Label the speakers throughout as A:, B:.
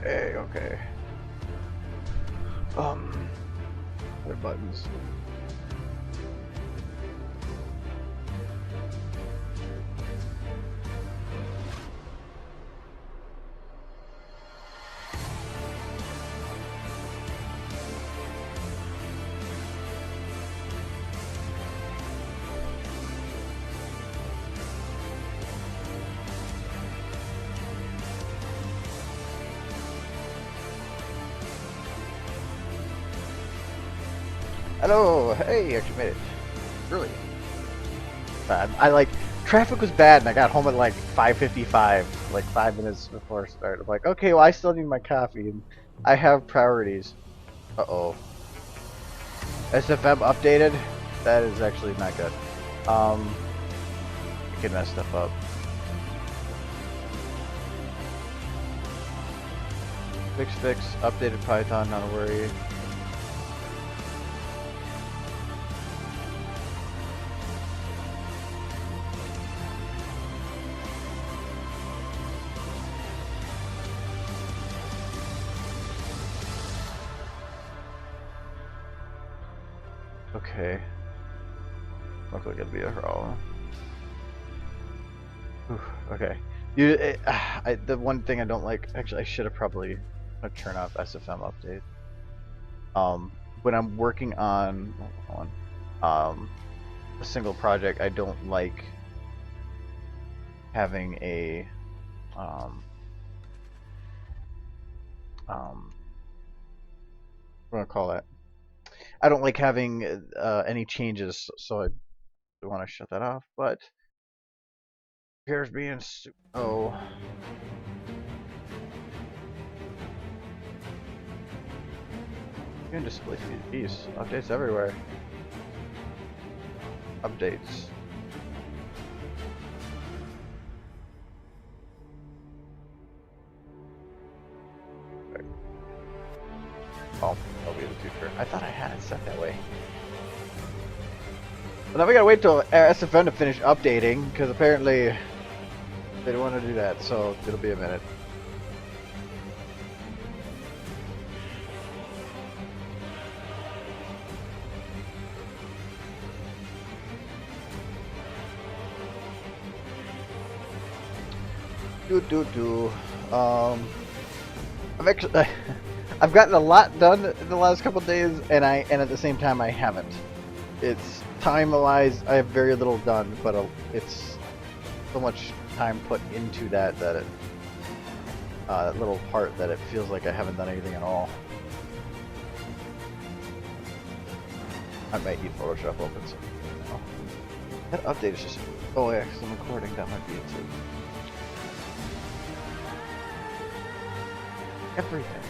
A: Okay. Other buttons. Hello, hey, actually made it. Really? Bad. Traffic was bad and I got home at like 5:55, like 5 minutes before start. I'm like, okay, well I still need my coffee and I have priorities. Uh-oh. SFM updated? That is actually not good. You can mess stuff up. Fix, updated Python, not a worry. Okay. Looks like it'll be a problem. Okay. The one thing I don't like, actually I should have probably turn off SFM update. When I'm working on a single project, I don't like having a what do I call that? I don't like having any changes, so I want to shut that off. But here's being oh. You can display feed piece. Updates everywhere. Updates. Okay. Oh, that'll be the future. I thought I had it set that way. But now we gotta wait till SFM to finish updating, because apparently they don't want to do that, so it'll be a minute. I've gotten a lot done in the last couple days, and at the same time I haven't. It's time-wise, I have very little done, but it's so much time put into that it that little part that it feels like I haven't done anything at all. I might need Photoshop open. So, oh. That update is just. Oh yeah, because I'm recording. That might be it too. Everything.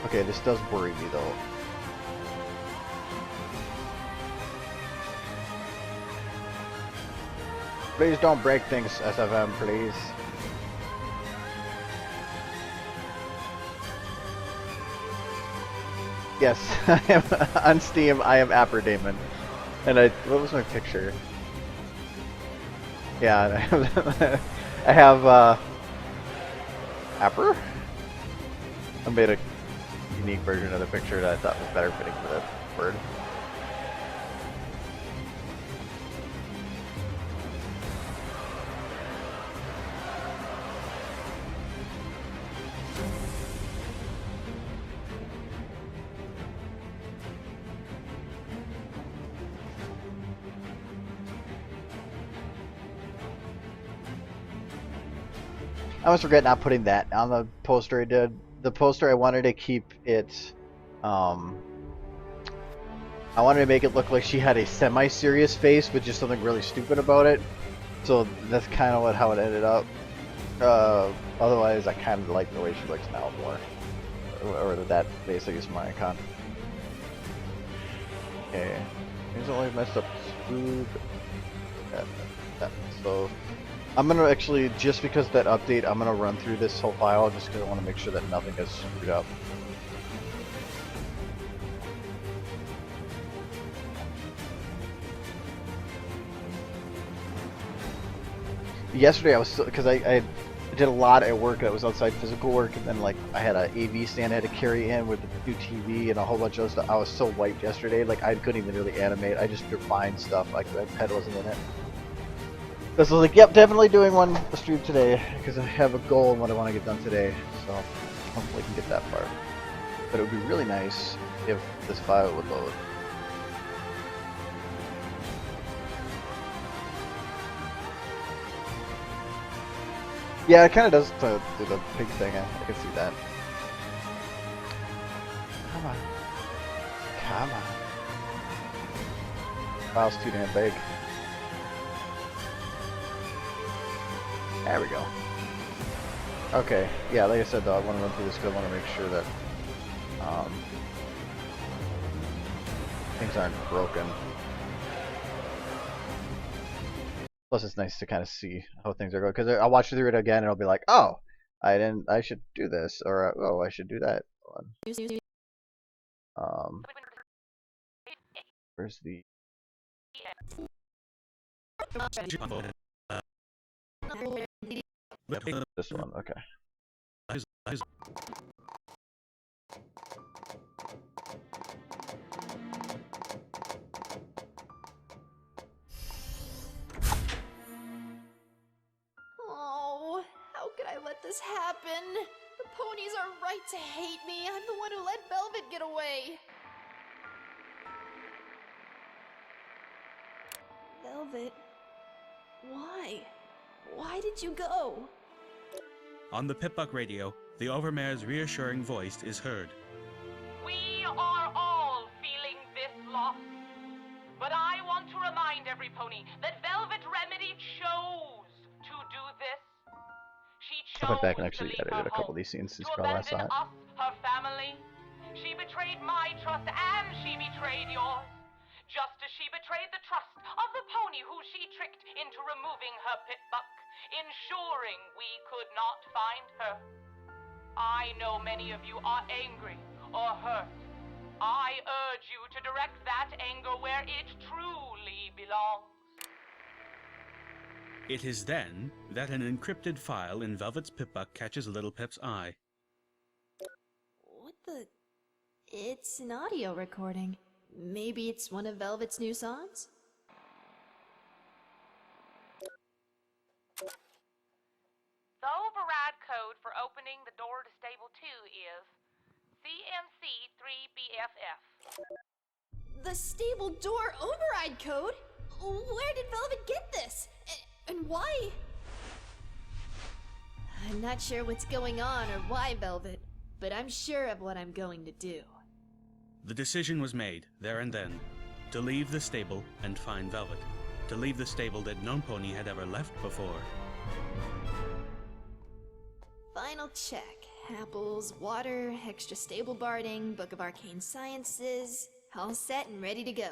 A: Okay, this does worry me though. Please don't break things, SFM, please. Yes, I am on Steam. I am Apperdamon, and what was my picture? Yeah, I have Apper. I made a unique version of the picture that I thought was better fitting for that bird. I almost regret not putting that on the poster I did. The poster, I wanted to keep it, I wanted to make it look like she had a semi-serious face, but just something really stupid about it. So that's kind of how it ended up. Otherwise, I kind of like the way she looks now more. Or that basically is my icon. Okay. Here's only messed up food. So I'm gonna actually, just because of that update, I'm gonna run through this whole file just because I want to make sure that nothing gets screwed up. yesterday I was because I did a lot at work that was outside physical work, and then like I had an AV stand I had to carry in with the new TV and a whole bunch of stuff. I was so wiped yesterday, like I couldn't even really animate. I just refined stuff, like my head wasn't in it. So I was like, yep, definitely doing one stream today because I have a goal and what I want to get done today. So hopefully I can get that far. But it would be really nice if this file would load. Yeah, it kind of does to do the pig thing. I can see that. Come on. Come on. File's too damn big. There we go. Okay, yeah, like I said though, I want to run through this because I want to make sure that things aren't broken. Plus, it's nice to kind of see how things are going because I'll watch through it again and I'll be like, oh, I should do this, or oh, I should do that. Where's the? This one, okay.
B: Oh, how could I let this happen? The ponies are right to hate me. I'm the one who let Velvet get away. Velvet? Why? Why did you go?
C: On the Pip-Buck radio, the Overmare's reassuring voice is heard.
D: We are all feeling this loss. But I want to remind every pony that Velvet Remedy chose to do this. She chose
A: I went back and
D: to
A: actually
D: leave
A: edited
D: her
A: a couple of
D: home,
A: these scenes since
D: to
A: you last
D: abandon
A: saw it.
D: us, her family. She betrayed my trust and she betrayed yours. Just as she betrayed the trust of the pony who she tricked into removing her Pip-Buck, ensuring we could not find her. I know many of you are angry or hurt. I urge you to direct that anger where it truly belongs.
C: It is then that an encrypted file in Velvet's Pip-Buck catches Little Pip's eye.
B: What the? It's an audio recording. Maybe it's one of Velvet's new songs?
D: The override code for opening the door to Stable 2 is CMC3BFF.
B: The stable door override code? Where did Velvet get this? And why? I'm not sure what's going on or why, Velvet, but I'm sure of what I'm going to do.
C: The decision was made, there and then, to leave the stable and find Velvet. To leave the stable that no pony had ever left before.
B: Final check. Apples, water, extra stable barding, Book of Arcane Sciences. All set and ready to go.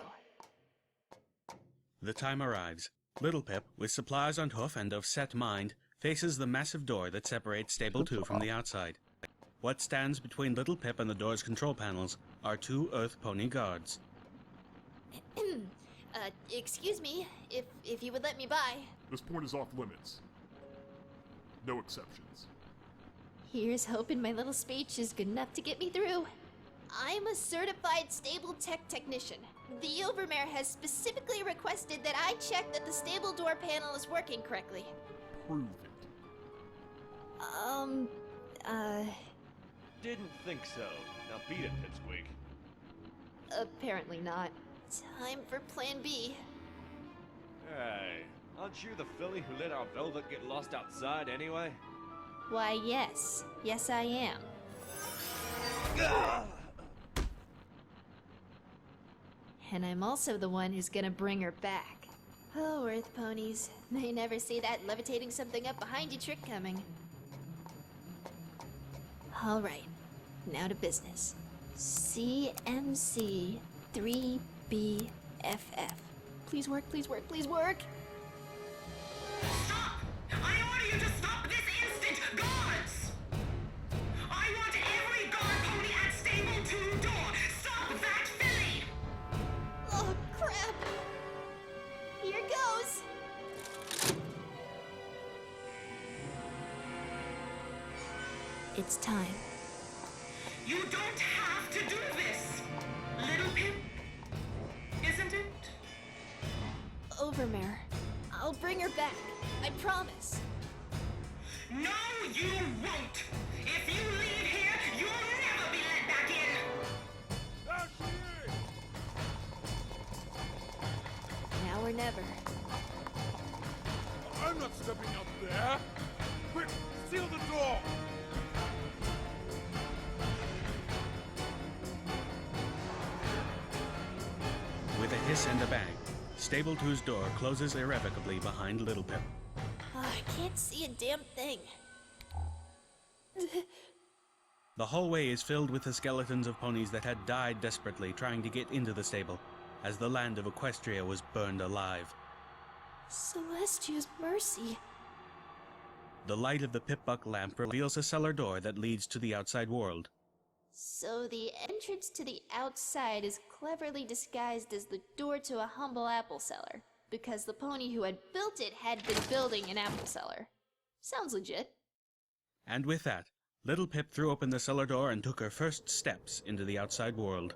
C: The time arrives. Little Pip, with supplies on hoof and of set mind, faces the massive door that separates Stable 2 from the outside. What stands between Little Pip and the door's control panels are two Earth Pony guards.
B: Excuse me, if you would let me by.
E: This point is off limits. No exceptions.
B: Here's hoping my little speech is good enough to get me through. I'm a certified stable tech technician. The Overmare has specifically requested that I check that the stable door panel is working correctly.
E: Prove it.
F: Didn't think so. Now beat it, Pipsqueak.
B: Apparently not. Time for Plan B.
F: Hey, aren't you the filly who let our Velvet get lost outside anyway?
B: Why, yes. Yes, I am. And I'm also the one who's gonna bring her back. Oh, Earth ponies. They never see that levitating something up behind you trick coming. Alright, now to business. CMC 3BFF. Please work, please work, please work!
D: Stop! I order you to stop this instant! Guards! I want every guard pony at Stable 2 door! Stop that filly!
B: Oh, crap! Here goes! It's time.
G: You don't have to do this, little Pip. Isn't it?
B: Overmare. I'll bring her back. I promise.
G: No, you won't. If you leave here, you'll never be let back in.
B: Now or never.
E: I'm not stepping up there. Quick, seal the door.
C: With a hiss and a bang, Stable 2's door closes irrevocably behind Little Pip.
B: I can't see a damn thing.
C: The hallway is filled with the skeletons of ponies that had died desperately trying to get into the stable, as the land of Equestria was burned alive.
B: Celestia's mercy.
C: The light of the Pip-Buck lamp reveals a cellar door that leads to the outside world.
B: So the entrance to the outside is cleverly disguised as the door to a humble apple cellar, because the pony who had built it had been building an apple cellar. Sounds legit.
C: And with that, Little Pip threw open the cellar door and took her first steps into the outside world.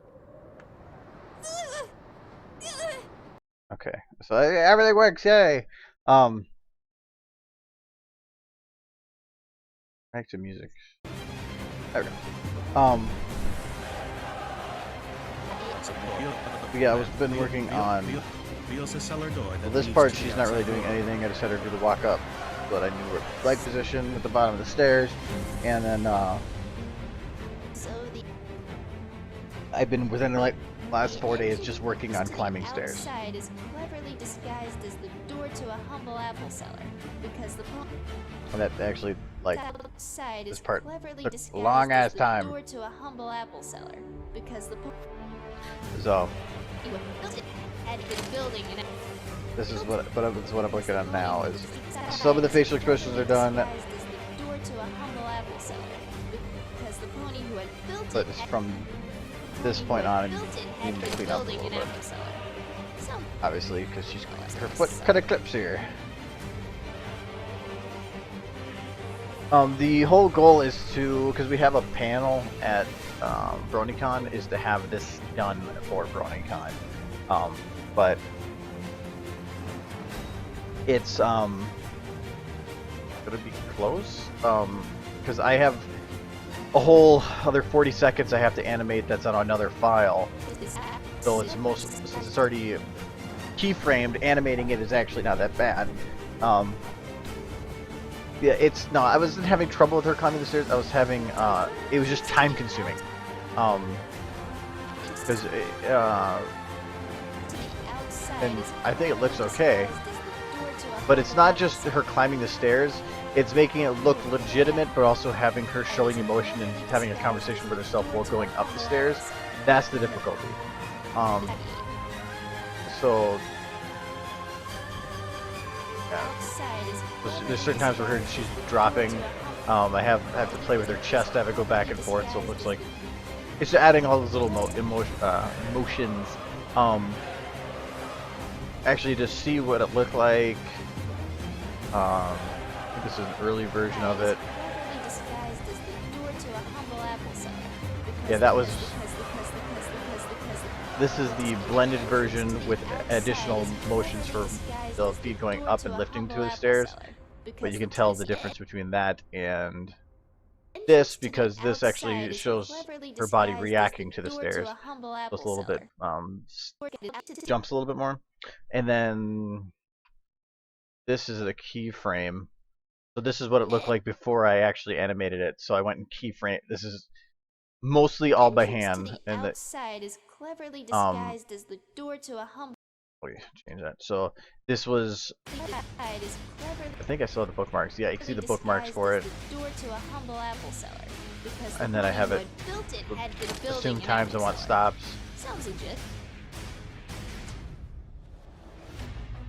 A: Okay, so everything works, yay! Back to music. There we go. Yeah, I've been working on
C: Reveals a cellar door that
A: this
C: leads
A: part.
C: to the
A: She's not really
C: outside
A: doing
C: world.
A: anything. I just had her do the walk up, so that I knew her leg position at the bottom of the stairs, and then
B: So the
A: I've been within like last 4 days just working on climbing stairs.
B: outside is cleverly disguised as the door to a humble apple cellar, because the pony
A: And that actually like
B: outside
A: this
B: is
A: part
B: cleverly
A: took
B: disguised
A: a long
B: as
A: ass
B: the
A: time.
B: door to a humble apple cellar, because the pony
A: So
B: who built it had been building an
A: this is what I'm looking at now. Is some of the facial expressions are done,
B: disguised as the door to a humble apple cellar, because the pony who had built
A: but
B: it had
A: from this point on, I
B: built it had
A: need to
B: been
A: clean up a
B: building
A: little
B: an
A: bit.
B: apple cellar. Sounds
A: Obviously, because her foot kind of clips here. The whole goal is to, because we have a panel at BronyCon, is to have this done for BronyCon. But it's gonna be close. Because I have a whole other 40 seconds I have to animate that's on another file. So it's since it's already keyframed, animating it is actually not that bad. Yeah, it's no. I wasn't having trouble with her climbing the stairs. I was having it was just time consuming. Because and I think it looks okay, but it's not just her climbing the stairs. It's making it look legitimate, but also having her showing emotion and having a conversation with herself while going up the stairs. That's the difficulty. So there's certain times where she's dropping. I have to play with her chest. I have to go back and forth, so it looks like it's adding all those little emotions. Actually, to see what it looked like. I think this is an early version of it. Yeah, that was. This is the blended version with additional motions for the feet going up and lifting to the stairs. But you can tell the difference between that and this, because this actually shows her body reacting to the stairs. So it's a little bit jumps a little bit more. And then this is a keyframe. So this is what it looked like before I actually animated it. So I went and keyframe. This is mostly all by hand, and the
B: outside is cleverly disguised as the door to a humble.
A: Wait, change that. So this was. I think I saw the bookmarks. Yeah, you can see the bookmarks for it. And then I have it. Assume times I want stops.
B: Sounds legit.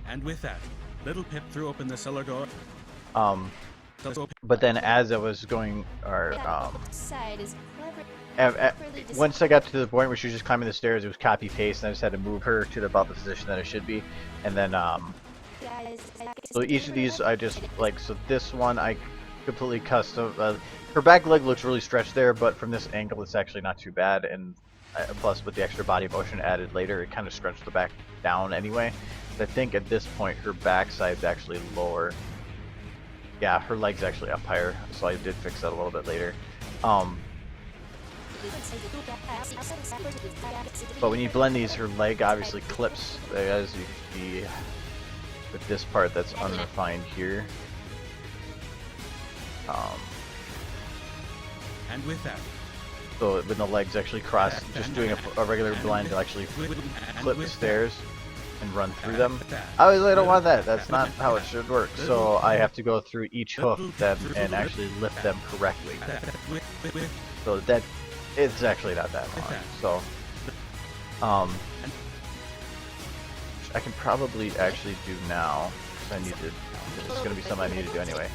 C: And with that, Little Pip threw open the cellar door.
A: But then as I was going, once I got to the point where she was just climbing the stairs, it was copy paste, and I just had to move her to about the position that it should be. And then so each of these I just like, so this one I completely custom. Her back leg looks really stretched there, but from this angle, it's actually not too bad. And plus, with the extra body motion added later, it kind of stretched the back down anyway. But I think at this point, her backside's actually lower. Yeah, her leg's actually up higher, so I did fix that a little bit later. But when you blend these, her leg obviously clips, as you see with this part that's unrefined here.
C: And with that,
A: So when the legs actually cross, just doing a regular blend will actually clip the stairs and run through them. Obviously, I don't want that. That's not how it should work. So I have to go through each hoof then and actually lift them correctly. So that it's actually not that long. So I can probably actually do now. 'Cause I need to. It's gonna be something I need to do anyway.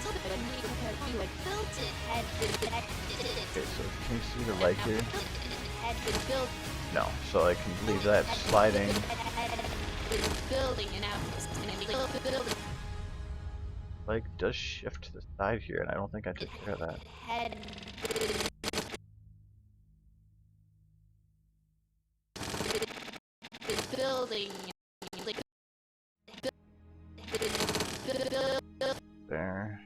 A: Okay, so can you see the leg here? No, so I can leave that sliding. Leg does shift to the side here, and I don't think I took care of that. There. There.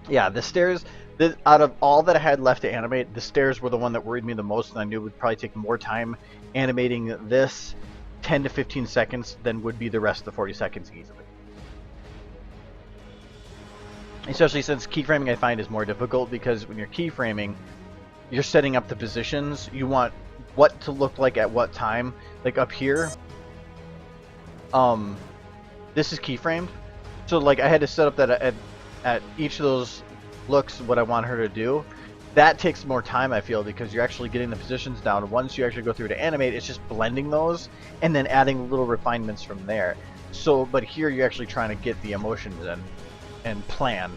A: Yeah, the stairs, out of all that I had left to animate, the stairs were the one that worried me the most, and I knew it would probably take more time animating this 10 to 15 seconds than would be the rest of the 40 seconds easily. Especially since keyframing I find is more difficult, because when you're keyframing, you're setting up the positions. You want what to look like at what time. Like up here, this is keyframed. So like I had to set up that at each of those looks what I want her to do. That takes more time, I feel, because you're actually getting the positions down. Once you actually go through to animate, it's just blending those and then adding little refinements from there. So, but here you're actually trying to get the emotions in and plan.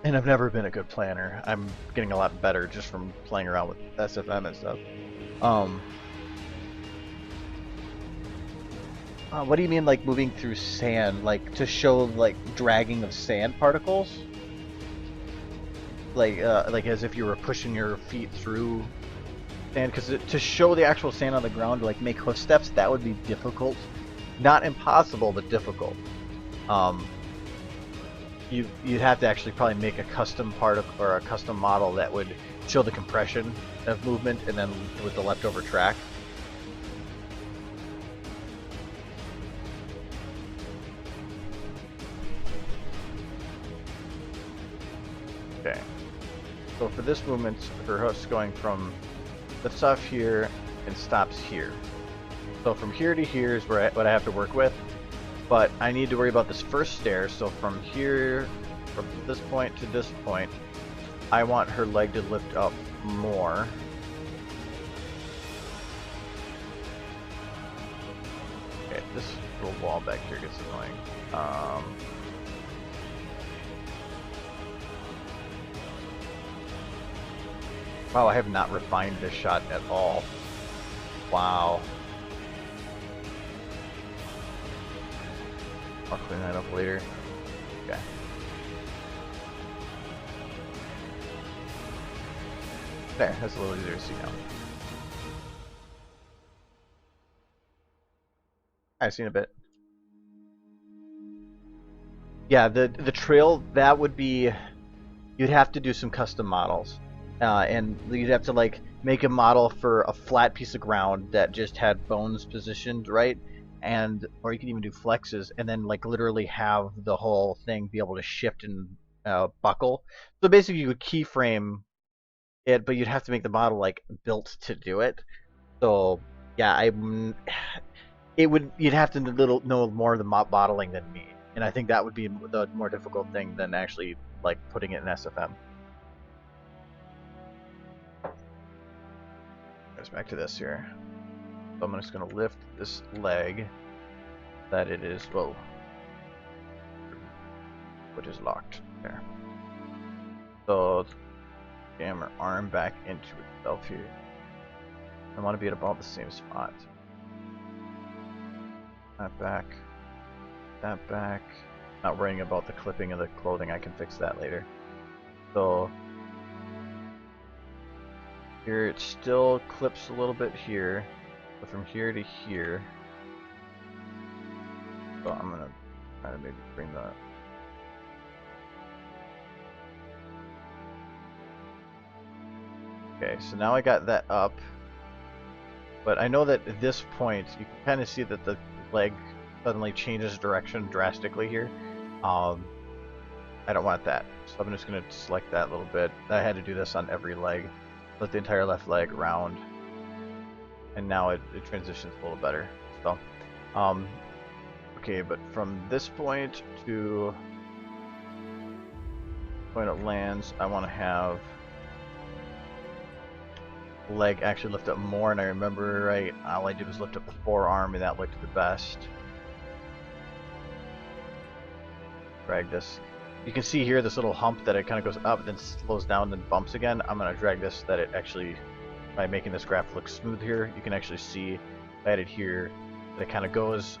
A: And I've never been a good planner. I'm getting a lot better just from playing around with SFM and stuff. What do you mean, like moving through sand? Like to show like dragging of sand particles? Like as if you were pushing your feet through sand? Because to show the actual sand on the ground, to like make hoof steps, that would be difficult. Not impossible, but difficult. You'd have to actually probably make a custom particle or a custom model that would show the compression of movement, and then with the leftover track. Okay. So for this movement, her hoof's going from lifts off here and stops here. So from here to here is where what I have to work with. But I need to worry about this first stair, so from here, from this point to this point, I want her leg to lift up more. Okay, this little wall back here gets annoying. Wow, I have not refined this shot at all. Wow. I'll clean that up later. Okay. There, that's a little easier to see now. I've seen a bit. Yeah, the trail, that would be, you'd have to do some custom models. And you'd have to like make a model for a flat piece of ground that just had bones positioned right, and or you could even do flexes and then like literally have the whole thing be able to shift and buckle. So basically you would keyframe it, but you'd have to make the model like built to do it. So yeah, you'd have to know more of the modeling than me, and I think that would be the more difficult thing than actually like putting it in SFM. Back to this here. So I'm just going to lift this leg that it is, whoa. which is locked there. So jam her arm back into itself here. I want to be at about the same spot. That back. That back. Not worrying about the clipping of the clothing, I can fix that later. So here it still clips a little bit here, but from here to here. So I'm gonna try to maybe bring that. Okay, so now I got that up, but I know that at this point you can kind of see that the leg suddenly changes direction drastically here. I don't want that, so I'm just going to select that a little bit. I had to do this on every leg, let the entire left leg round, and now it transitions a little better. So, okay, but from this point to the point it lands, I want to have the leg actually lift up more, and I remember right, all I did was lift up the forearm, and that looked the best. Drag this. You can see here this little hump that it kind of goes up, then slows down, then bumps again. I'm going to drag this that it actually, by making this graph look smooth here, you can actually see if I had it here that it kind of goes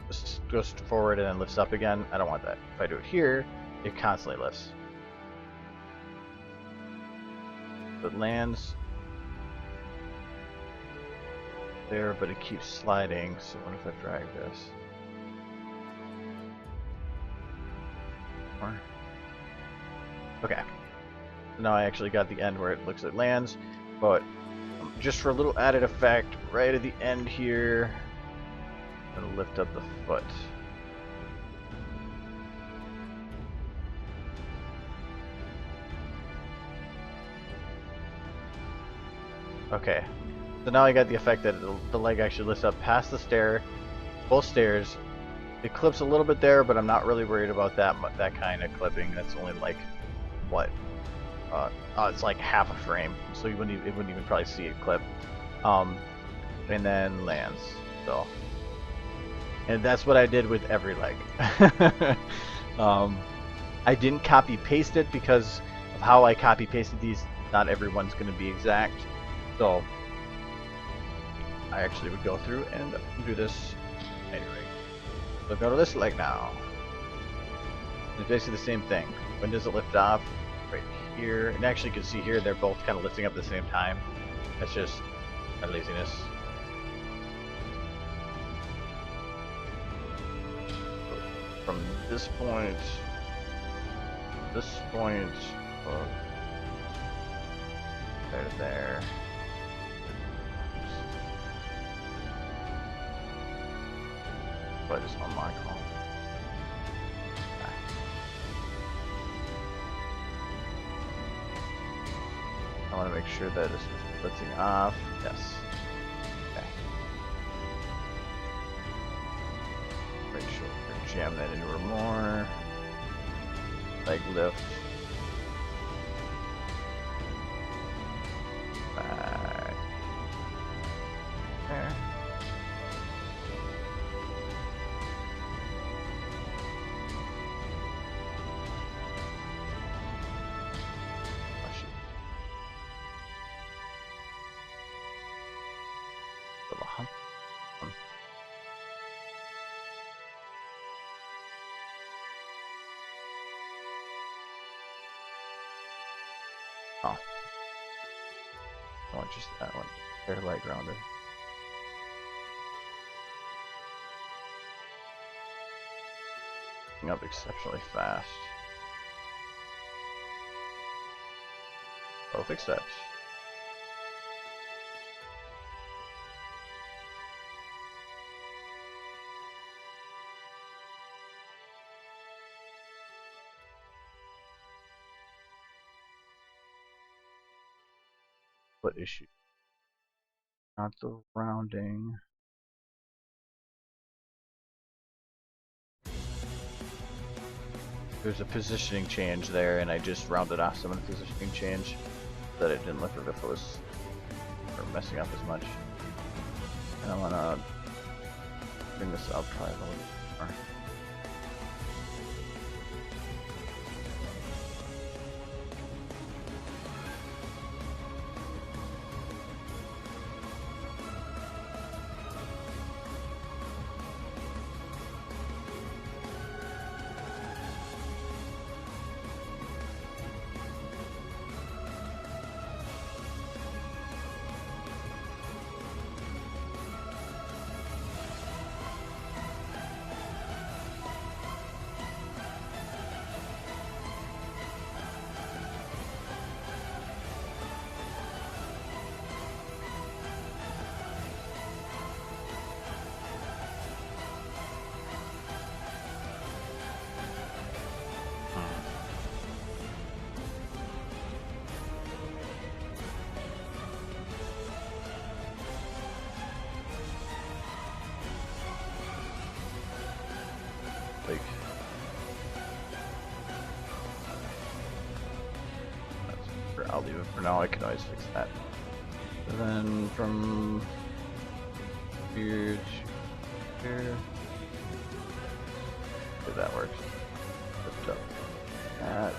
A: forward and then lifts up again. I don't want that. If I do it here, it constantly lifts. So it lands there, but it keeps sliding. So what if I drag this? Okay, so now I actually got the end where it looks like it lands, but just for a little added effect, right at the end here, I'm gonna lift up the foot. Okay, so now I got the effect that the leg actually lifts up past the stair, both stairs. It clips a little bit there, but I'm not really worried about that kind of clipping. That's only like what? It's like half a frame, so it wouldn't even probably see it clip. And then lands. So, and that's what I did with every leg. I didn't copy paste it because of how I copy pasted these. Not everyone's going to be exact, so I actually would go through and do this anyway. So go to this leg now. It's basically the same thing. When does it lift off? Right here. And actually you can see here they're both kind of lifting up at the same time. That's just my laziness. From this point, there to there. But it's on my call. I want to make sure that this is blitzing off. Yes. Okay. Make sure we jam that into her more. Leg lift. Back. There. Oh. I want just that one. They're light grounded. Up exceptionally fast. Both accept. What issue? Not the rounding. There's a positioning change there, and I just rounded off some of the positioning change so that it didn't look as if it was messing up as much. And I want to bring this up probably a little bit more. I'll leave it for now. I can always fix that. And then from here to here. If that works. Lift up that.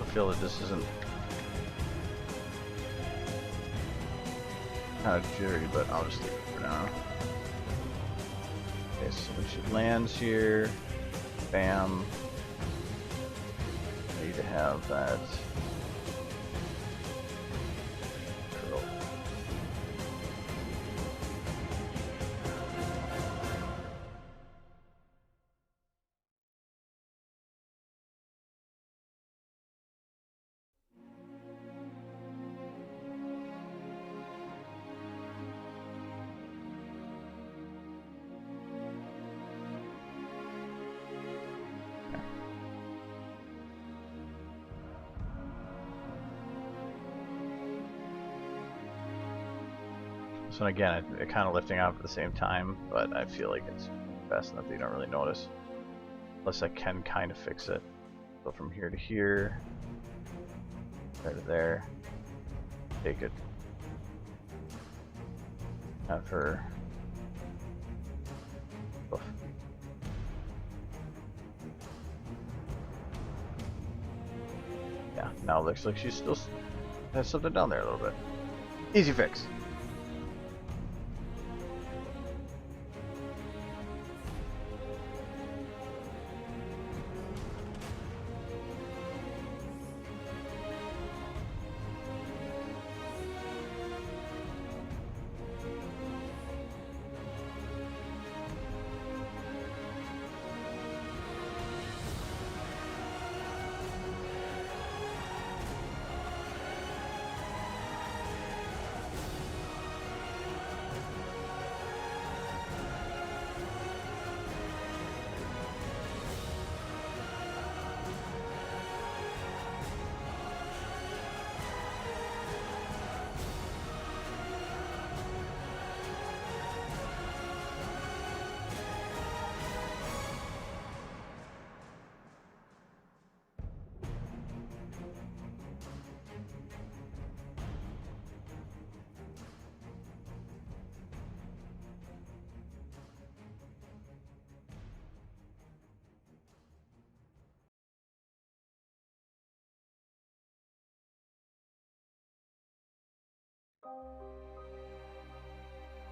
A: I feel that this isn't kind of jittery, but I'll just leave it for now. Okay, so when she lands here, bam. I need to have that curl. So again, it kind of lifting off at the same time, but I feel like it's fast enough that you don't really notice. Plus I can kind of fix it. So from here to here, there to there, take it, have her, oof. Yeah, now it looks like she still has something down there a little bit. Easy fix.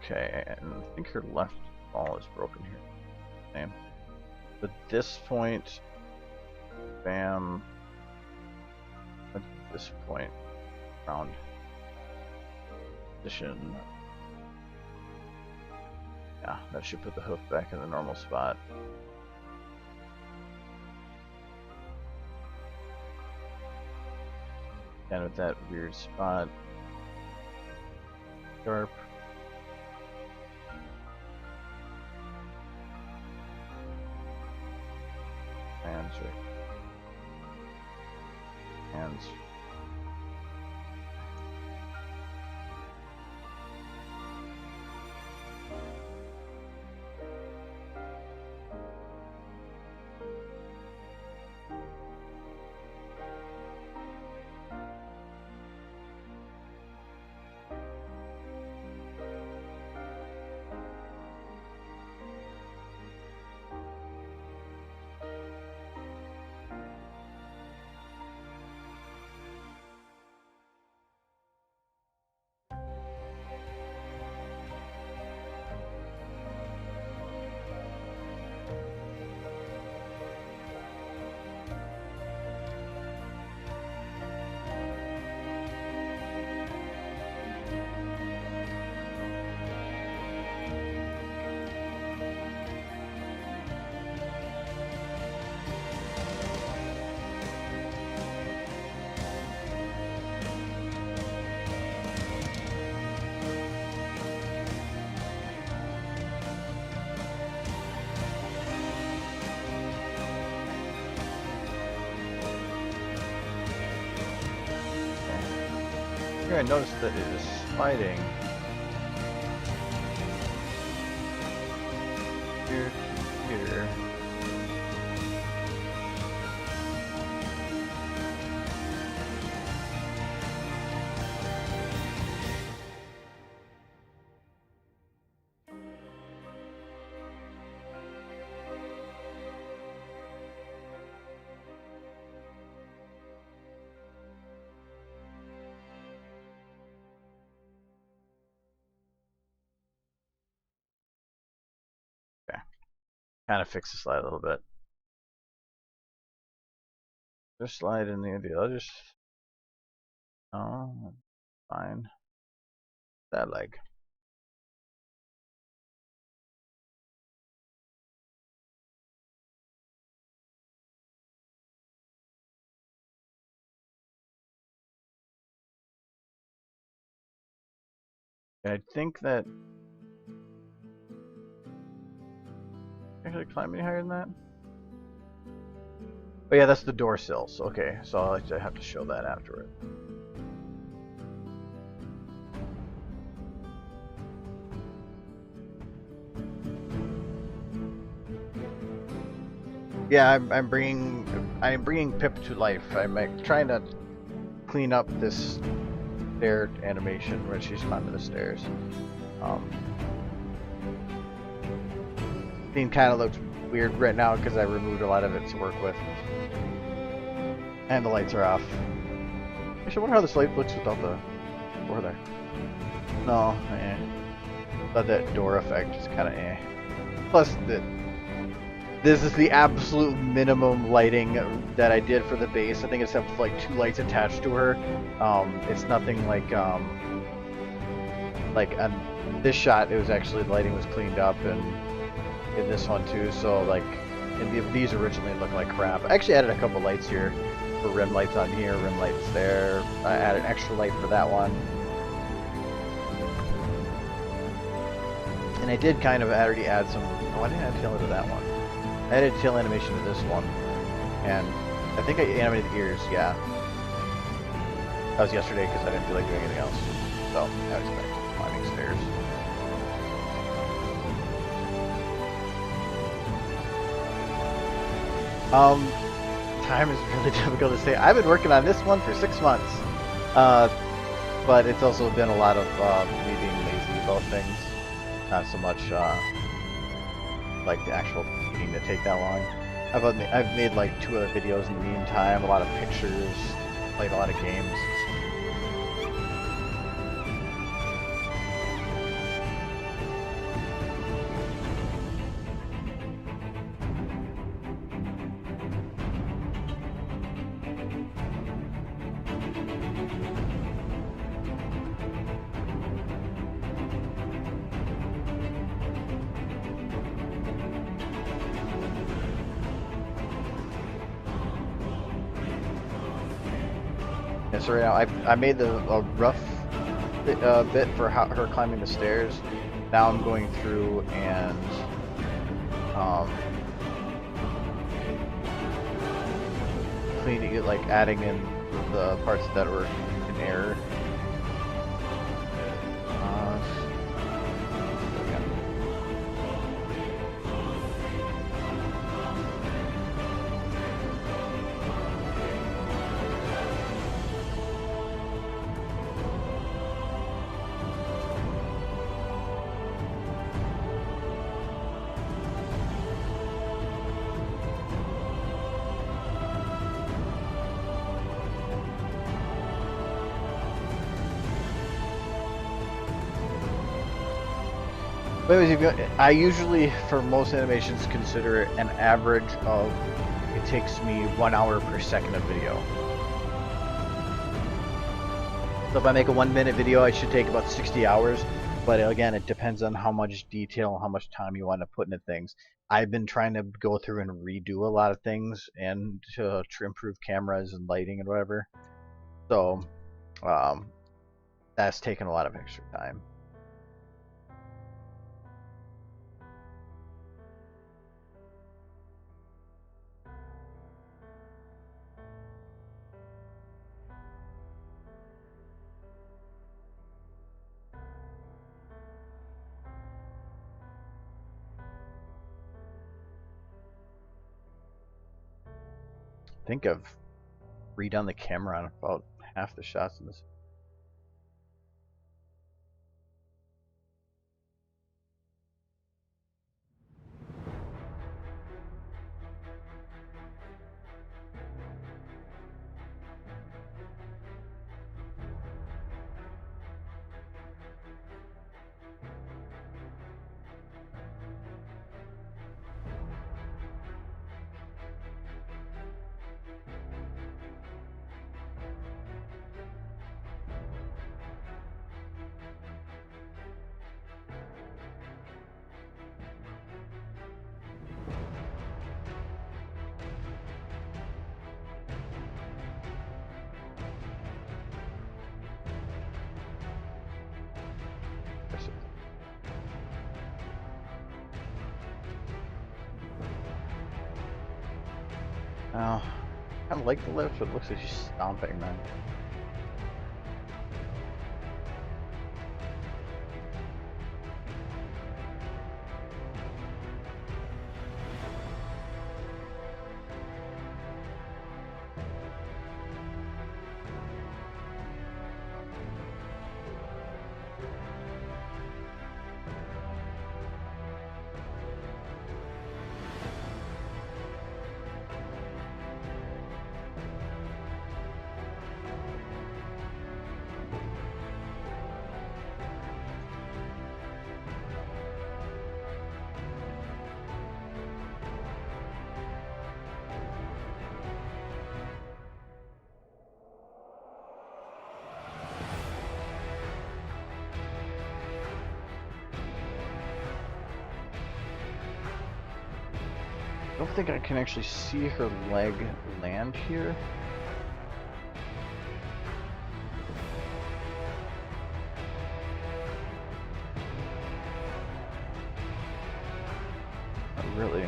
A: Okay, and I think her left ball is broken here. Same. At this point, bam. At this point, round position. Yeah, that should put the hoof back in the normal spot. And with that weird spot, sharp. Hands right. Hands. Here I noticed that it is sliding. Here, here. Kind of fix the slide a little bit. Just slide in the other. Oh, fine. That leg. I think that actually climb any higher than that. Oh yeah, that's the door sills. Okay, so I'll actually have to show that afterward. Yeah, I'm bringing Pip to life. I'm like, trying to clean up this stair animation when she's climbing the stairs. Theme kind of looks weird right now because I removed a lot of it to work with, and the lights are off. Actually, I wonder how this light looks without the door there. No, but that door effect is kind of eh. Plus, this is the absolute minimum lighting that I did for the base. I think it's have like 2 lights attached to her. It's nothing like on this shot. It was actually the lighting was cleaned up, and in this one too. So like, these originally looked like crap. I actually added a couple lights here for rim lights on here, rim lights there. I added an extra light for that one. And I did kind of already add some. Oh, I didn't add tail to that one. I added tail animation to this one, and I think I animated the ears. Yeah, that was yesterday because I didn't feel like doing anything else. So now it's back to climbing stairs. Time is really difficult to say. I've been working on this one for 6 months, but it's also been a lot of me being lazy about things, not so much like the actual needing to take that long. I've made like 2 other videos in the meantime, a lot of pictures, played a lot of games. Yeah, so right now I made a rough bit for her climbing the stairs. Now I'm going through and cleaning it, like adding in the parts that were in error. But anyways, I usually, for most animations, consider it an average of, it takes me 1 hour per second of video. So if I make a 1 minute video, I should take about 60 hours. But again, it depends on how much detail, how much time you want to put into things. I've been trying to go through and redo a lot of things and to improve cameras and lighting and whatever. So that's taken a lot of extra time. I think I've redone the camera on about half the shots in this. Oh, I kind of like the lift, but it looks like she's stomping, man. I don't think I can actually see her leg land here. Not really.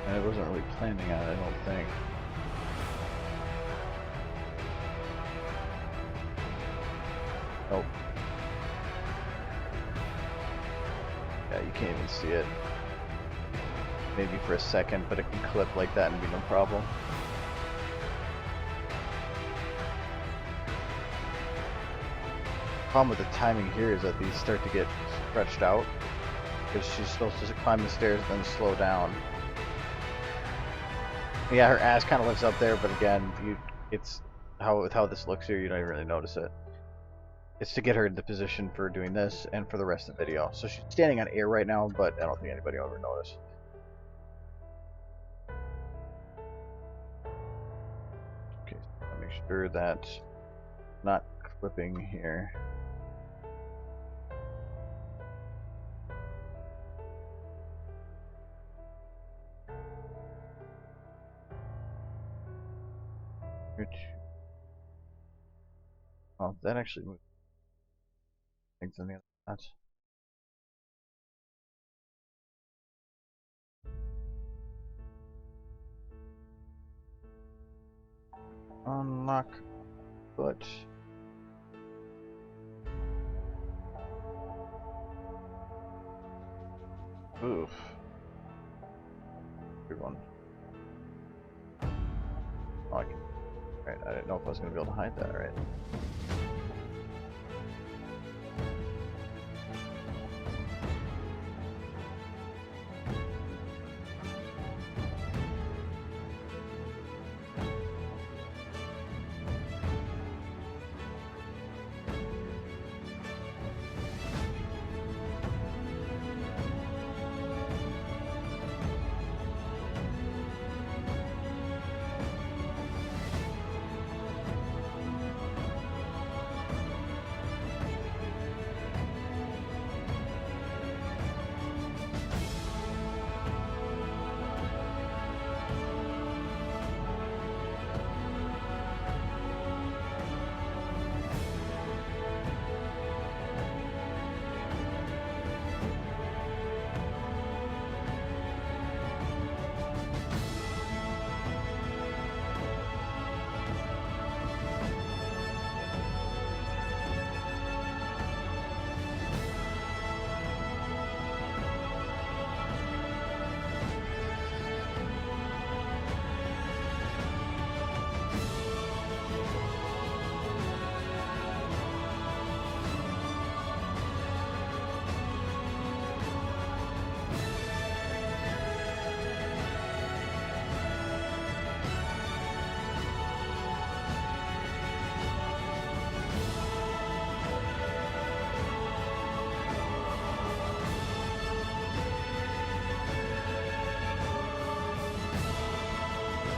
A: And I wasn't really planning on it, I don't think. Nope. Yeah, you can't even see it. Maybe for a second, but it can clip like that and be no problem. The problem with the timing here is that these start to get stretched out because she's supposed to climb the stairs and then slow down. Yeah, her ass kind of lifts up there, but again, it's with how this looks here, you don't even really notice it. It's to get her in the position for doing this and for the rest of the video. So she's standing on air right now, but I don't think anybody will ever notice. Okay, so I'll make sure that not clipping here. that actually moves things on the other side. Unlock foot. Oof. Good one. Oh, I can. Right, I didn't know if I was going to be able to hide that, right?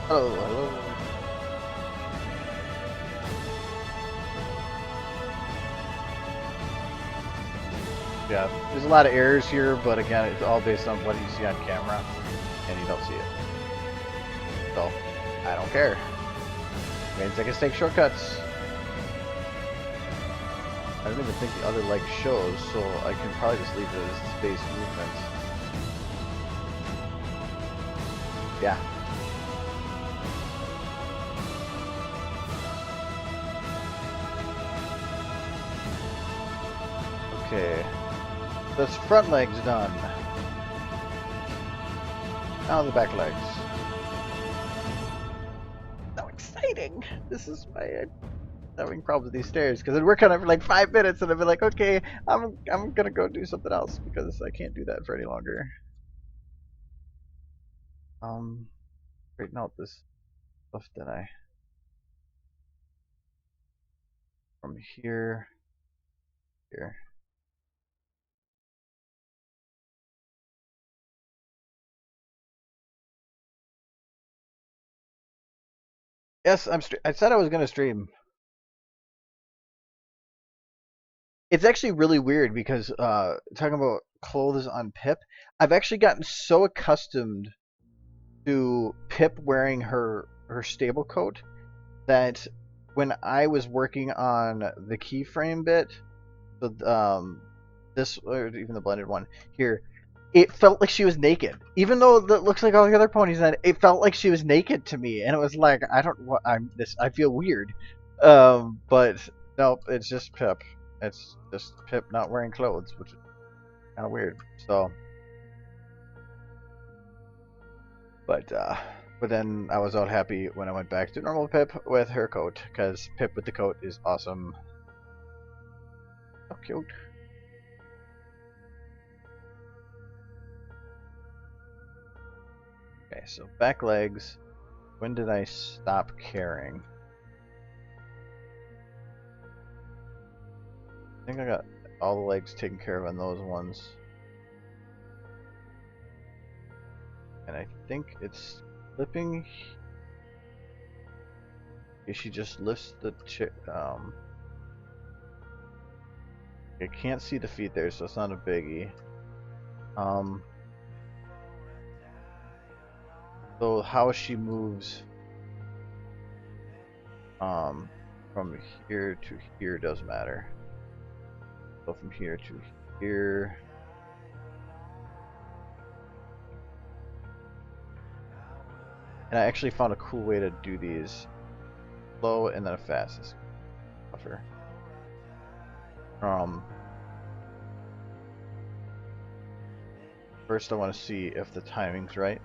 A: Hello, hello. Yeah, there's a lot of errors here, but again, it's all based on what you see on camera, and you don't see it. So, I don't care. It means I can take shortcuts. I don't even think the other leg shows, so I can probably just leave it as space movements. Yeah. Okay. This front leg's done. Now the back legs. So exciting! This is why I'm having problems with these stairs, because I'd work on it for like 5 minutes and I'd be like, okay, I'm gonna go do something else because I can't do that for any longer. Straighten out this stuff that I from here. Yes, I said I was gonna stream. It's actually really weird because talking about clothes on Pip, I've actually gotten so accustomed to Pip wearing her stable coat that when I was working on the keyframe bit, this or even the blended one here, it felt like she was naked. Even though that looks like all the other ponies, that it felt like she was naked to me, and it was like I feel weird. But nope, it's just Pip. It's just Pip not wearing clothes, which is kind of weird. So, but then I was all happy when I went back to normal Pip with her coat, because Pip with the coat is awesome. So cute. Okay, so back legs. When did I stop caring? I think I got all the legs taken care of on those ones. And I think it's flipping. She just lifts the I can't see the feet there, so it's not a biggie. So how she moves from here to here does matter. So from here to here. And I actually found a cool way to do these. Slow and then a fast. Buffer. First I want to see if the timing's right.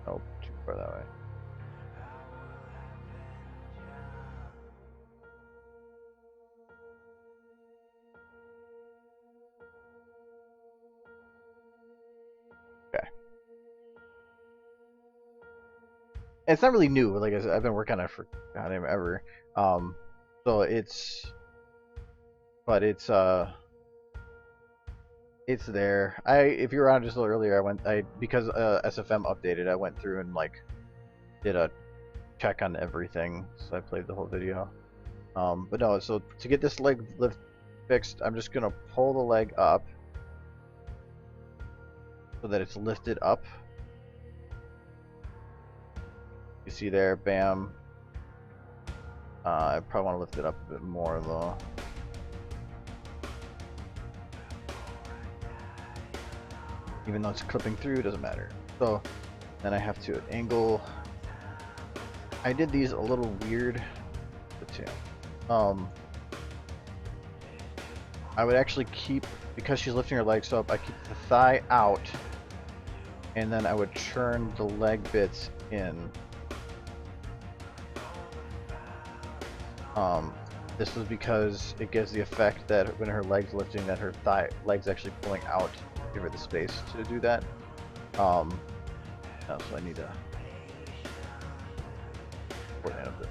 A: Oh, too far that way. Okay. It's not really new. Like I said, I've been working on it for goddamn ever. So it's there. If you were on just a little earlier, because SFM updated, I went through and like did a check on everything. So I played the whole video. But no, so to get this leg lift fixed, I'm just gonna pull the leg up so that it's lifted up. You see there, bam. I probably want to lift it up a bit more though. Even though it's clipping through, it doesn't matter. So then I have to angle. I did these a little weird. I would actually keep, because she's lifting her legs up, I keep the thigh out, and then I would turn the leg bits in. This was because it gives the effect that when her leg's lifting, that her leg's actually pulling out. Give her the space to do that. So I need to coordinate a bit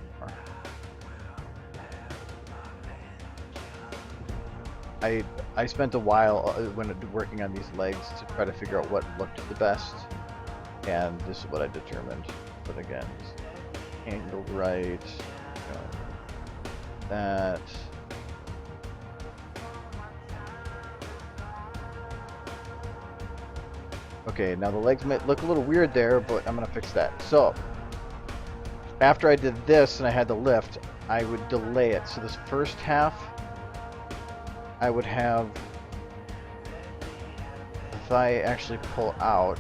A: more. I spent a while when working on these legs to try to figure out what looked the best, and this is what I determined. But again, angled right, you know, that. Okay, now the legs might look a little weird there, but I'm gonna fix that. So after I did this and I had the lift, I would delay it. So this first half, I would have the thigh actually pull out.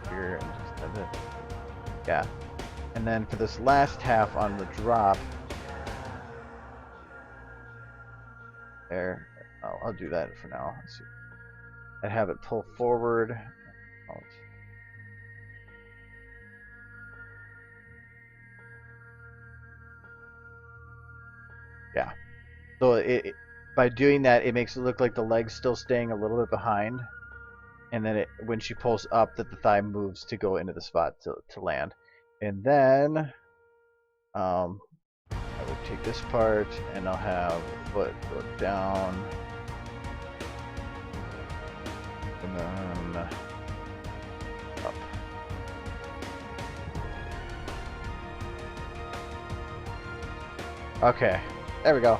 A: Here and just have it. Yeah. And then for this last half on the drop, there. I'll do that for now. Let's see. I have it pull forward. Yeah. So by doing that, it makes it look like the leg's still staying a little bit behind, and then when she pulls up, that the thigh moves to go into the spot to land. And then I would take this part and I'll have foot go down. And then up. Okay, there we go.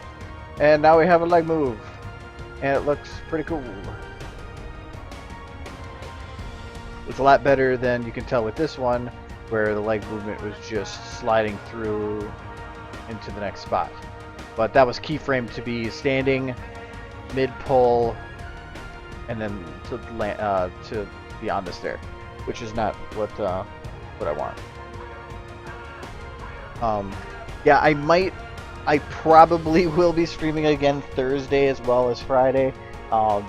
A: And now we have a leg move. And it looks pretty cool. It's a lot better than you can tell with this one, where the leg movement was just sliding through into the next spot. But that was keyframed to be standing, mid-pull, and then to be on the stair, which is not what I want. Yeah, I probably will be streaming again Thursday as well as Friday,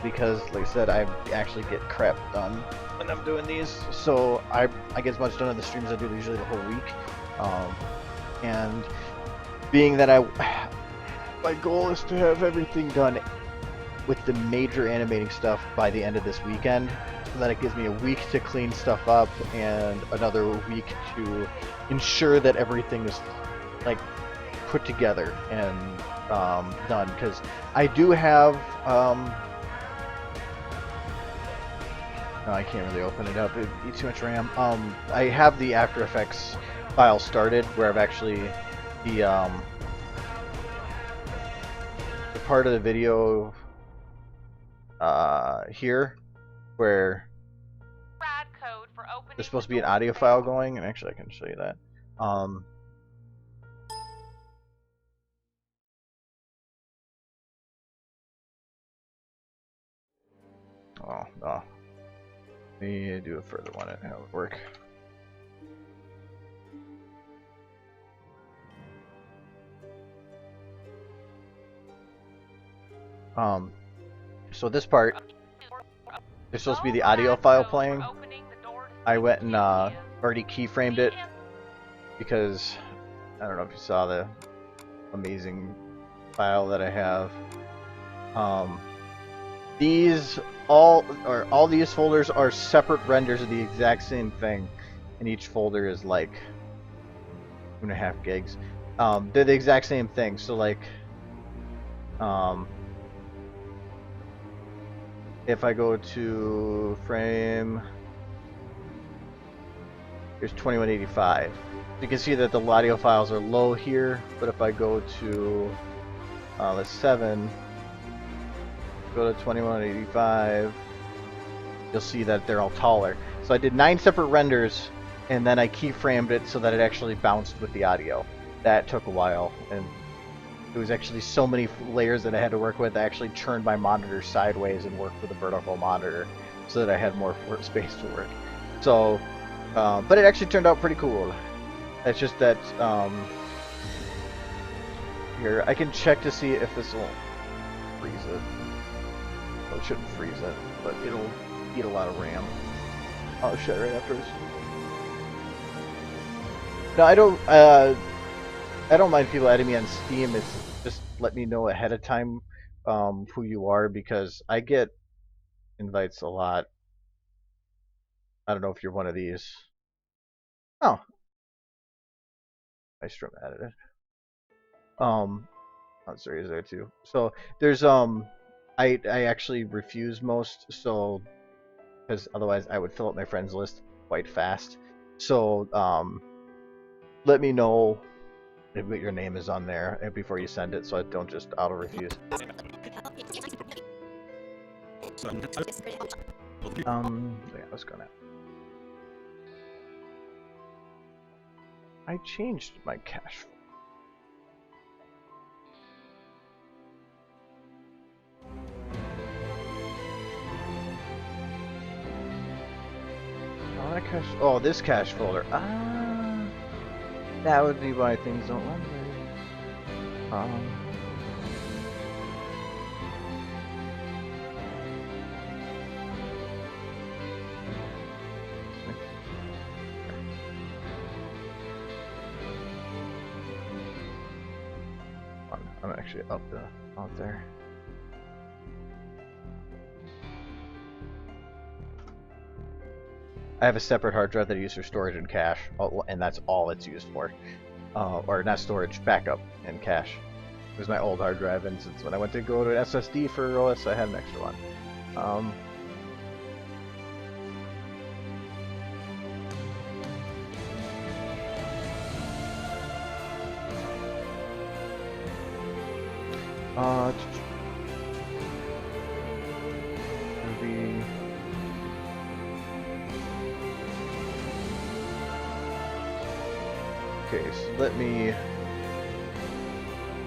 A: because like I said, I actually get crap done when I'm doing these, so I get as much done on the streams as I do usually the whole week. And being that my goal is to have everything done with the major animating stuff by the end of this weekend, so that it gives me a week to clean stuff up and another week to ensure that everything is like put together and done, because I do have no, I can't really open it up, it eats too much RAM. I have the After Effects file started where I've actually the part of the video here where
D: Rad code for opening
A: there's supposed to
D: the
A: be an
D: door
A: audio
D: panel.
A: file going, and actually I can show you that. Oh, no. Let me do a further one and how it would work. So this part, there's supposed to be the audio file playing. I went and already keyframed it because I don't know if you saw the amazing file that I have. All these folders are separate renders of the exact same thing, and each folder is like 2.5 gigs. They're the exact same thing. So like, if I go to frame, here's 2185. You can see that the audio files are low here, but if I go to the 7, go to 2185, you'll see that they're all taller. So I did 9 separate renders, and then I keyframed it so that it actually bounced with the audio. That took a while, and it was actually so many layers that I had to work with. I actually turned my monitor sideways and worked with a vertical monitor so that I had more space to work. So, but it actually turned out pretty cool. It's just that, here, I can check to see if this will freeze it. Well, it shouldn't freeze it, but it'll eat a lot of RAM. I'll shut right after this. No, I don't mind people adding me on Steam. It's just let me know ahead of time who you are, because I get invites a lot. I don't know if you're one of these. Oh, Livestream added it. Oh, sorry, is there too? So there's I actually refuse most, so because otherwise I would fill up my friends list quite fast. So let me know if your name is on there before you send it, so I don't just auto refuse. Yeah, let's go now. I changed my cache. Oh, that cache. Oh, this cache folder. Ah, that would be why things don't run very. I'm actually out there. I have a separate hard drive that I use for storage and cache, and that's all it's used for. Or not storage, backup and cache. It was my old hard drive, and since when I went to go to an SSD for OS, I had an extra one. Okay, so let me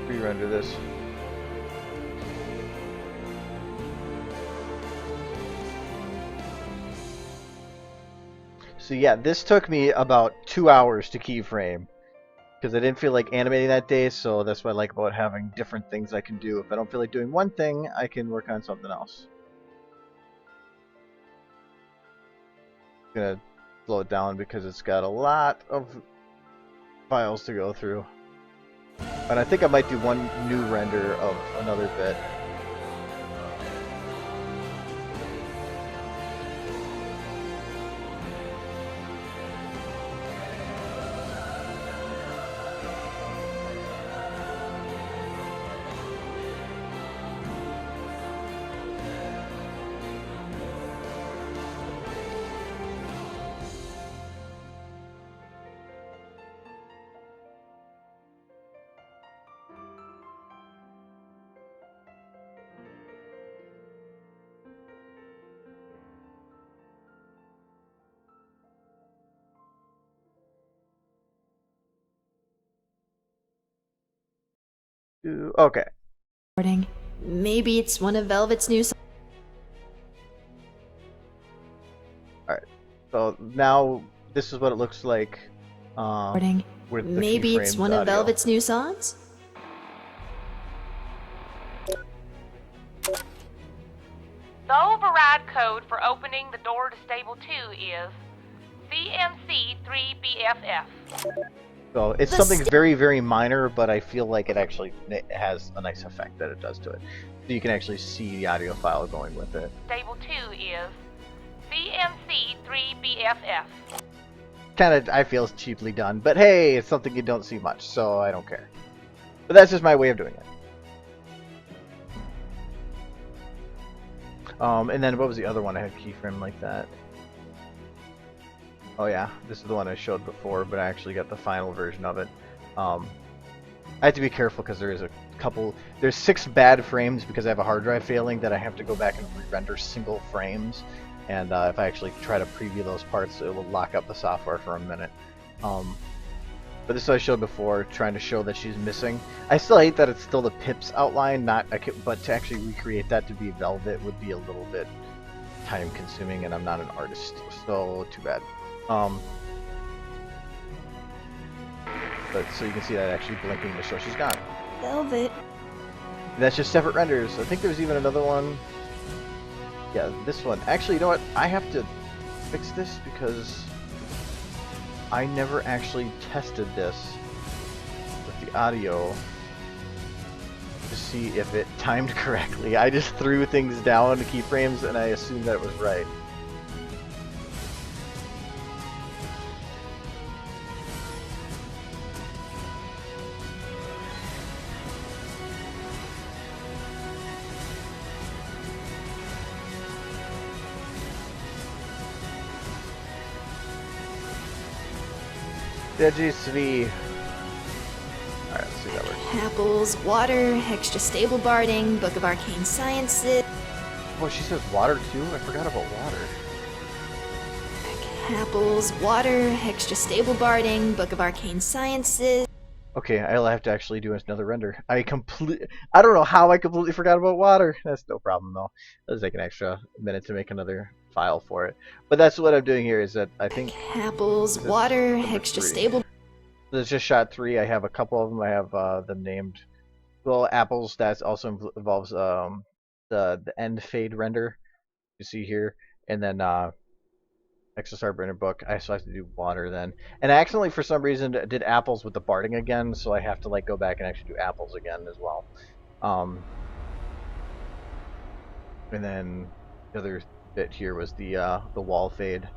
A: re-render this. So yeah, this took me about 2 hours to keyframe because I didn't feel like animating that day, so that's what I like about having different things I can do. If I don't feel like doing one thing, I can work on something else. I'm gonna slow it down because it's got a lot of files to go through. And I think I might do one new render of another bit. Okay.
B: Maybe it's one of Velvet's new songs.
A: So now this is what it looks like. With the
B: Maybe it's
A: keyframes
B: one of
A: audio.
B: Velvet's new songs?
D: The override code for opening the door to Stable 2 is CMC3BFF.
A: So it's something very, very minor, but I feel like it actually has a nice effect that it does to it. So you can actually see the audio file going with it.
D: Stable 2 is CMC3BFF.
A: Kind of, I feel, is cheaply done, but hey, it's something you don't see much, so I don't care. But that's just my way of doing it. And then what was the other one I had keyframe like that? Oh yeah, this is the one I showed before, but I actually got the final version of it. I have to be careful because there is a couple. There's 6 bad frames because I have a hard drive failing that I have to go back and re-render single frames. And if I actually try to preview those parts, it will lock up the software for a minute. But this is what I showed before, trying to show that she's missing. I still hate that it's still the Pips outline, but to actually recreate that to be Velvet would be a little bit time consuming, and I'm not an artist, so too bad. But so you can see that actually blinking to show she's gone.
B: Velvet.
A: And that's just separate renders. I think there's even another one. Yeah, this one. Actually, you know what? I have to fix this because I never actually tested this with the audio to see if it timed correctly. I just threw things down to keyframes and I assumed that it was right. DGSV. Alright, let's see if that works.
B: Apples, water, extra stable barding, Book of Arcane Sciences.
A: Oh, she says water too? I forgot about water.
B: Apples, water, extra stable barding, Book of Arcane Sciences.
A: Okay, I'll have to actually do another render. I don't know how I completely forgot about water. That's no problem though. It'll take an extra minute to make another file for it. But that's what I'm doing here is that I think
B: Apples, water, extra
A: 3.
B: stable.
A: There's just shot 3. I have a couple of them. I have them named. Well, apples. That also involves the end fade render. You see here, and then XSR Brenner book. I still have to do water then, and I accidentally for some reason did apples with the barding again, so I have to like go back and actually do apples again as well. And then the other bit here was the wall fade,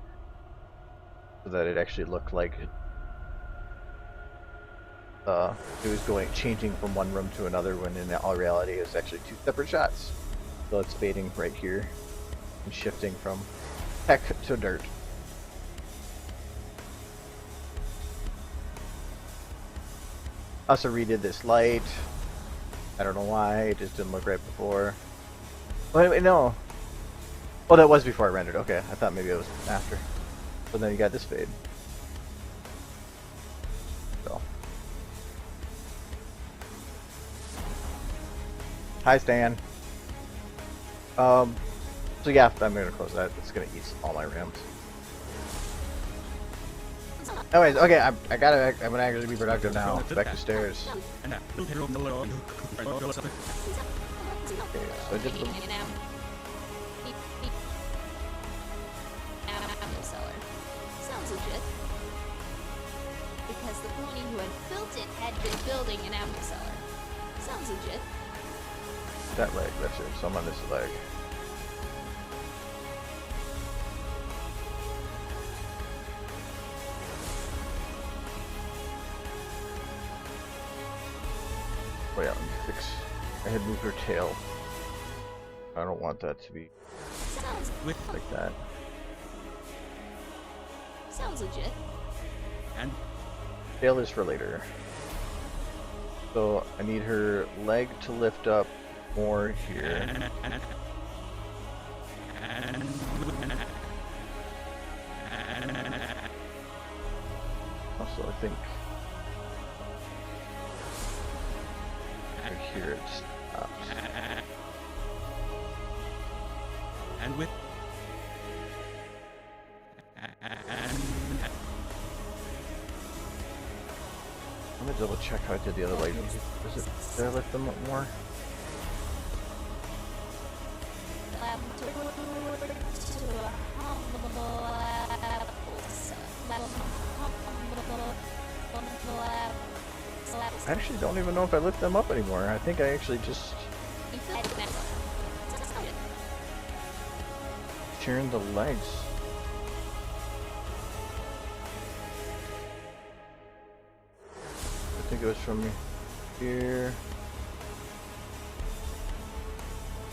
A: so that it actually looked like it was changing from one room to another, when in all reality it's actually 2 separate shots. So it's fading right here and shifting from heck to dirt. Also redid this light. I don't know why, it just didn't look right before. Oh wait, no. Oh, that was before I rendered. Okay, I thought maybe it was after. But then you got this fade. So. Hi, Stan. So yeah, I'm gonna close that. It's gonna eat all my RAMs. Anyways, okay, I'm gonna actually be productive now. Back to stairs. Okay, so I did the...
B: Sounds legit. Because the pony who had built it had been building an apple cellar. Sounds legit.
A: That leg, that's it. So I'm on this leg. Oh yeah, let me fix. I had moved her tail. I don't want that to be like that.
B: Sounds legit.
C: And
A: Tail is for later. So I need her leg to lift up more here. Also, I think right here it stops.
C: And with
A: Let me double check how I did the other leg. Did I lift them up more? I actually don't even know if I lift them up anymore. I think I actually just turned the legs. I think it was from here.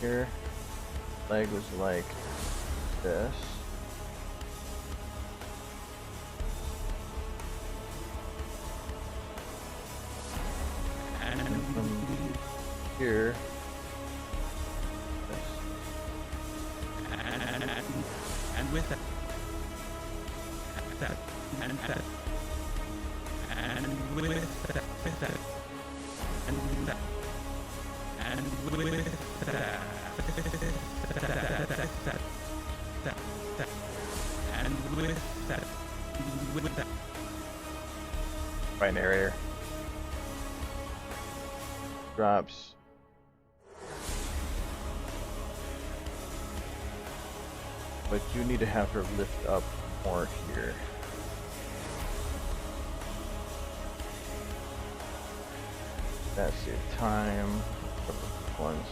A: Here. Leg was like this. And from here. This.
C: and with that, and that, and with that, and that, and with that, and with that.
A: Right narrator. Drops. But you need to have her lift up more here. That's your time. Once.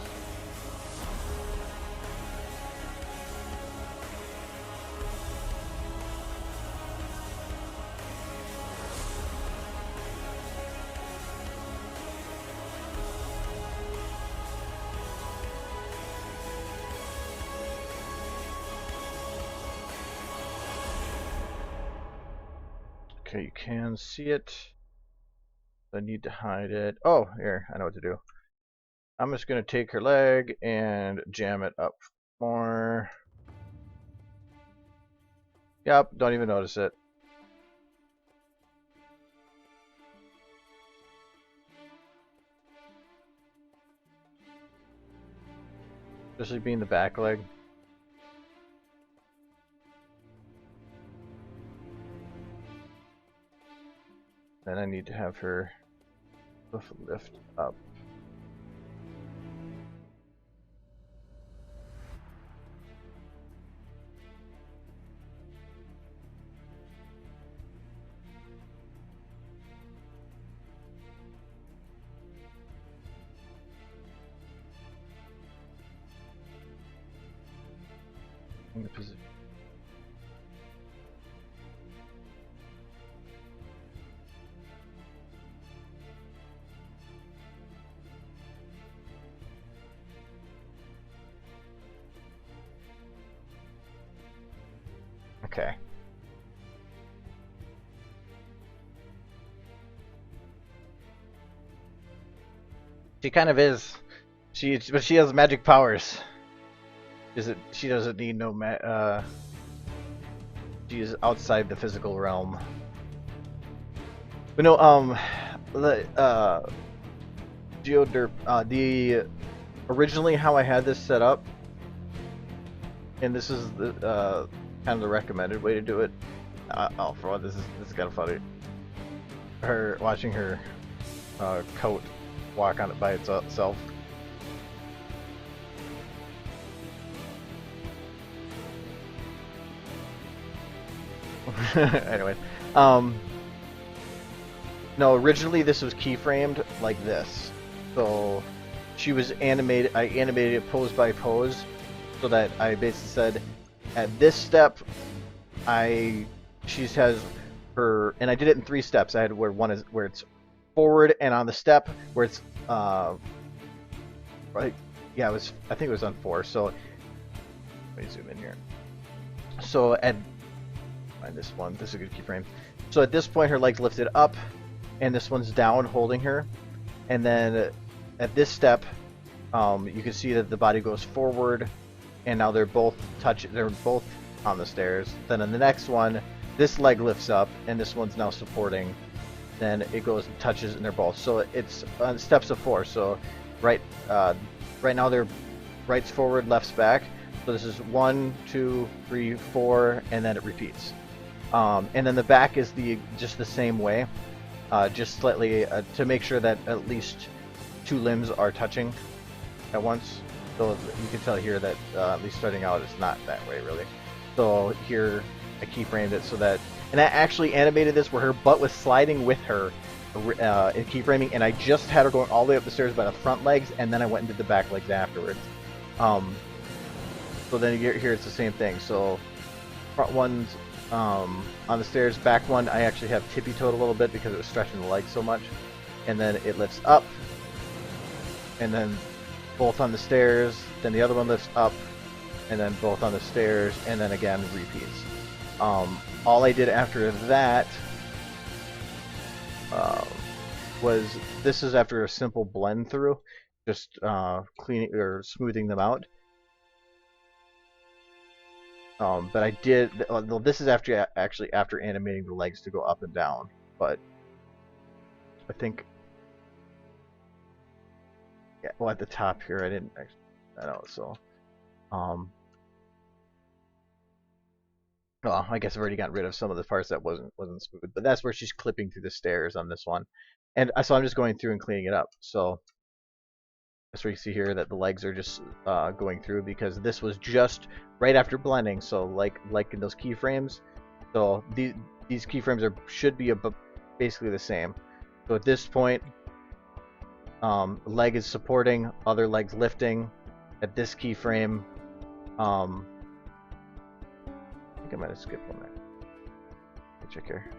A: Okay, you can see it. I need to hide it. Oh, here, I know what to do. I'm just going to take her leg and jam it up more. Yep, don't even notice it. Especially being the back leg. Then I need to have her lift up. In the position. Okay. She kind of is. But she has magic powers. She doesn't need no she is outside the physical realm. But no, the originally how I had this set up, and this is the kind of the recommended way to do it. Oh, for what this is kind of funny. Her watching her coat walk on it by itself. Anyway, no, originally this was keyframed like this. So she was animated. I animated it pose by pose, so that I basically said, at this step, she has her, and I did it in 3 steps. I had where one is where it's forward, and on the step where it's right, yeah, I think it was on 4. So let me zoom in here. So at this one, this is a good keyframe. So at this point, her leg's lifted up, and this one's down, holding her. And then at this step, you can see that the body goes forward, and now they're both on the stairs. Then in the next one, this leg lifts up, and this one's now supporting. Then it goes and touches, and they're both. So it's steps of 4. So right now they're right's forward, left's back. So this is 1, 2, 3, 4, and then it repeats. And then the back is just the same way, just slightly to make sure that at least 2 limbs are touching at once. So you can tell here that at least starting out it's not that way really. So here I keyframed it so that, and I actually animated this where her butt was sliding with her in keyframing, and I just had her going all the way up the stairs by the front legs, and then I went and did the back legs afterwards. So then here it's the same thing. So front one's on the stairs, back one I actually have tippy-toed a little bit because it was stretching the legs so much, and then it lifts up, and then both on the stairs, then the other one lifts up, and then both on the stairs, and then again repeats. All I did after that was, this is after a simple blend through, just cleaning or smoothing them out. But I did, this is actually after animating the legs to go up and down, but I think, yeah, well, at the top here I didn't actually, I know, so well, I guess I've already gotten rid of some of the parts that wasn't smooth, but that's where she's clipping through the stairs on this one, and so I'm just going through and cleaning it up. So that's where you see here that the legs are just going through, because this was just right after blending. So like in those keyframes, so these keyframes should be basically the same. So at this point, leg is supporting, other legs lifting. At this keyframe, I think I might have skipped one there. Let me check here.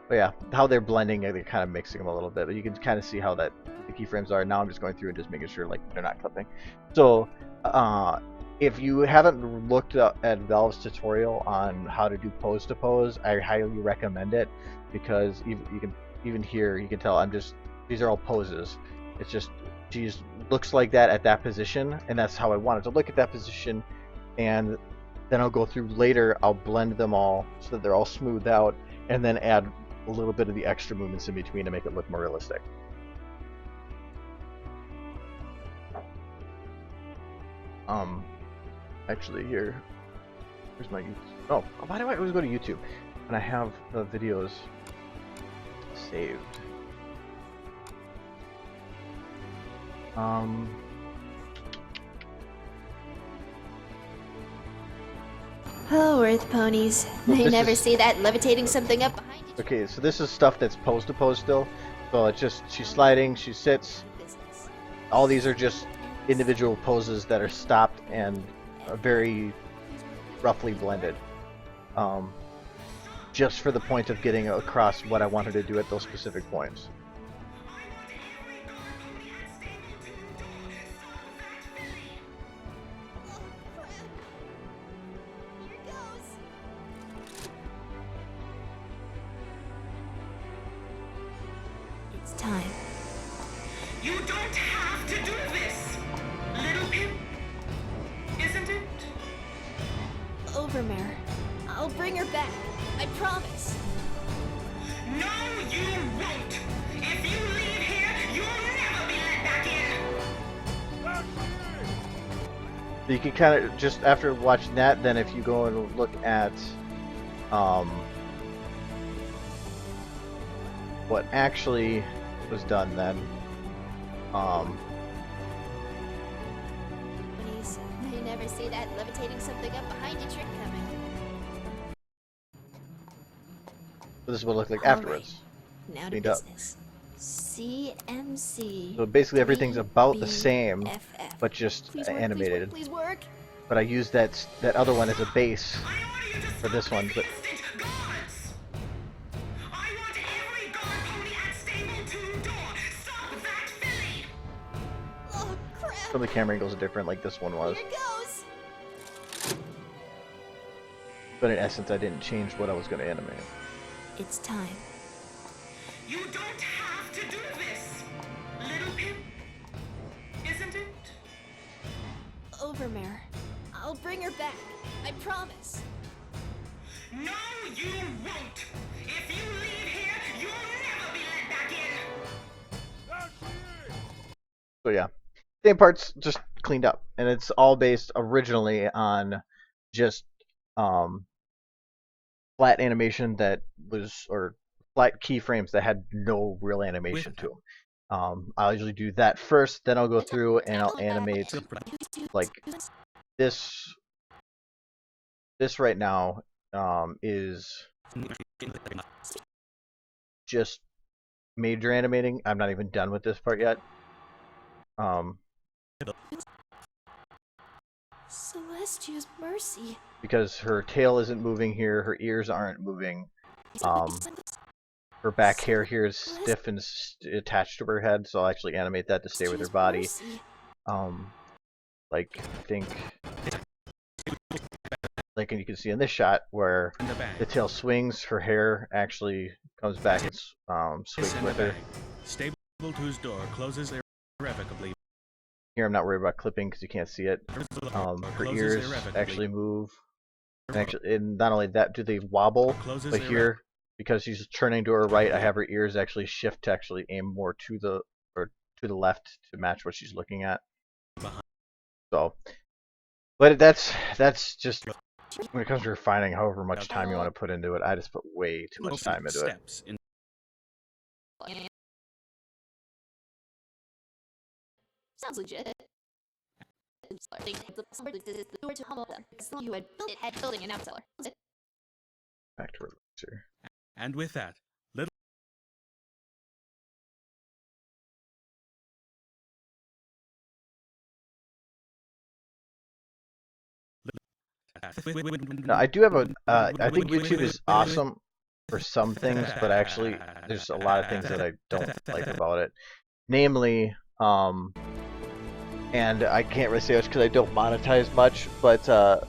A: But yeah, how they're blending, they're kind of mixing them a little bit, but you can kind of see how that the keyframes are. Now I'm just going through and just making sure like they're not clipping. So if you haven't looked at Valve's tutorial on how to do pose to pose, I highly recommend it, because even here you can tell these are all poses. It's just she just looks like that at that position, and that's how I wanted to look at that position. And then I'll go through later, I'll blend them all so that they're all smoothed out, and then add a little bit of the extra movements in between to make it look more realistic. Actually here's my YouTube. Oh, why do I always go to YouTube when I have the videos saved?
B: Oh, Earth ponies. They never see that levitating something up behind you.
A: Okay, so this is stuff that's pose to pose still. So it's just, she's sliding, she sits. All these are just individual poses that are stopped and very roughly blended. Just for the point of getting across what I wanted to do at those specific points.
B: Time.
G: You don't have to do this, little Pip, isn't it?
B: Overmare. I'll bring her back. I promise.
G: No, you won't. If you leave here, you'll never be let back in.
A: You can kind of, just after watching that, then if you go and look at what actually was done then.
B: Please, they never see that levitating something up behind you trick coming.
A: So this is what it looked like
B: All
A: afterwards.
B: Right. Now to
A: Cleaned up.
B: business. CMC.
A: So basically everything's about the same,
B: BFF.
A: but just
B: Please work,
A: animated.
B: Please work.
A: But I used that other one as a base for this one. But
B: Oh, crap.
A: some of the camera angles are different, like this one was.
B: Here goes.
A: But in essence, I didn't change what I was going to animate.
B: It's time.
G: You don't have to do this, little Pip, isn't it?
B: Overmare. I'll bring her back. I promise.
G: No, you won't. If you leave here, you'll never be let back in.
A: So yeah, same parts, just cleaned up, and it's all based originally on just um, flat animation that was, or flat keyframes that had no real animation to them. I'll usually do that first, then I'll go through and I'll animate like this. This right now is just major animating. I'm not even done with this part yet.
B: Celestia's mercy.
A: Because her tail isn't moving here, her ears aren't moving. Her back hair here is stiff and attached to her head, so I'll actually animate that to stay with her body. Like, I think, like you can see in this shot where the tail swings, her hair actually comes back and swings with her.
C: Stable 2's door closes irrevocably.
A: Here I'm not worried about clipping because you can't see it. Her ears actually move. And not only that, do they wobble, but here, because she's turning to her right, I have her ears actually shift to actually aim more to the left to match what she's looking at. So, but that's just when it comes to refining however much time you want to put into it. I just put way too much time into it.
B: Sounds legit. The door to humble them. You had built it, had building an outseller.
A: Back to her.
C: And with that, little.
A: No, I do have a. I think YouTube is awesome for some things, but actually, there's a lot of things that I don't like about it. Namely, and I can't really say much because I don't monetize much, but I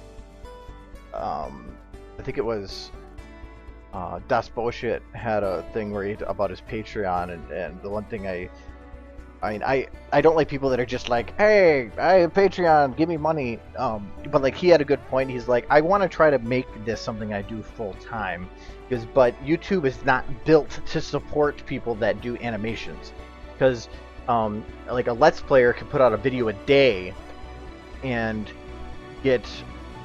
A: think it was Das Bullshit had a thing where about his Patreon, and the one thing I don't like people that are just like, hey, I have Patreon, give me money. But like he had a good point. He's like, I want to try to make this something I do full time, but YouTube is not built to support people that do animations, because like a Let's Player can put out a video a day and get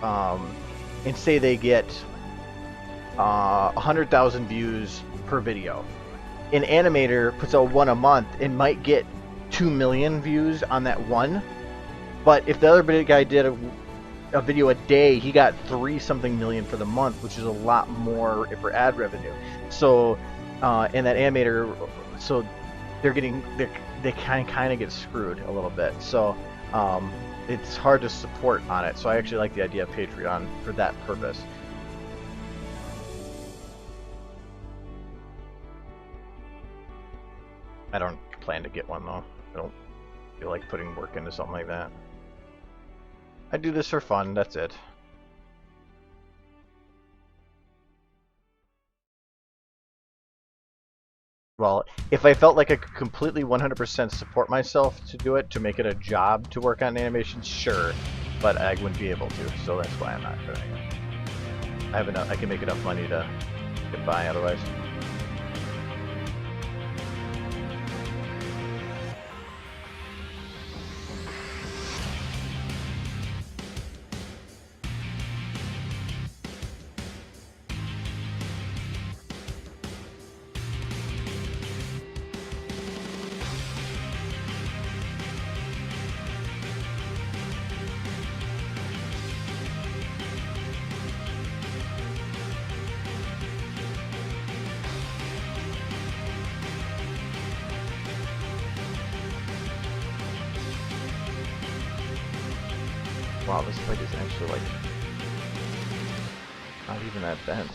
A: and say they get 100,000 views per video. An animator puts out one a month and might get 2 million views on that one, but if the other big guy did a video a day, he got 3-something million for the month, which is a lot more for ad revenue. So and that animator, so they kind of get screwed a little bit. So it's hard to support on it. So I actually like the idea of Patreon for that purpose. I don't plan to get one though. I don't feel like putting work into something like that. I do this for fun, that's it. Well, if I felt like I could completely 100% support myself to do it, to make it a job to work on animations, sure, but I wouldn't be able to, so that's why I'm not doing it. I have enough. I can make enough money to get by otherwise. Wow, this fight is actually like not even that bent.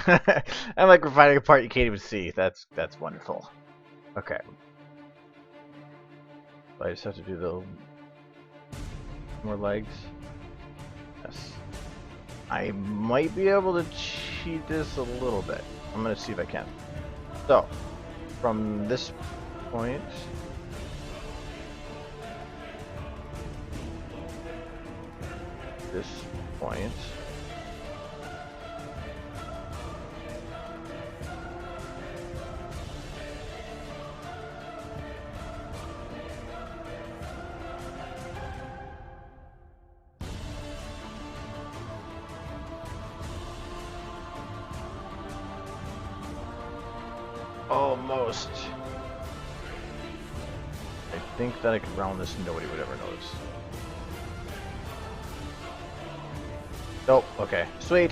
A: I'm like we're finding a part you can't even see. That's wonderful. Okay. I just have to do the more legs. Yes. I might be able to cheat this a little bit. I'm gonna see if I can. So, from this point, this point. Almost. I think that I could round this and nobody would ever notice. Nope. Okay. Sweet.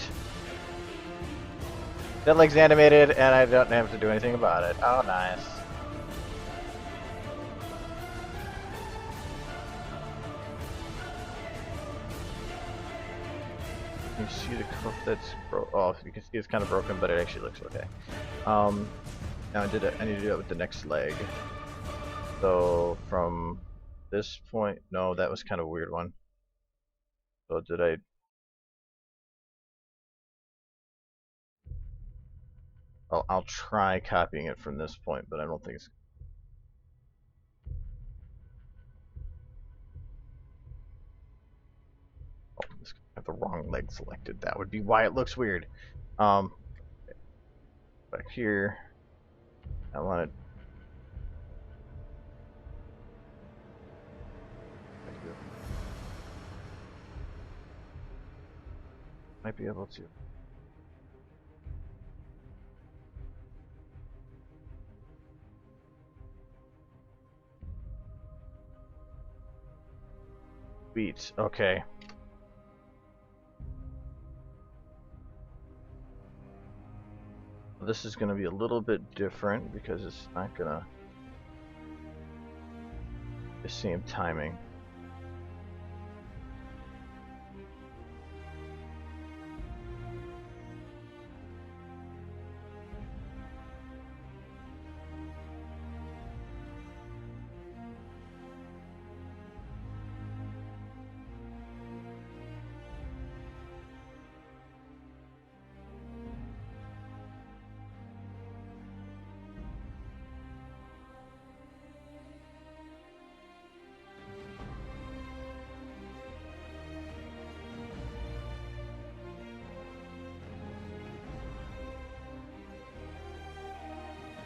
A: That leg's animated and I don't have to do anything about it. Oh, nice. You see the cuff that's oh, you can see it's kind of broken, but it actually looks okay. Now I need to do it with the next leg. So from this point, no, that was kind of a weird one. So did I? I'll try copying it from this point, but I don't think it's. Oh, this got the wrong leg selected. That would be why it looks weird. Back here, I want to. Might be able to. Sweet. Okay. This is going to be a little bit different because it's not going to be the same timing.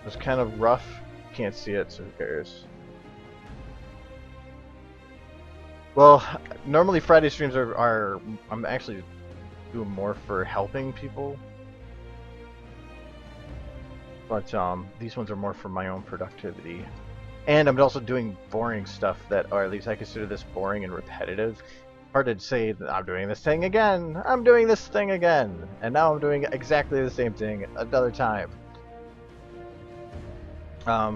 A: It's kind of rough. Can't see it, so who cares? Well, normally Friday streams are I'm actually doing more for helping people, but these ones are more for my own productivity. And I'm also doing boring stuff that, or at least I consider this boring and repetitive. Hard to say that I'm doing this thing again. I'm doing this thing again, and now I'm doing exactly the same thing another time. I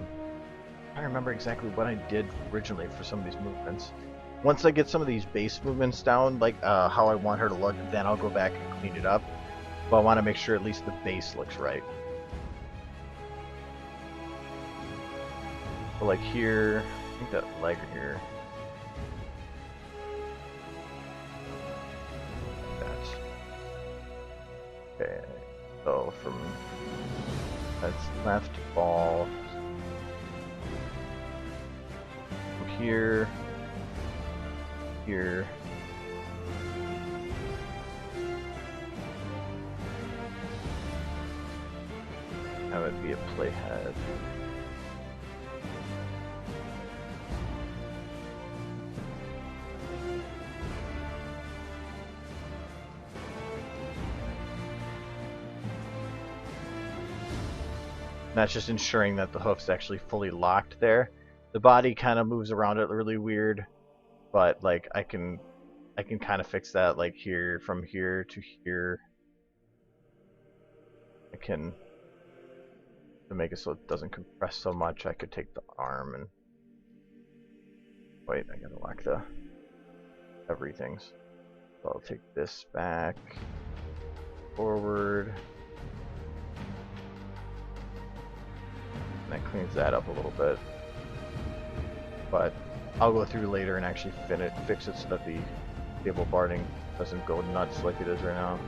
A: remember exactly what I did originally for some of these movements. Once I get some of these base movements down, like how I want her to look, then I'll go back and clean it up. But I want to make sure at least the base looks right. So like here, I think that leg here. That's okay. So from that's left ball. Here, here, that would be a playhead. That's just ensuring that the hoof's actually fully locked there. The body kind of moves around it really weird, but like I can kind of fix that, like here, from here to here. I can, to make it so it doesn't compress so much, I could take the arm and wait, I gotta lock the everything. So I'll take this back, forward, And that cleans that up a little bit. But I'll go through later and actually fix it so that the stable barding doesn't go nuts like it is right now.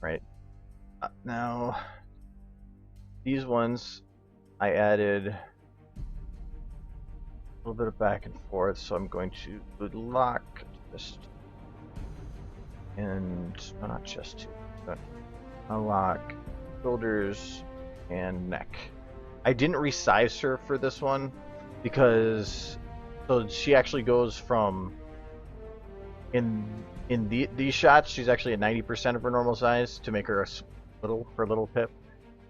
A: Right. Now, these ones, I added a little bit of back and forth, so I'm going to lock just and not chest too, but unlock shoulders and neck. I didn't resize her for this one because so she actually goes from in these shots she's actually at 90% of her normal size to make her a little pip,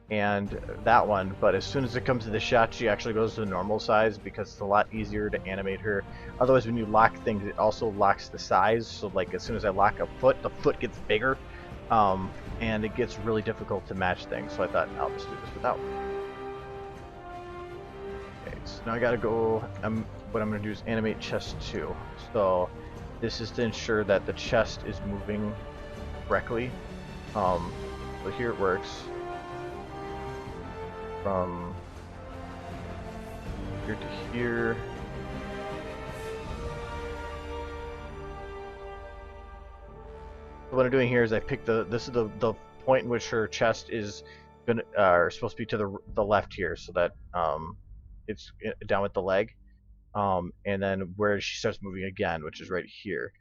A: and that one, but as soon as it comes to the shot she actually goes to the normal size because it's a lot easier to animate her. Otherwise when you lock things it also locks the size, so like as soon as I lock a foot, the foot gets bigger, and it gets really difficult to match things, so I thought I'll just do this without. Okay, so now I gotta go, what I'm gonna do is animate chest 2. So this is to ensure that the chest is moving correctly. So here it works. From here to here. What I'm doing here is I pick this is the point in which her chest is gonna supposed to be to the left here, so that it's down with the leg, and then where she starts moving again, which is right here.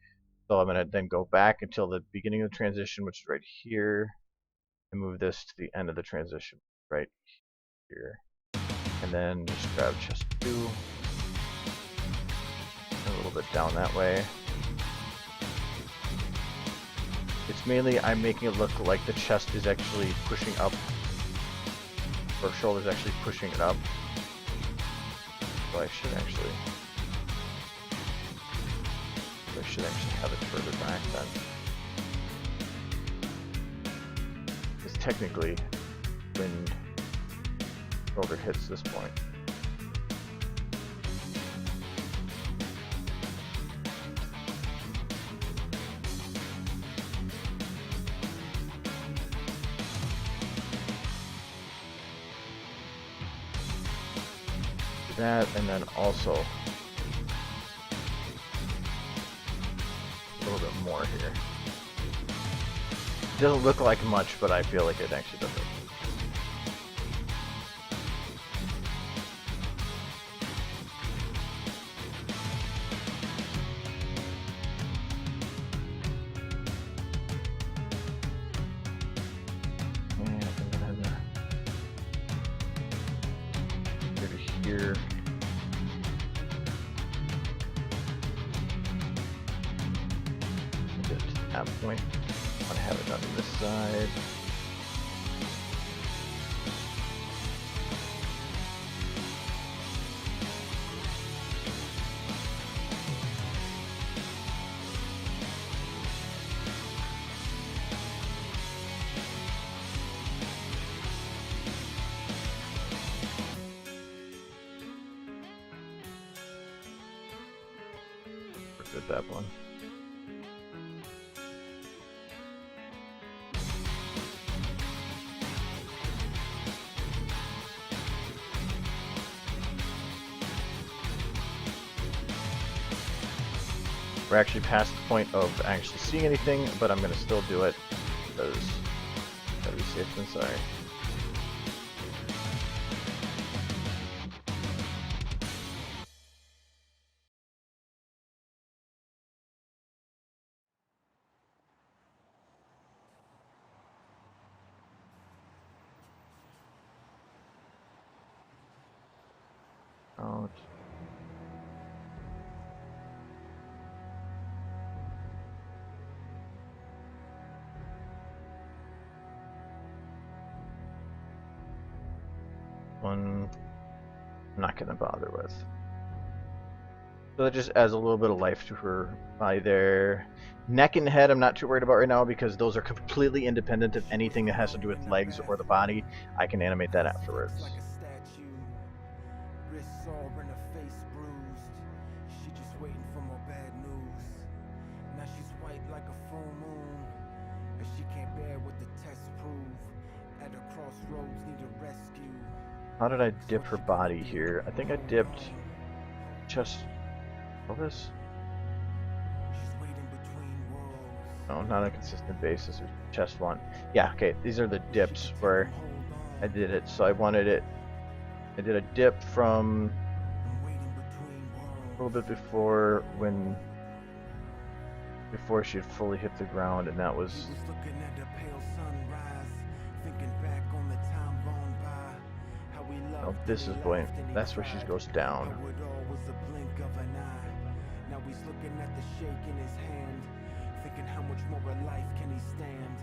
A: So I'm gonna then go back until the beginning of the transition, which is right here, and move this to the end of the transition, right here, and then just grab chest 2, and a little bit down that way. It's mainly I'm making it look like the chest is actually pushing up, or shoulders actually pushing it up. So I should actually have it further back then. Because technically, when shoulder hits this point, that, and then also a little bit more here. It doesn't look like much, but I feel like it actually does. Here. Get to that point. I want to have it on this side. At that one. We're actually past the point of actually seeing anything, but I'm going to still do it because gotta be safe than sorry. Out. One I'm not going to bother with. So that just adds a little bit of life to her body there. Neck and head I'm not too worried about right now because those are completely independent of anything that has to do with legs or the body. I can animate that afterwards.
H: Like a statue, wrist sore and her face bruised. She just waiting
A: How did I dip her body here? I think I dipped chest. This? No, not on a consistent basis. Chest one. Yeah, okay. These are the dips where I did it. So I wanted it. I did a dip from a little bit before before she had fully hit the ground, and that was. Oh, this is going. That's where she goes down.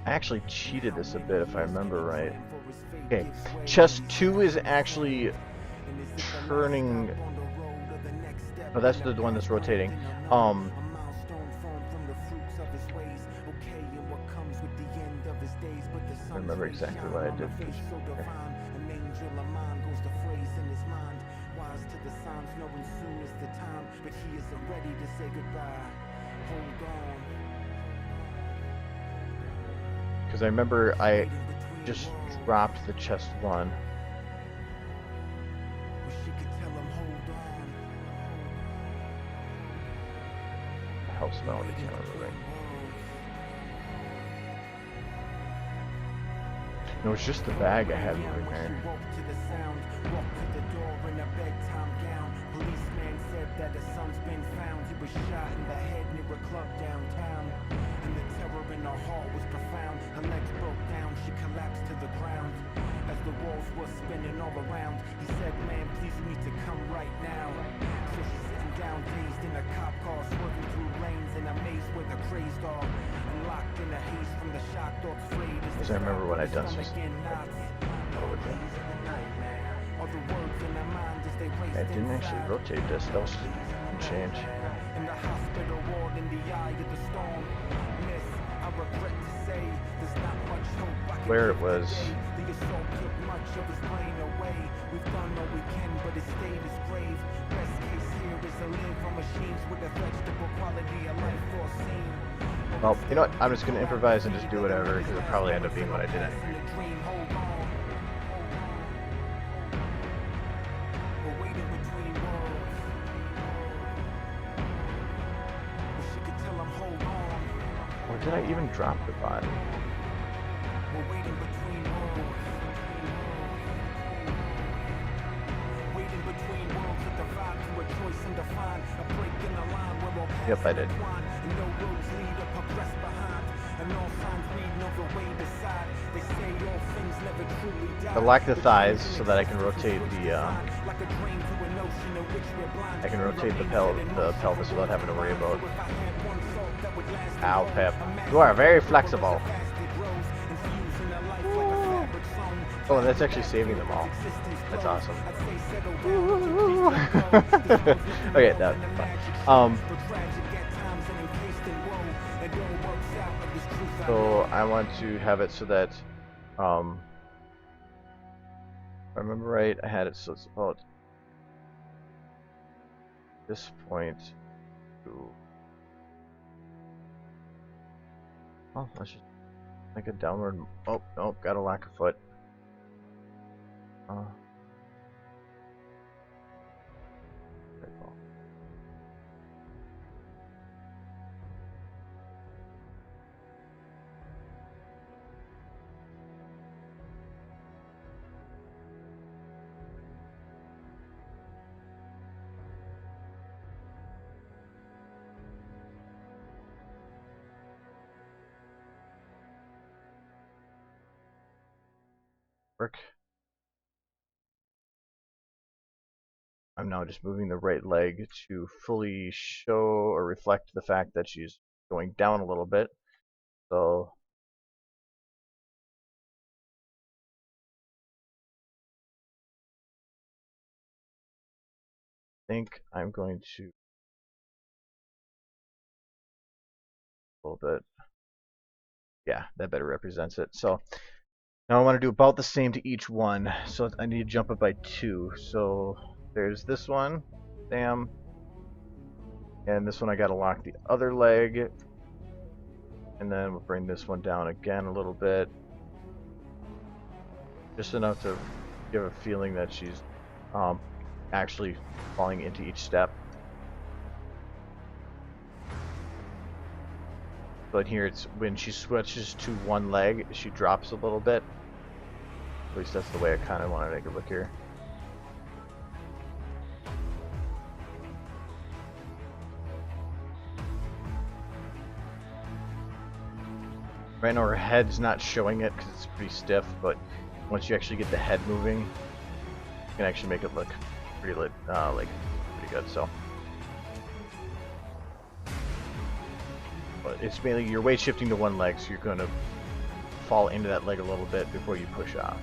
A: I actually cheated this a bit if I remember right. Okay, chest 2 is actually turning. Oh, that's the one that's rotating. I remember exactly what I did. Because I remember I just dropped the chest one. Helps smell the camera moving. No, it's just the bag I had moving there. Policeman said that his son's been found. He was shot in the head near a club downtown. And the terror in her heart was profound. Her legs broke down, she collapsed to the ground. As the walls were spinning all around, he said, man, please you need to come right now. So she's sitting down, dazed in a cop car, swerving through lanes in a maze where the crazed are. And locked in a haze from the shock thoughts frayed. As I remember what I done. I didn't actually rotate this. That was some change. In the hospital ward in the eye of the storm. Miss, I regret to say there's not much hope. Where it was. The assault took much of his brain away. We've done all we can, but his state is grave. Best case here is to live on machines with a vegetable quality of life foreseen. Well, you know what? I'm just gonna improvise and just do whatever, because it'll probably end up being what I did anyway. Or did I even drop the body? Yep, I did. I like the thighs so that I can rotate the pelvis without having to worry about. Ow, Pep. You are very flexible. Oh, and that's actually saving them all. That's awesome. Okay, that's fine. So I want to have it so that, if I remember right, I had it so it's about this point to. Oh, let's just make a downward. Oh, no, gotta lock a foot. Work. I'm now just moving the right leg to fully show or reflect the fact that she's going down a little bit. So I think I'm going to a little bit. Yeah, that better represents it. So now I want to do about the same to each one. So I need to jump it by 2. So there's this one, bam. And this one I gotta lock the other leg. And then we'll bring this one down again a little bit. Just enough to you have a feeling that she's actually falling into each step. But here it's when she switches to one leg, she drops a little bit. At least that's the way I kind of want to make it look here. Right now her head's not showing it because it's pretty stiff, but once you actually get the head moving, you can actually make it look pretty pretty good. So, but it's mainly you're weight shifting to one leg, so you're going to fall into that leg a little bit before you push off.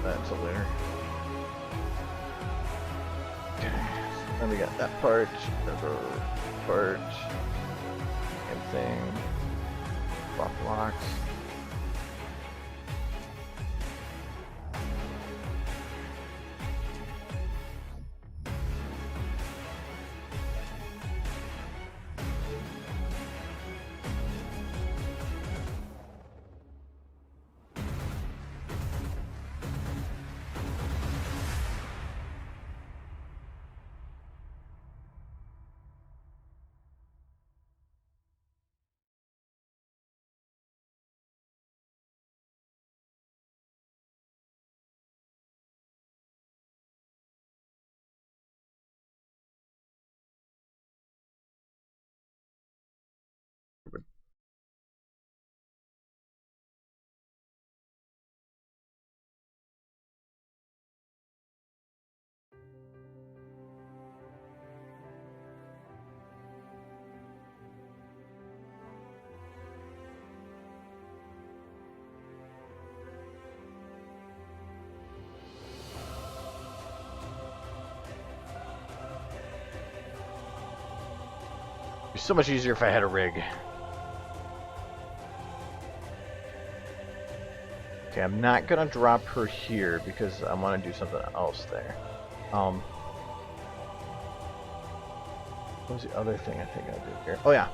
A: That until later. Okay, so then we got that part, another part, same thing, block blocks. It'd be so much easier if I had a rig. Okay, I'm not gonna drop her here because I want to do something else there. What was the other thing I think I did here? Oh yeah.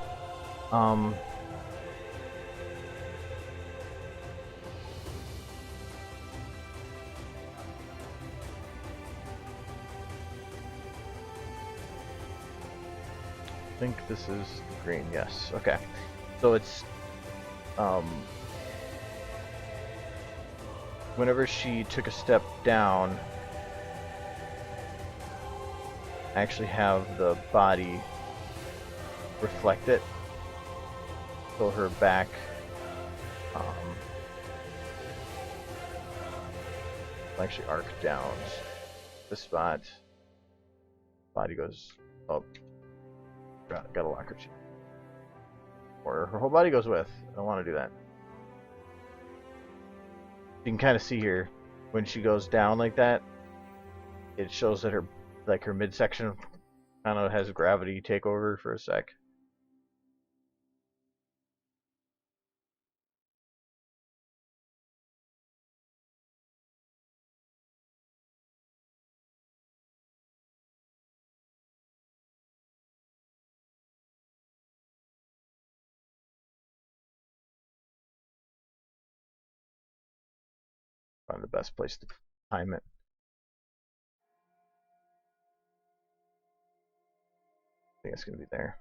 A: I think this is green, yes. Okay. So it's whenever she took a step down, I actually have the body reflect it. So her back actually arc down this spot. Body goes up. Gotta lock her chin. Or her whole body goes with. I don't want to do that. You can kind of see here when she goes down like that, it shows that her midsection kind of has gravity take over for a sec. Find the best place to time it. I think it's going to be there.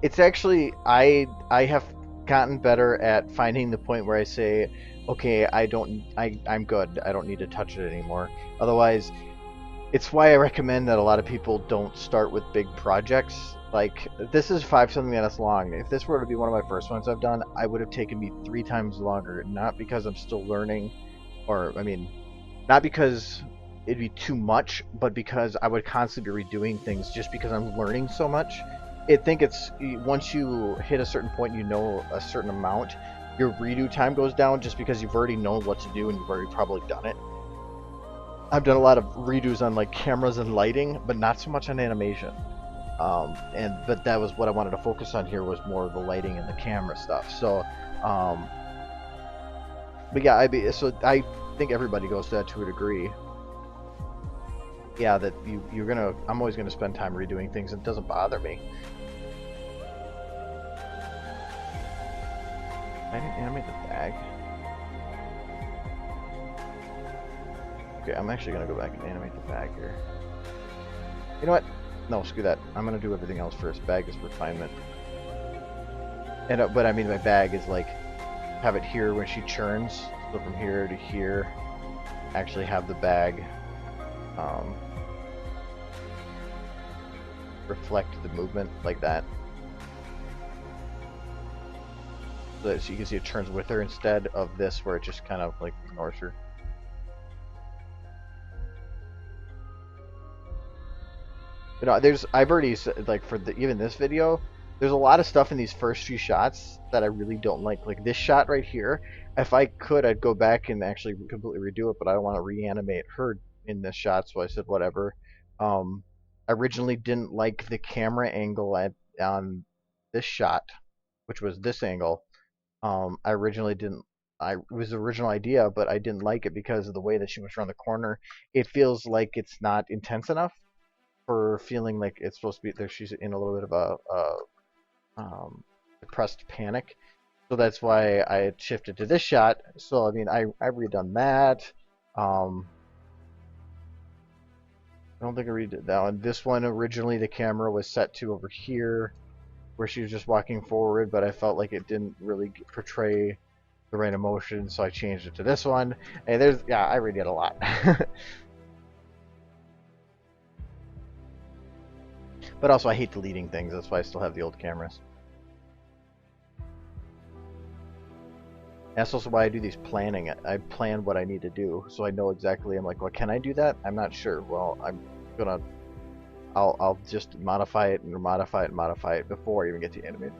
A: It's actually I have gotten better at finding the point where I say, okay, I'm good. I don't need to touch it anymore. Otherwise, it's why I recommend that a lot of people don't start with big projects. Like, this is something that's long. If this were to be one of my first ones I've done, I would have taken me 3 times longer. Not because I'm still learning, or, I mean, not because it'd be too much, but because I would constantly be redoing things just because I'm learning so much. I think it's, once you hit a certain point, you know a certain amount, your redo time goes down just because you've already known what to do and you've already probably done it. I've done a lot of redos on like cameras and lighting, but not so much on animation. But that was what I wanted to focus on here, was more of the lighting and the camera stuff. So, but yeah, I think everybody goes to that to a degree. Yeah, that I'm always gonna spend time redoing things. It doesn't bother me. I didn't animate the bag. Okay, I'm actually gonna go back and animate the bag here. You know what? No, screw that. I'm gonna do everything else first. Bag is refinement. And but I mean, my bag is like, have it here when she churns. So from here to here, actually have the bag reflect the movement like that. So that you can see it turns with her instead of this where it just kind of like ignores her. You know, I've already said, like, for even this video, there's a lot of stuff in these first few shots that I really don't like. Like this shot right here, if I could, I'd go back and actually completely redo it, but I don't want to reanimate her in this shot, so I said whatever. I originally didn't like the camera angle on this shot, which was this angle. I originally didn't. It was the original idea, but I didn't like it because of the way that she went around the corner. It feels like it's not intense enough for feeling like it's supposed to be there. She's in a little bit of a depressed panic, so that's why I had shifted to this shot. So I mean, I redone that. I don't think I redid that one. This one, originally the camera was set to over here where she was just walking forward, but I felt like it didn't really portray the right emotion, so I changed it to this one. And I redid a lot. But also, I hate deleting things. That's why I still have the old cameras. That's also why I do these planning. I plan what I need to do, so I know exactly. I'm like, well, can I do that? I'm not sure. Well, I'll just modify it and modify it and modify it before I even get to animate.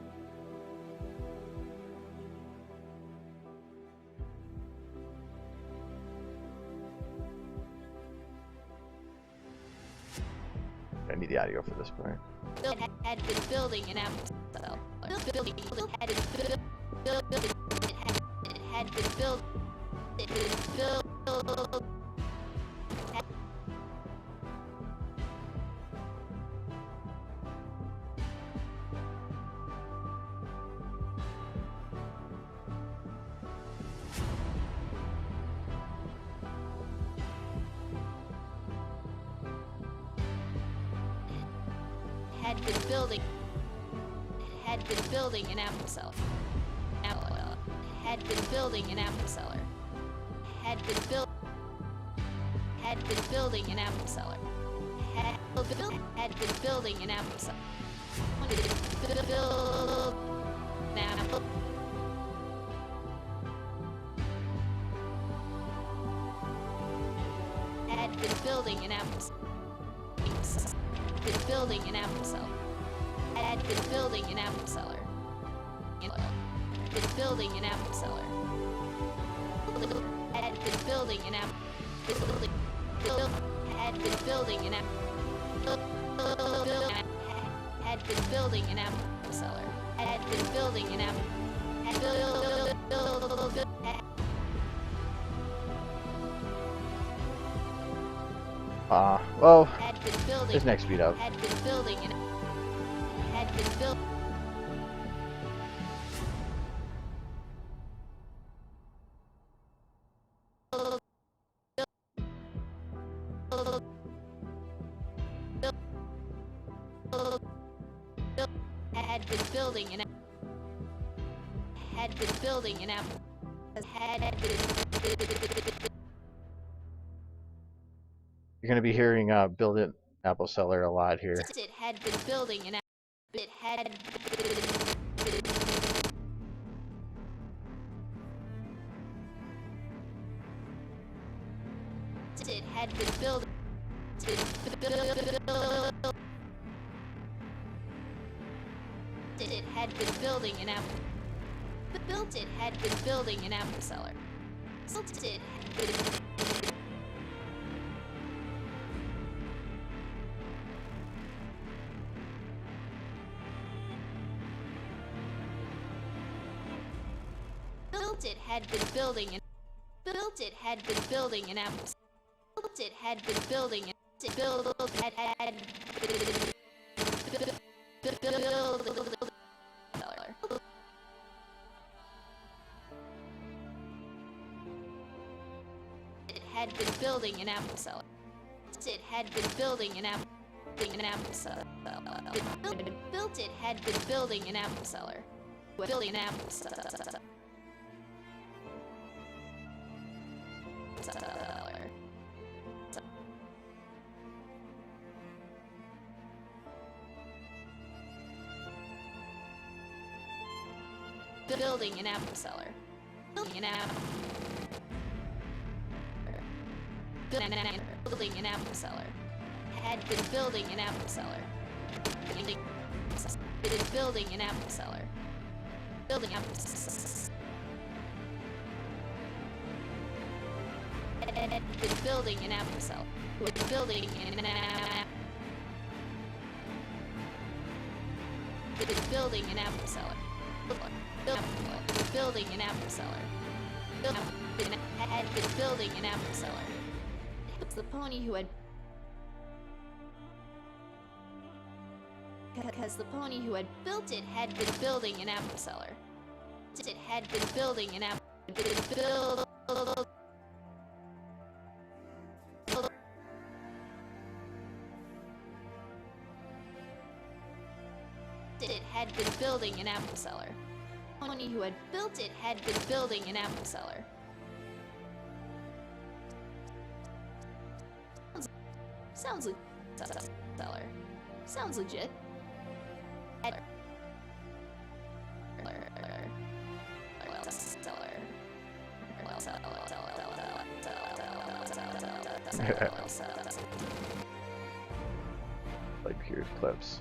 A: I need the audio for this part.
B: Had been building an apple. Building had been built. It had been built. It was built. Had been building an apple cellar. Had been building an apple cellar. Had been building an apple cellar. Had been building an apple cellar. Build an apple. Had been building an apple cellar. Been building an apple cellar. Had been building an apple cellar. Been building an apple cellar. Had been building an apple. Had been building an apple. Had been building an apple cellar. Had been building an apple.
A: Well, this next speed up.
B: Had been building an. Had been built. Had been building an. had been building an apple.
A: You're gonna be hearing "Build It Apple Seller" a lot here.
B: It had been building an apple. It had It had been building. It had been building an apple. Built it had been building an apple seller. Built it had been. Built it had been building an. Built it had been building an apple. Built it had been building an. Build had had been building an apple seller. It had been building an apple. An apple seller. Built it had been building an apple seller. Building an apple seller. Building an apple seller. Building an apple. Building an apple seller. Had been building an apple seller. Building an apple seller. Building apple seller. Had been building an apple seller. Building an apple. Building an apple seller. Building an apple seller. Had been building an apple seller. It's the pony who had. Because the pony who had built it had been building an apple seller. It had been building an apple. It had been building an apple seller. Pony who had built it had been building an apple seller. Sounds legit. Seller. Sounds legit.
A: Like period clips.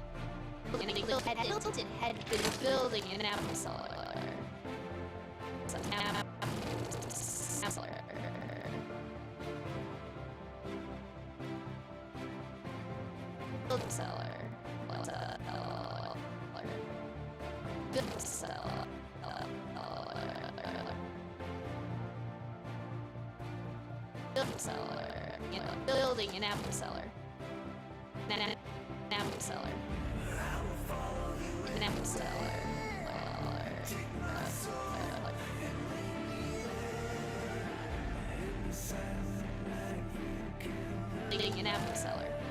B: It had been building an apple seller. Building an apple seller. An apple seller. An apple seller. Building an apple seller.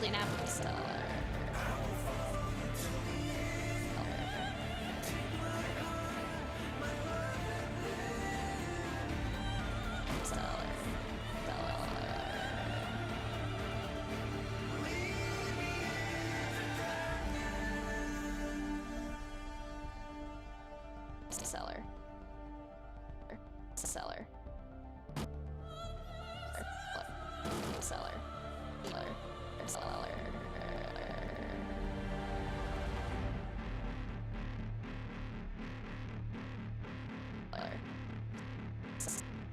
B: An apple seller. Seller. Seller. Seller. Seller.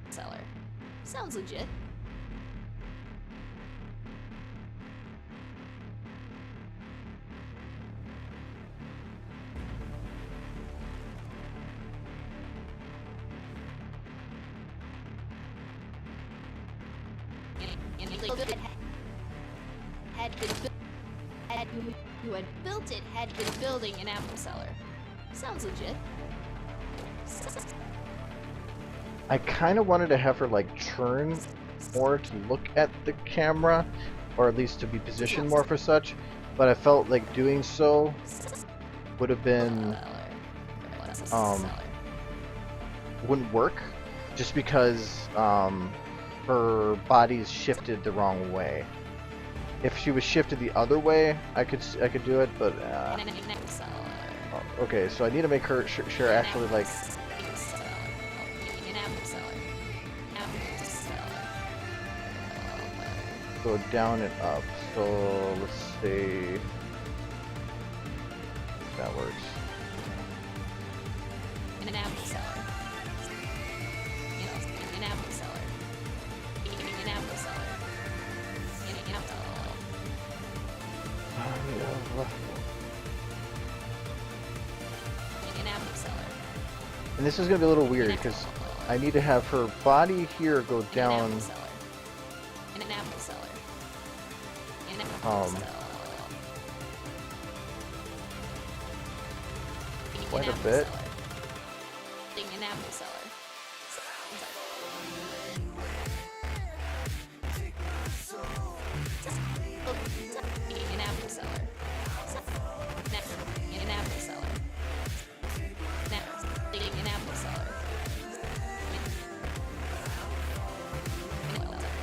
B: Seller. Sounds legit. Who had built it had been building an apple seller. Sounds legit.
A: I kind of wanted to have her like turn more to look at the camera, or at least to be positioned more for such, but I felt like doing so would have been wouldn't work, just because her body's shifted the wrong way. If she was shifted the other way, I could do it, but okay. So I need to make her sure actually like go down and up. So let's see if that works.
B: In an apple seller. In an apple seller. In an apple seller. In an apple. In an apple seller.
A: And this is gonna be a little weird because I need to have her body here go down.
B: In an apple seller. In an
A: Quite a bit.
B: In an apple seller. In an apple seller. In an apple seller. In an apple seller. In an apple seller.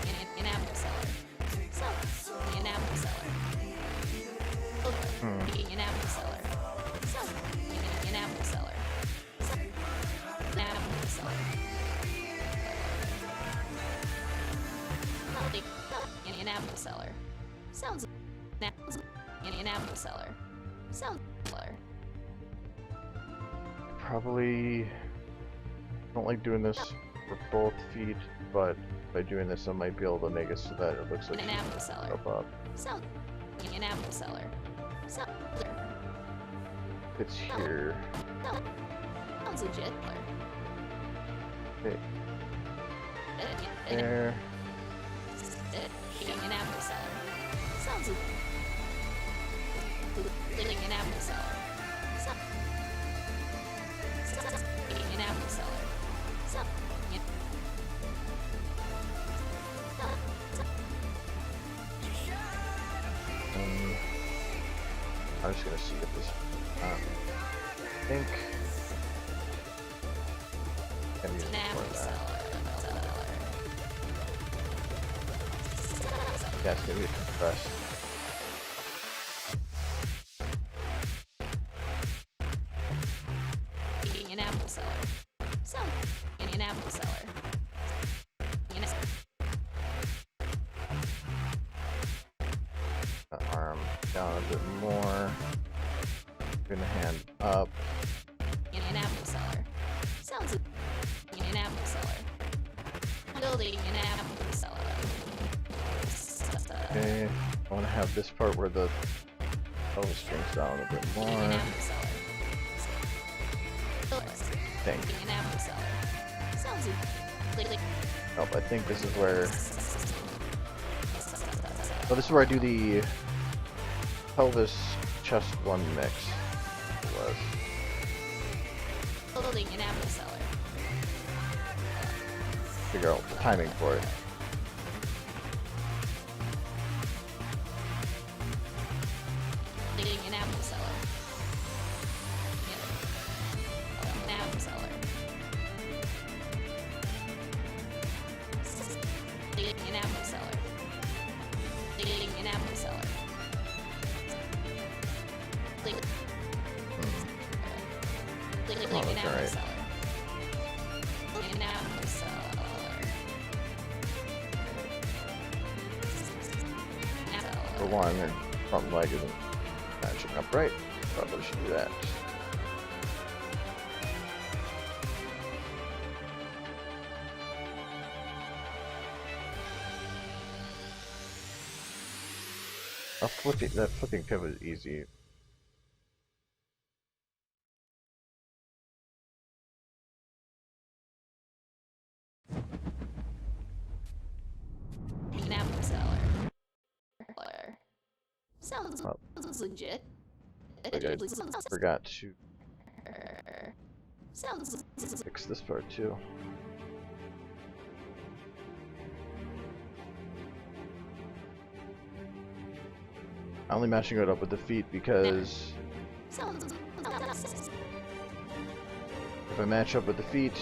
B: In an apple seller. In an apple seller. In an apple seller. In an apple seller. In an apple seller. Sounds in an apple seller. Sounds similar.
A: Probably don't like doing this for both feet, but by doing this I might be able to make it so that it looks like
B: In an apple seller.
A: up.
B: Sound in an apple seller. Sound
A: It's here.
B: sounds legit.
A: Okay.
B: In
A: There.
B: an apple seller. Sounds like an apple seller. An apple seller.
A: I'm just gonna see if this. I think. Can use
B: An
A: more
B: apple
A: of that.
B: seller.
A: Yeah, it's gonna be compressed.
B: An apple seller. Sound an apple seller.
A: The arm down a bit more. Bring the hand up.
B: In an apple seller. Sounds in an apple seller. Building an apple seller.
A: Okay. I want to have this part where the pelvis strings down a bit
B: In an
A: more.
B: apple seller.
A: Think.
B: An apple seller. Sounds like
A: Nope, I think this is where. Oh, this is where I do the pelvis chest one mix. It was.
B: building an apple seller.
A: Figure out the timing for it.
B: Building an apple seller. An apple seller. Building an apple seller. Building an apple seller. Building
A: Oh,
B: an
A: that's
B: apple
A: alright.
B: seller. An apple seller.
A: For one, her front leg isn't matching up right. Probably should do that. That flipping pivot is easy.
B: An apple seller. Sounds
A: Oh.
B: legit.
A: Like I forgot to
B: Sounds
A: fix this part too. I'm only matching it up with the feet because
B: sounds
A: If I match up with the feet,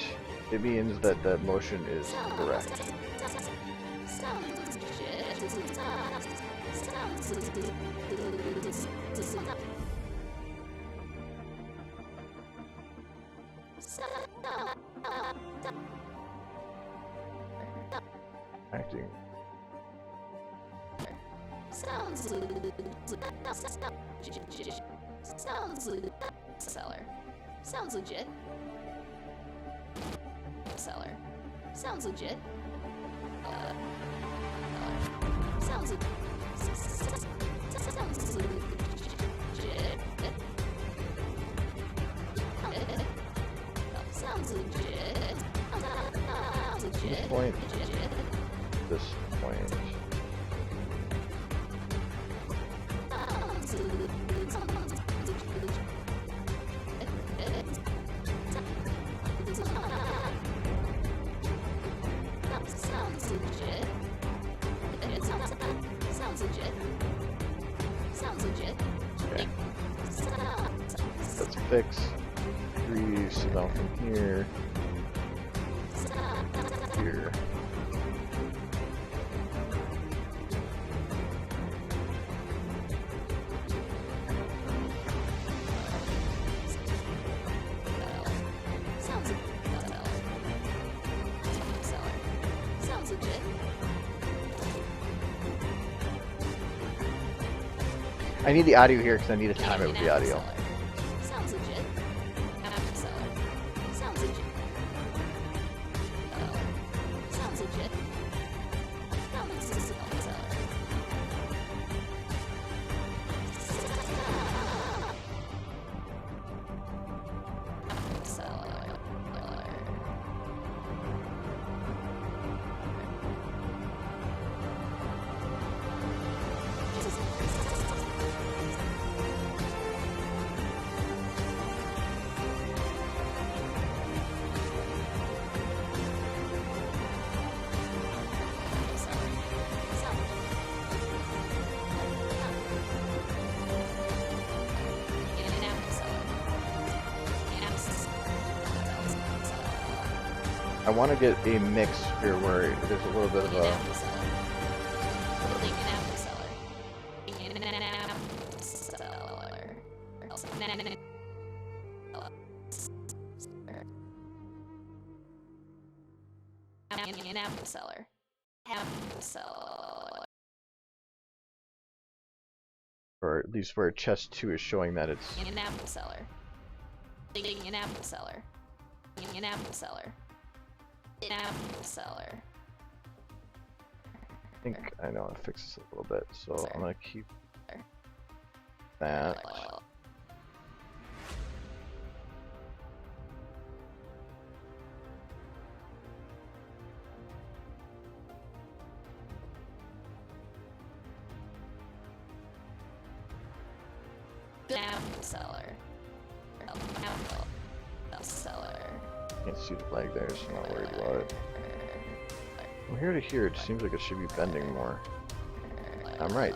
A: it means that the motion is correct. Acting.
B: Sounds legit. Seller. Sounds legit. Sounds legit. Sounds legit. Sounds legit.
A: This point. This point. Okay. Let's fix 3 so down from here. Here. I need the audio here because I need to time it with the audio.
B: Sounds legit. Sounds legit. Sounds legit.
A: I want to get a mix here where there's a little bit of a... Or at least where chest 2 is showing that it's...
B: An apple seller. An apple seller. An apple seller. An apple seller.
A: I think I know how to fix this a little bit, so I'm gonna keep that.
B: Apple seller. Apple seller.
A: Can't see the flag there, so I'm not worried about it. From here to here, it seems like it should be bending more. I'm right.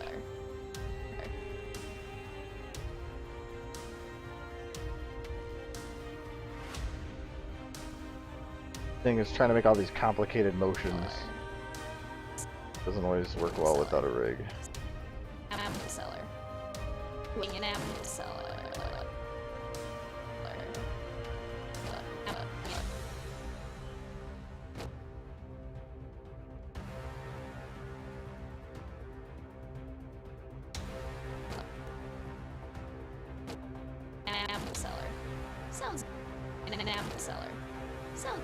A: Thing is trying to make all these complicated motions. Doesn't always work well without a rig.
B: Apple seller. An apple seller. An apple seller. Sounds. An apple seller. Sounds.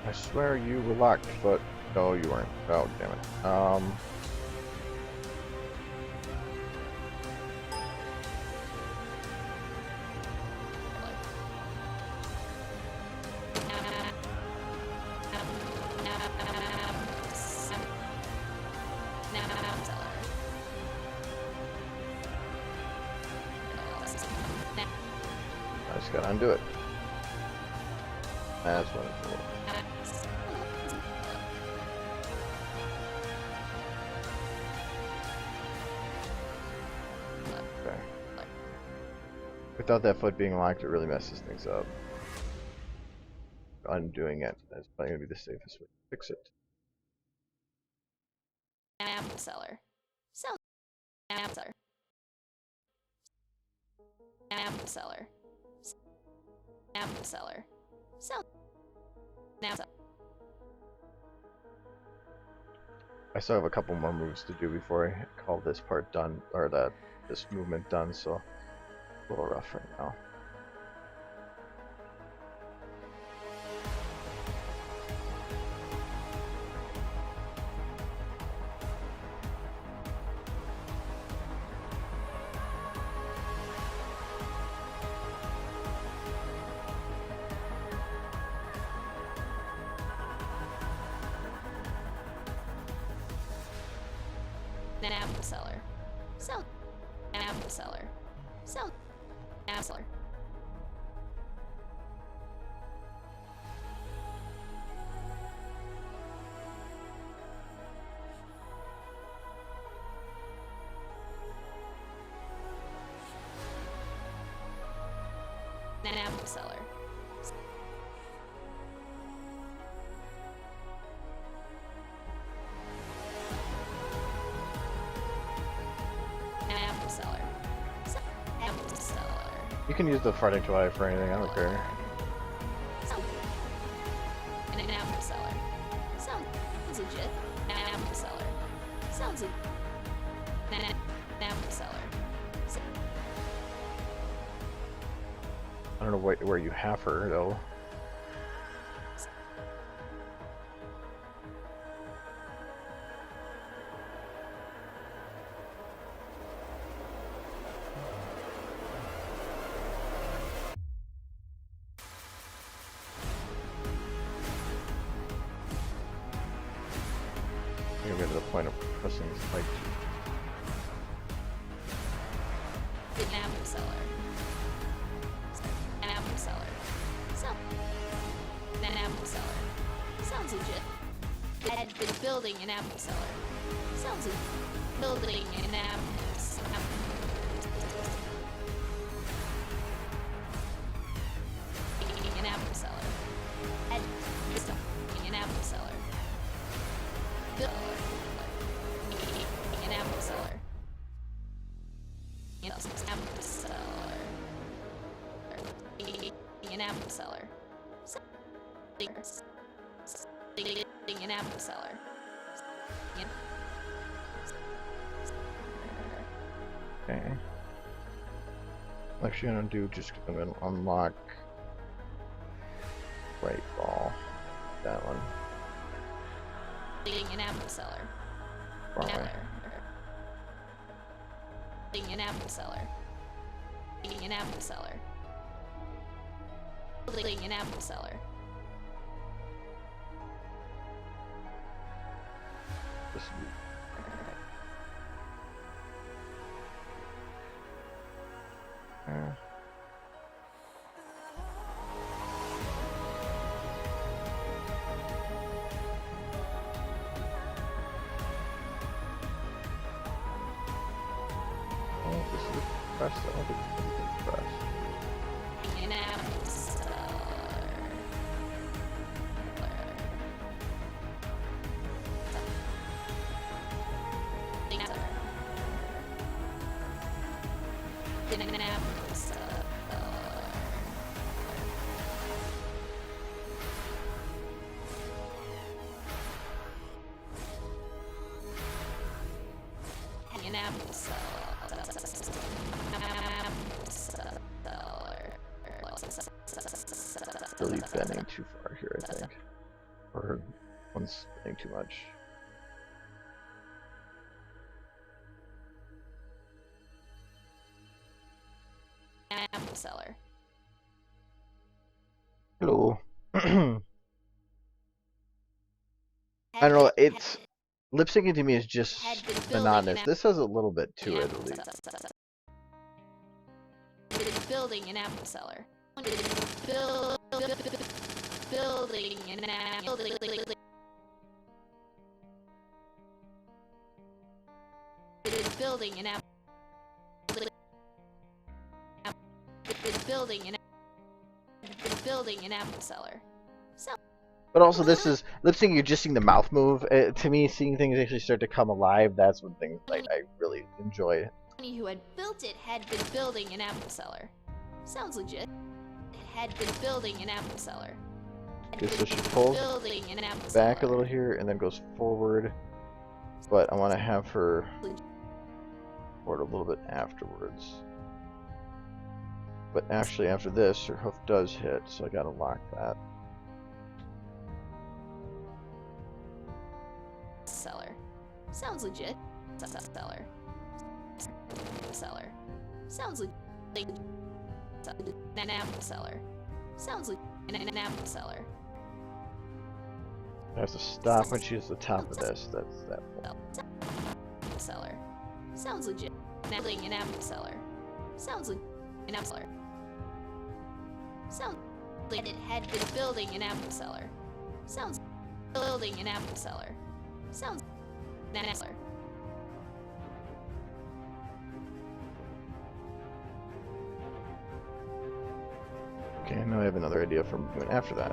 A: I swear you were locked, but no, you weren't. Oh, damn it. I just gotta undo it. That's what it's for. Okay. Without that foot being locked, it really messes things up. Undoing it is probably gonna be the safest way to fix it.
B: Apple seller. Sell. Apple seller. Apple seller. Apple seller. Sell. Apple seller.
A: I still have a couple more moves to do before I call this part done, or this movement done, so a little rough right now.
B: An apple seller. Sell. An apple seller. Sell. Apple seller. An apple seller. Apple seller. Apple seller.
A: You can use the farting toy for anything, I don't care.
B: An apple seller. Sounds legit. An apple seller. Sounds legit. An apple seller.
A: I don't know where you have her though. You're to the point of pressing like
B: An apple seller. An apple seller. An apple seller. Sounds legit. Had been building an apple seller. Sounds legit. Building an apple seller. An apple seller. Had an apple seller. An apple seller. An apple seller. An apple seller. An apple seller.
A: okay. I'm actually gonna do just I'm gonna unlock right ball. That one.
B: An apple seller.
A: Wrong way.
B: An apple seller. An apple seller. An apple seller.
A: This would be- this is the press. I don't think it's the press.
B: An apple seller. An apple seller. An apple seller.
A: Really bending too far here, I think. Or one's bending too much.
B: An apple seller.
A: Hello. I don't know, it's lip syncing to me is just monotonous. This has a little bit to it at least.
B: Building an apple seller. Building an app. Building an app. Building an apple cellar.
A: But also, this is lip syncing. You're just seeing the mouth move. To me, seeing things actually start to come alive. That's when things like I really enjoy.
B: Who had built it had been building an apple cellar. Sounds legit. It had been building an apple cellar.
A: Okay, so she pulls
B: Building an apple
A: back a
B: cellar.
A: little here and then goes forward. But I want to have her forward a little bit afterwards. But actually, after this, her hoof does hit, so I gotta lock that.
B: Cellar. Sounds legit. Cellar. Cellar. Sounds legit. An apple cellar. Sounds legit. An apple cellar.
A: I have to stop when she's at the top of this. That's that point.
B: Cellar. Sounds legit. Building an apple cellar. Sounds legit. An apple cellar. Sounds like it had been building an apple cellar. Sounds building an apple cellar. Sounds an apple cellar.
A: Okay, now I have another idea for doing after that.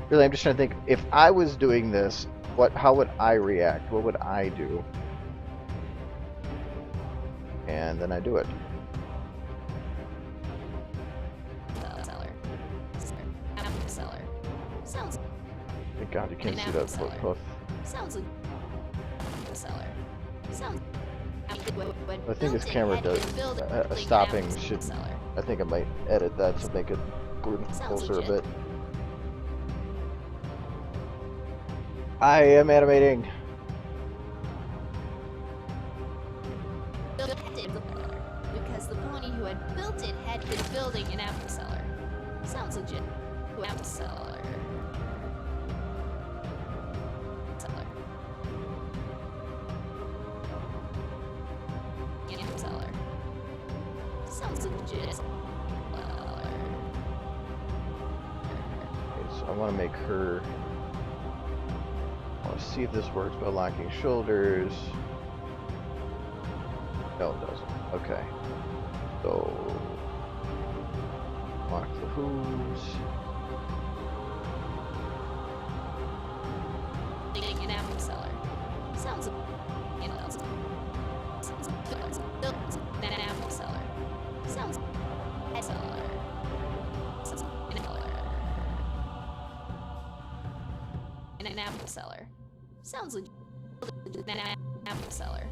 A: Really, I'm just trying to think, if I was doing this, how would I react? What would I do? And then I do it.
B: Cellar. Apple cellar. Sounds
A: Thank God you can't
B: An
A: see
B: apple
A: that foot
B: cellar.
A: hoof.
B: sounds like cellar. Sounds
A: I think this camera does stopping should. I think I might edit that to make it
B: Sounds
A: closer a
B: legit.
A: bit. I am animating.
B: Because the pony who had built it had been building an apple cellar. Sounds legit. Apple cellar. Cellar. Apple cellar. Sounds legit. Cellar.
A: Okay, so I want to make her. I want to see if this works by locking shoulders. No, it doesn't. Okay. So lock the hooves.
B: Building an apple cellar. Sounds an apple cellar. Sounds a cellar. Sounds an apple cellar. Sounds legit. An apple cellar.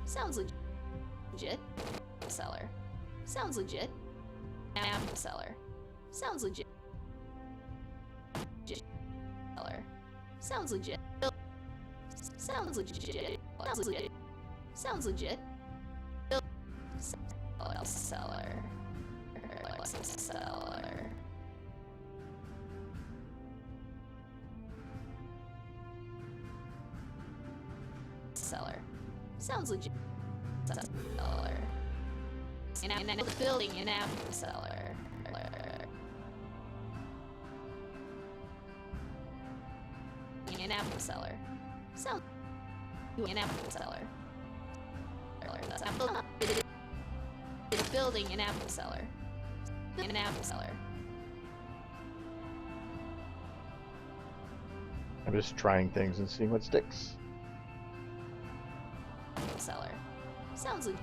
B: Sounds legit. Cellar. Sounds legit. An apple cellar. Sounds legit. Cellar. Sounds legit. Sounds legit. Sounds legit. Sounds legit. Cellar. Cellar. Cellar. Sounds legit. Cellar. And building an apple cellar. An apple cellar. Sounds an apple cellar. Building an apple cellar. An apple cellar.
A: I'm just trying things and seeing what sticks.
B: Cellar. Sounds like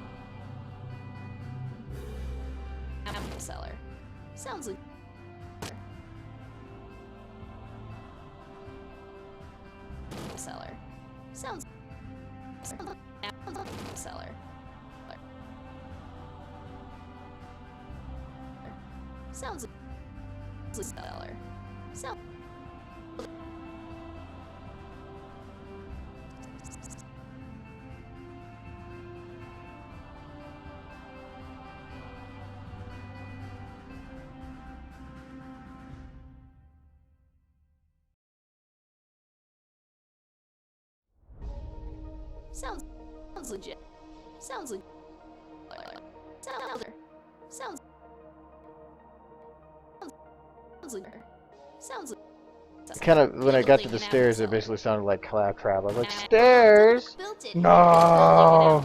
B: apple cellar. Sounds like cellar. Sounds apple cellar. Sounds like cellar. Sound Sounds legit. Sounds legit. Sounds legit. Sounds
A: Kind of, when I got to the stairs, it basically sounded like claptrap. I was like, stairs? No!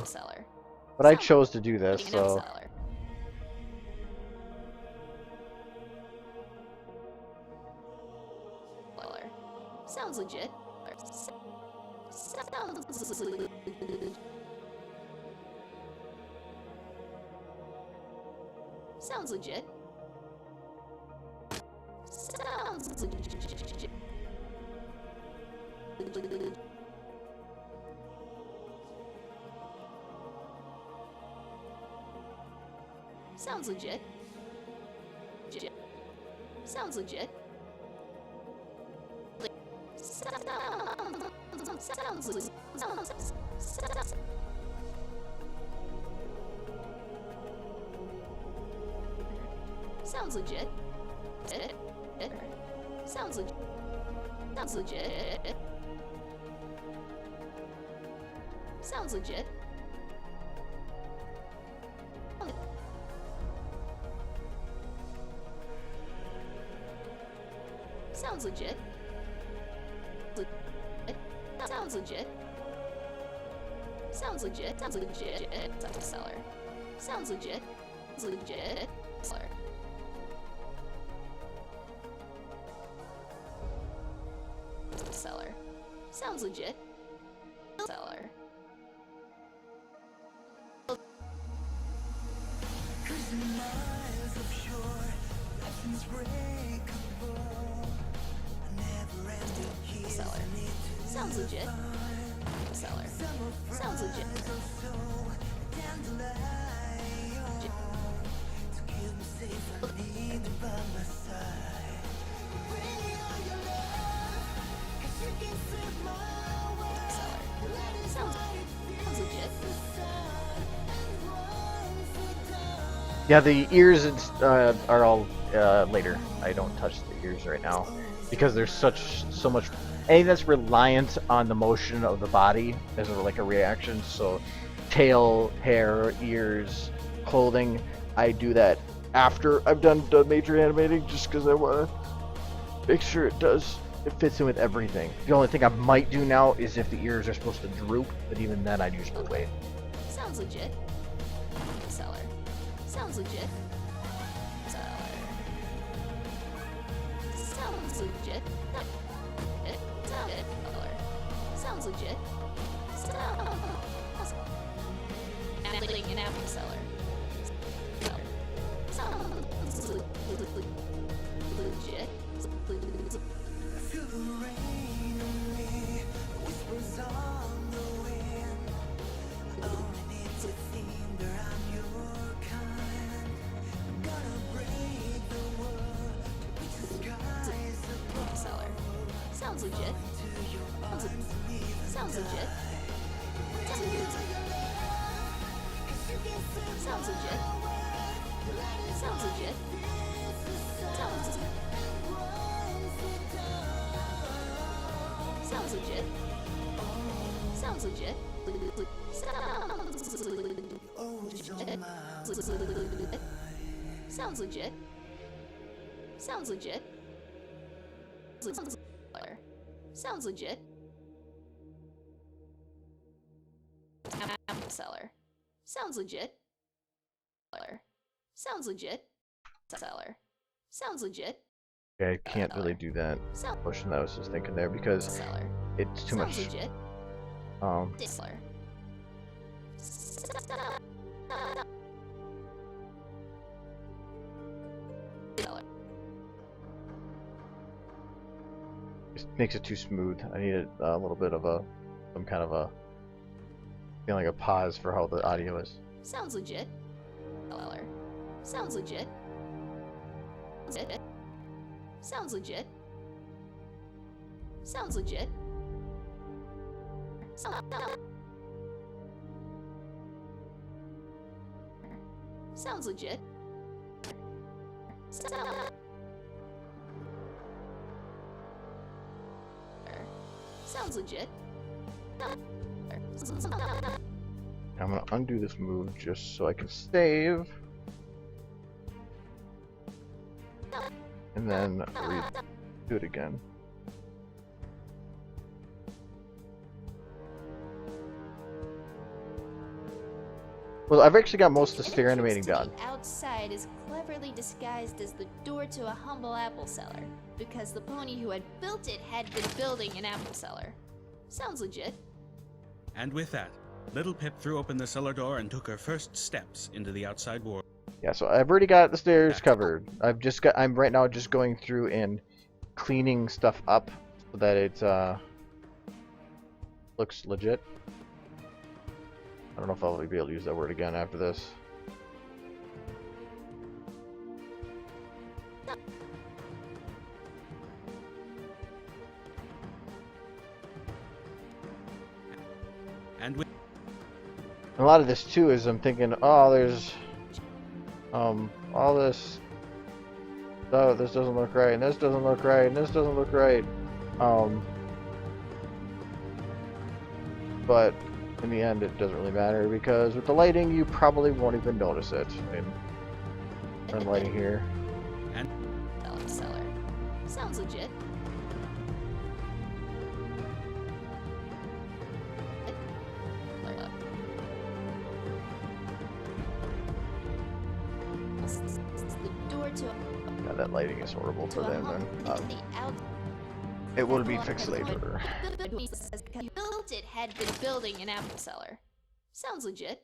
A: But I chose to do this, so...
B: Sounds legit. Sounds legit. Sounds legit. Sounds legit. Sounds legit. Sounds legit. Sounds legit. Sounds legit. Sounds legit. Sounds legit. Sounds legit. Sounds legit. Sounds legit. Seller. Sounds legit. Legit. Seller. Seller. Sounds legit. Seller. Seller. Sounds legit. Seller. Sounds legit.
A: Yeah, the ears are all later. I don't touch the ears right now because there's so much. That's reliant on the motion of the body as like a reaction. So, tail, hair, ears, clothing. I do that after I've done major animating, just because I want to make sure it fits in with everything. The only thing I might do now is if the ears are supposed to droop, but even then I'd usually wait.
B: Sounds legit. Seller. Sounds legit. Seller. Sounds legit. Sounds legit. Analyzing an apple seller. Sounds legit. Feel the rain on me, whispers on the wind. Only need to think that I'm your kind. I'm gonna break the world to reach the skies above. Seller. Sounds legit. Sounds legit. Sounds legit. Sounds legit. Sounds legit. Sounds legit. Sounds legit. Sounds legit. Sounds legit. Apple seller. Sounds legit. Seller. Sounds legit. Seller. Sounds legit.
A: Okay, I can't really do that motion that I was just thinking there because
B: Seller.
A: it's too much.
B: Legit. Seller.
A: It makes it too smooth. I need a little bit of some kind of a feeling like a pause for how the audio is.
B: Sounds legit. Seller. Sounds legit. Sounds legit. Sounds legit. Sounds legit. Sounds legit.
A: I'm gonna undo this move just so I can save. And then redo it again. Well, I've actually got most of the stair animating done.
B: The outside is cleverly disguised as the door to a humble apple cellar, because the pony who had built it had been building an apple cellar. Sounds legit.
C: And with that, Little Pip threw open the cellar door and took her first steps into the outside world.
A: Yeah, so I've already got the stairs covered. I'm right now just going through and cleaning stuff up so that it looks legit. I don't know if I'll be able to use that word again after this.
C: And with
A: A lot of this too is I'm thinking, oh, there's all this. Oh, this doesn't look right, and this doesn't look right, and this doesn't look right. But in the end, it doesn't really matter because with the lighting, you probably won't even notice it. I'm lighting here.
B: Cellar. Sounds legit. The door to
A: Yeah, that lighting is horrible for them. Then it will be fixed later.
B: Built it had been building an apple cellar. Sounds legit.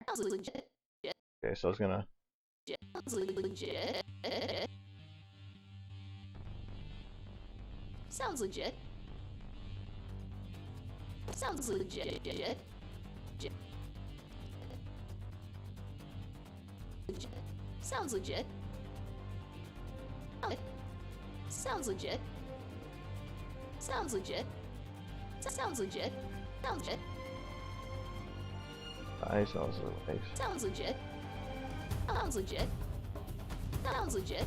B: Sounds legit.
A: Okay, so I was gonna.
B: Sounds legit. Sounds legit. Sounds legit. Sounds legit. Sounds legit. Sounds legit. Sounds legit. Sounds legit.
A: Nice, also nice.
B: Sounds legit. Sounds legit. Sounds legit.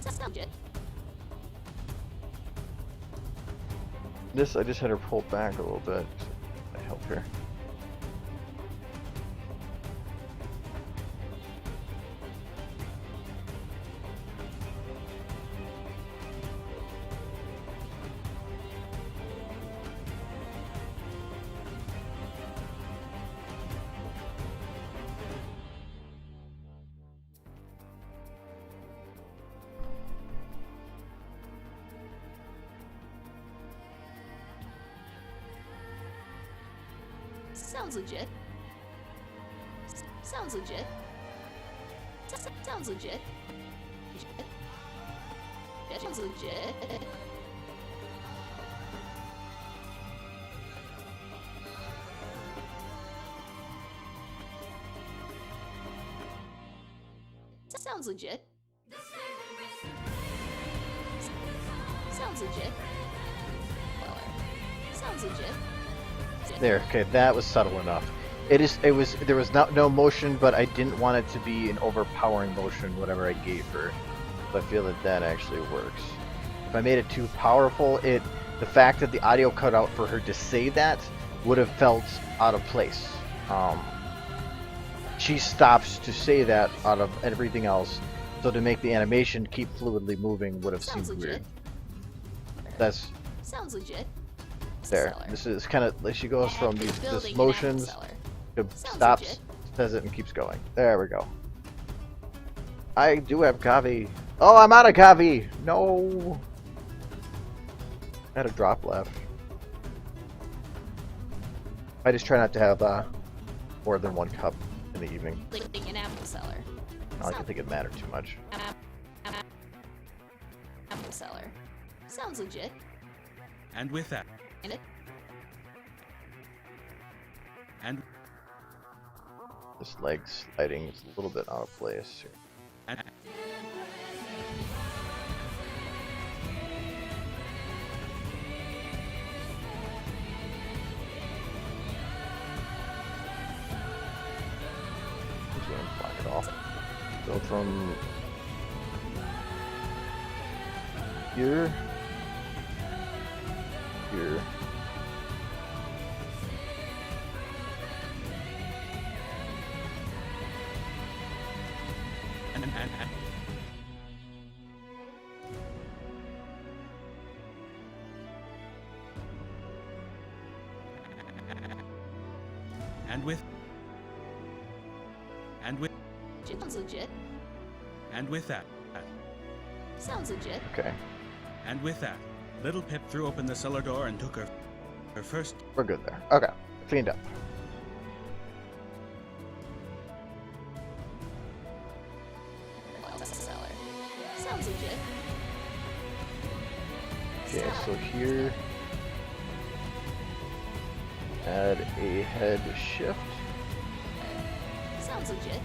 B: Sounds legit.
A: This I just had her pull back a little bit. I help here.
B: Sounds legit. Sounds legit. Sounds legit. Sounds legit. Sounds legit. Sounds legit. Sounds legit.
A: There, okay, that was subtle enough. There was no motion, but I didn't want it to be an overpowering motion, whatever I gave her. So I feel that actually works. If I made it too powerful, the fact that the audio cut out for her to say that would have felt out of place. She stops to say that out of everything else, so to make the animation keep fluidly moving would have seemed weird. That's
B: Sounds legit.
A: there. This is kind of like she goes from these motions to stops, says it, and keeps going. There we go. I do have coffee. Oh, I'm out of coffee. No. I had a drop left. I just try not to have more than one cup in the evening.
B: An apple cellar.
A: Not like I think it mattered too much.
B: Apple cellar. Sounds legit.
C: And with that, and
A: This leg sliding is a little bit out of place here.
C: and
A: Just gonna block it off. Go from here, here,
C: and with
B: Sounds legit.
C: and with that
B: Sounds legit.
A: Okay,
C: and with that, Little Pip threw open the cellar door and took her first.
A: we're good there. Okay, cleaned up.
B: Cellar. Sounds legit.
A: Okay, so here, add a head shift.
B: Sounds legit.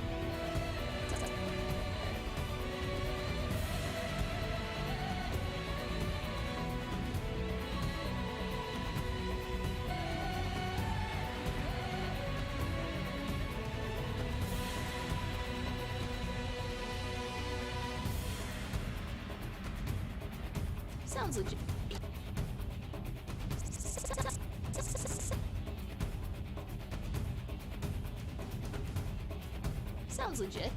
B: Sounds legit. Sounds legit.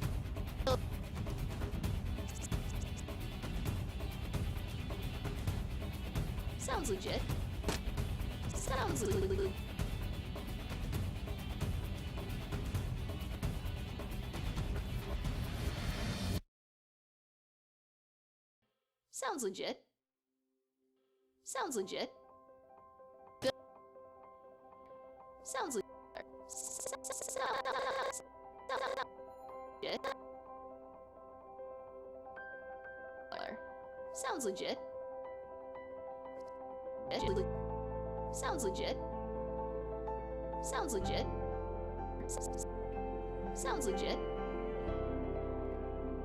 B: Sounds legit. Sounds legit. Sounds legit. Sounds legit. Sounds legit. Sounds legit. Sounds legit. Sounds legit. Sounds legit.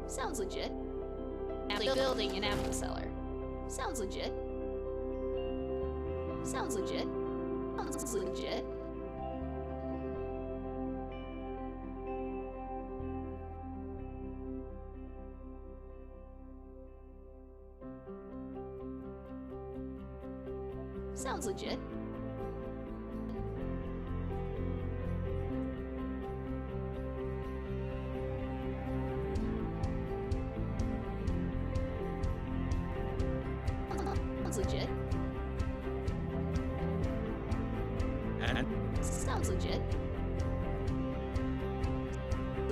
B: Sounds legit. Building an apple cellar. Sounds legit. Sounds legit. Sounds legit. Sounds legit. Sounds legit.
C: And
B: Sounds legit.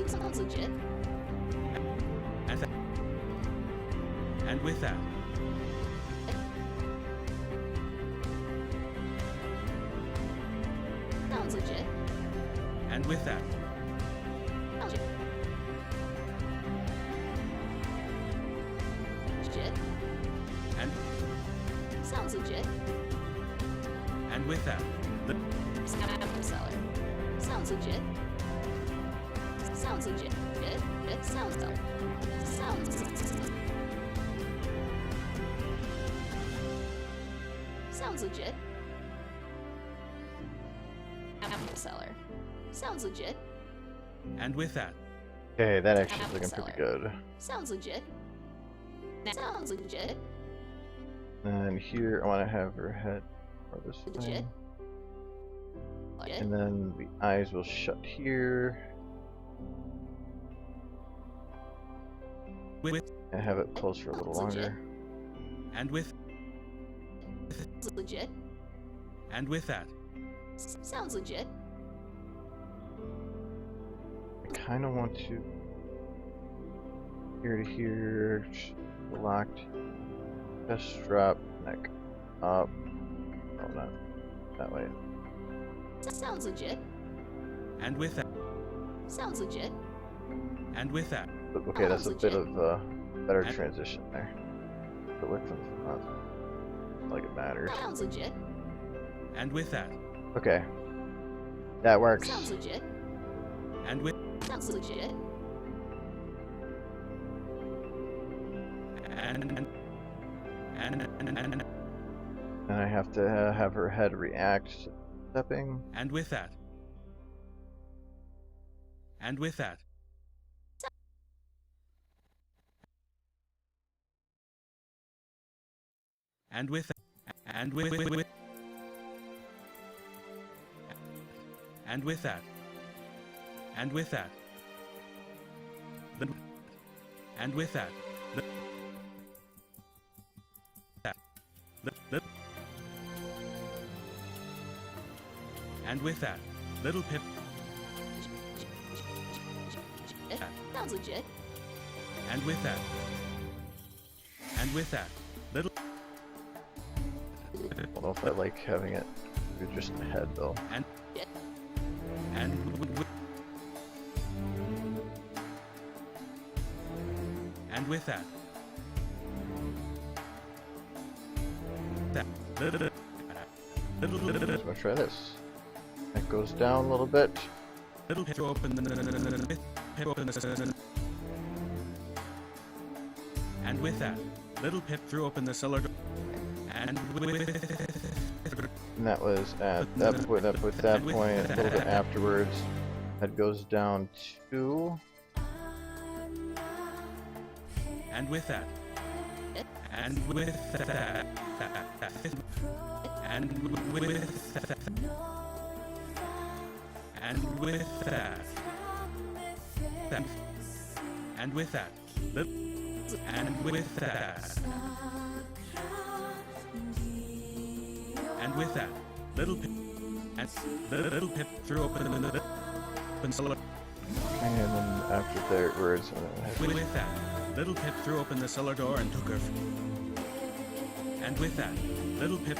B: Sounds legit.
C: and with that,
B: Sounds legit.
C: and with that,
B: Sounds legit.
C: and
B: Sounds legit.
C: and with that,
B: Apple cellar. Sounds legit. Sounds legit. It sounds though. Sounds. Sounds legit. Apple cellar. Sounds legit.
C: and with that,
A: Okay, that actually is
B: Apple
A: looking
B: cellar.
A: pretty good.
B: Sounds legit. Sounds legit.
A: And here I want to have her head for this
B: Legit.
A: thing.
B: Legit.
A: And then the eyes will shut here.
C: with
A: And have it close for a little
B: Legit.
A: longer.
C: and with
B: Legit.
C: and with that,
B: Sounds legit.
A: I kind of want to here to here, locked, chest strap, neck up. Oh, not that way.
B: Sounds legit.
C: and with that,
B: Sounds legit.
C: and with that,
A: But, okay, that's a
B: Sounds
A: bit
B: legit.
A: of a better
C: And-
A: transition there. But look from the front, like it matters.
B: Sounds legit.
C: and with that,
A: Okay, that works.
B: Sounds legit.
C: and with
B: Sounds legit.
C: and
A: And I have to have her head react to stepping.
C: and with that, and with that, and with and with and with that, and with that, And with that, and with that, little Pip.
B: Sounds legit.
C: And with that, little.
A: I don't know if I like having it just in the head though.
C: And with that, little.
A: I'm gonna try this. It goes down a little bit.
C: Little Pip open the and with that, little Pip threw open the cellar door. And
A: And that was at that point. That point, a little bit afterwards. That goes down to.
C: And with that, and with that, and with that, and with that, and with that, and with that, and with that, little Pip, and little Pip threw open the cellar.
A: And then after there words.
C: With that, little Pip threw open the cellar door and took her. And with that, little Pip.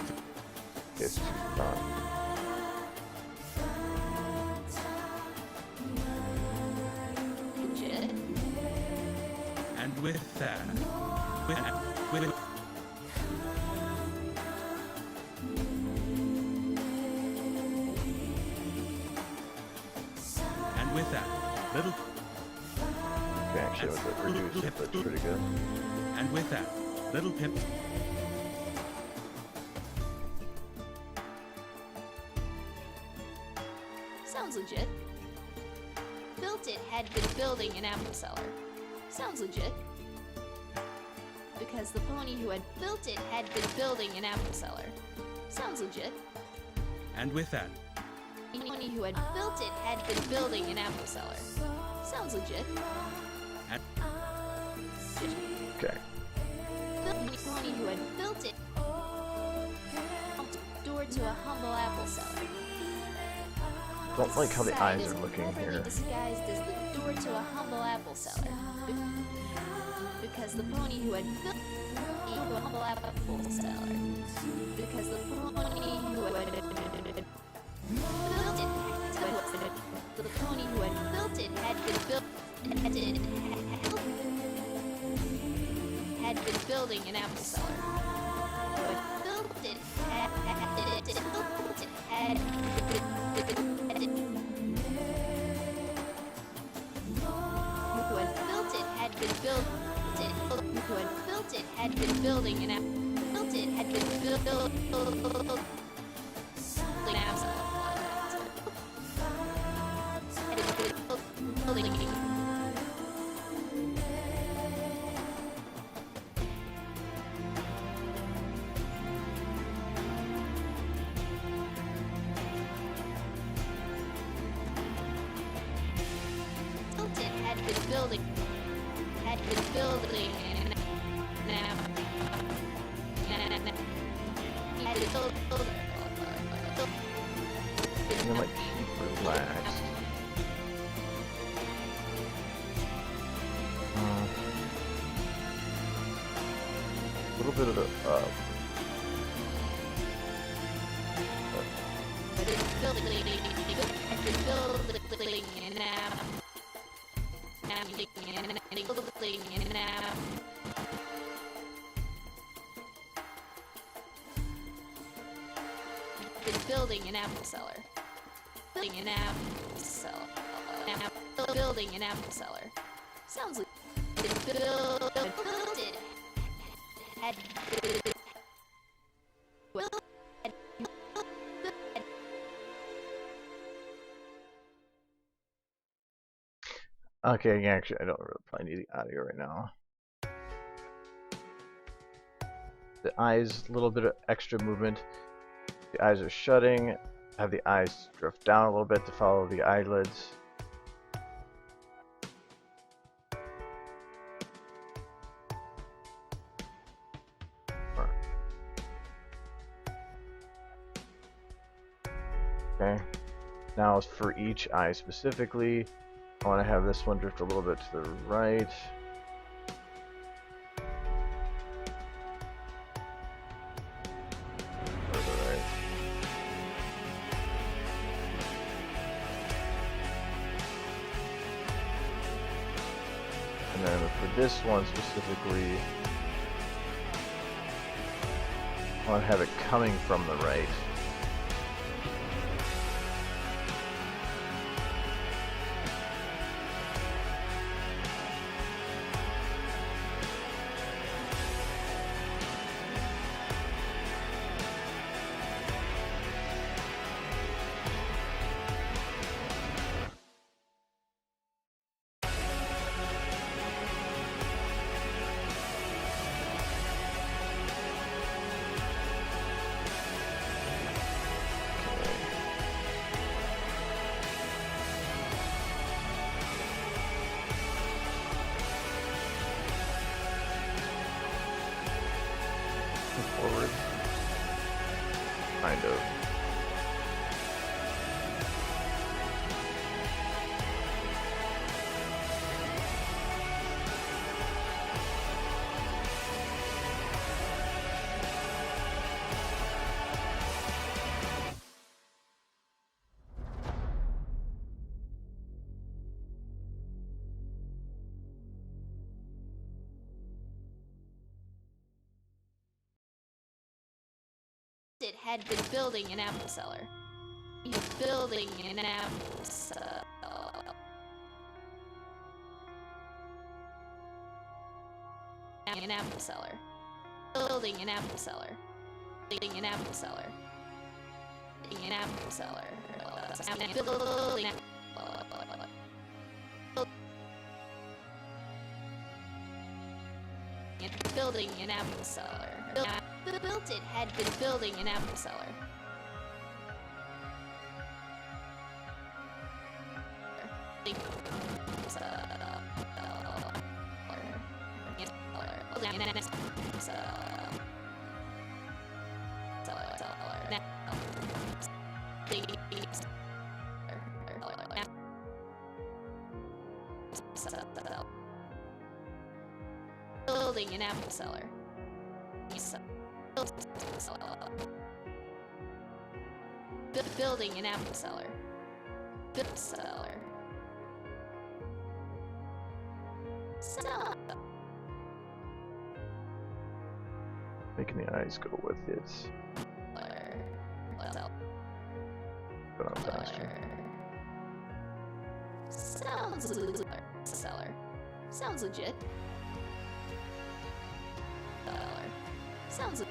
A: It's gone.
B: Legit.
C: And with that, and with that, little.
A: Okay, actually, with it reduced, that's pretty good.
C: And with that, little Pip.
B: Sounds legit. Built it had been building an apple cellar. Sounds legit. Because the pony who had built it had been building an apple cellar. Sounds legit.
C: And with that,
B: The pony who had built it had been building an apple cellar. Sounds legit.
C: and
A: Okay.
B: The pony who had built it door to a humble apple cellar.
A: Don't like how the
B: Side
A: eyes
B: is
A: are looking
B: cleverly
A: here.
B: disguised as the door to a humble apple cellar. Because the pony who had built a humble apple cellar. Because the pony who had built it. The pony who had built it had been building an apple cellar. Who had built it had who had built it had been built it. Who had built it had been building an apple. Built it had been building an apple. Building. Built it had been building. Had been building an apple. Had been building.
A: And then like keep relaxed. A little bit of the
B: Building an apple cellar. Building an apple cellar. Building an apple cellar. Sounds like build it. Had
A: okay, actually I don't really probably need the audio right now. The eyes, a little bit of extra movement. The eyes are shutting. Have the eyes drift down a little bit to follow the eyelids. Okay. Now for each eye specifically, I want to have this one drift a little bit to the right. Or the right. And then for this one specifically, I want to have it coming from the right. Forward. Kind of.
B: It had been building an apple cellar. Building an apple cellar. An apple cellar. Building an apple cellar. Building an apple cellar. Building an apple cellar. Building an building an apple cellar. Built it had been building an apple cellar. Building an apple cellar. Building an apple cellar. Build cellar.
A: Making the eyes go with it. But I'm faster.
B: Sounds legit. Sounds.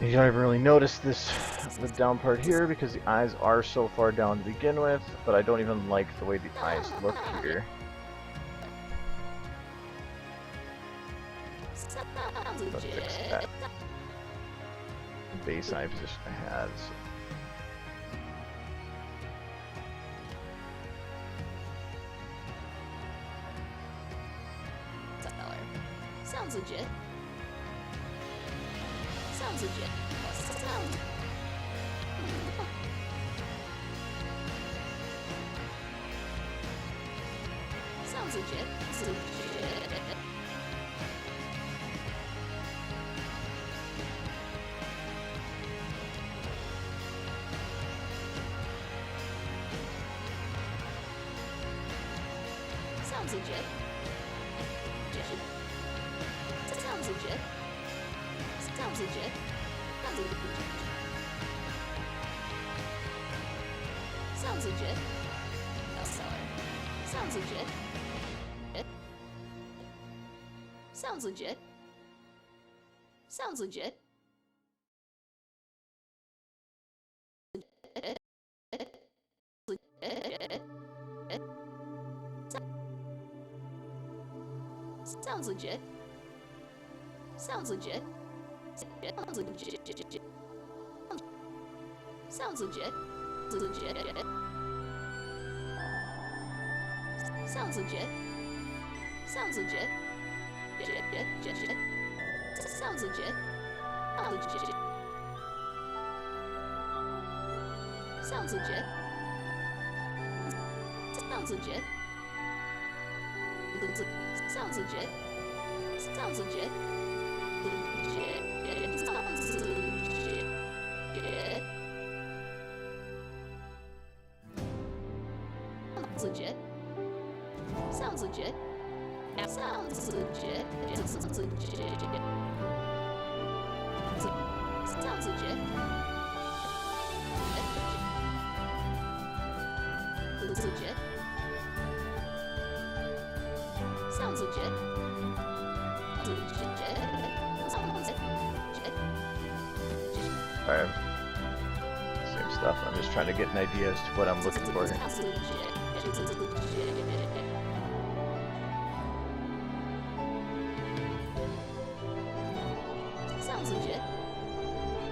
A: You don't even really notice this, the down part here, because the eyes are so far down to begin with, but I don't even like the way the eyes look here. Let's fix that. The base eye position I had. So.
B: Sounds legit. Sounds legit. Sounds legit. Sounds legit. Sounds legit. Sounds legit. Sounds legit. Sounds legit. Sounds legit. Sounds legit. Sounds legit. Sounds legit. Sounds legit. Sounds legit. Legit. Sounds legit. Sounds legit. Sounds legit. Sounds legit. Sounds legit. Sounds legit. Sounds legit. Sounds legit. Legit. Sounds legit. Sounds legit. Sounds legit. Sounds legit. Sounds legit. Sounds legit. Looks legit. Sounds legit. Legit. Sounds legit.
A: Alright. Same stuff. I'm just trying to get an idea as to what I'm looking for here.
B: Sounds legit. Sounds legit.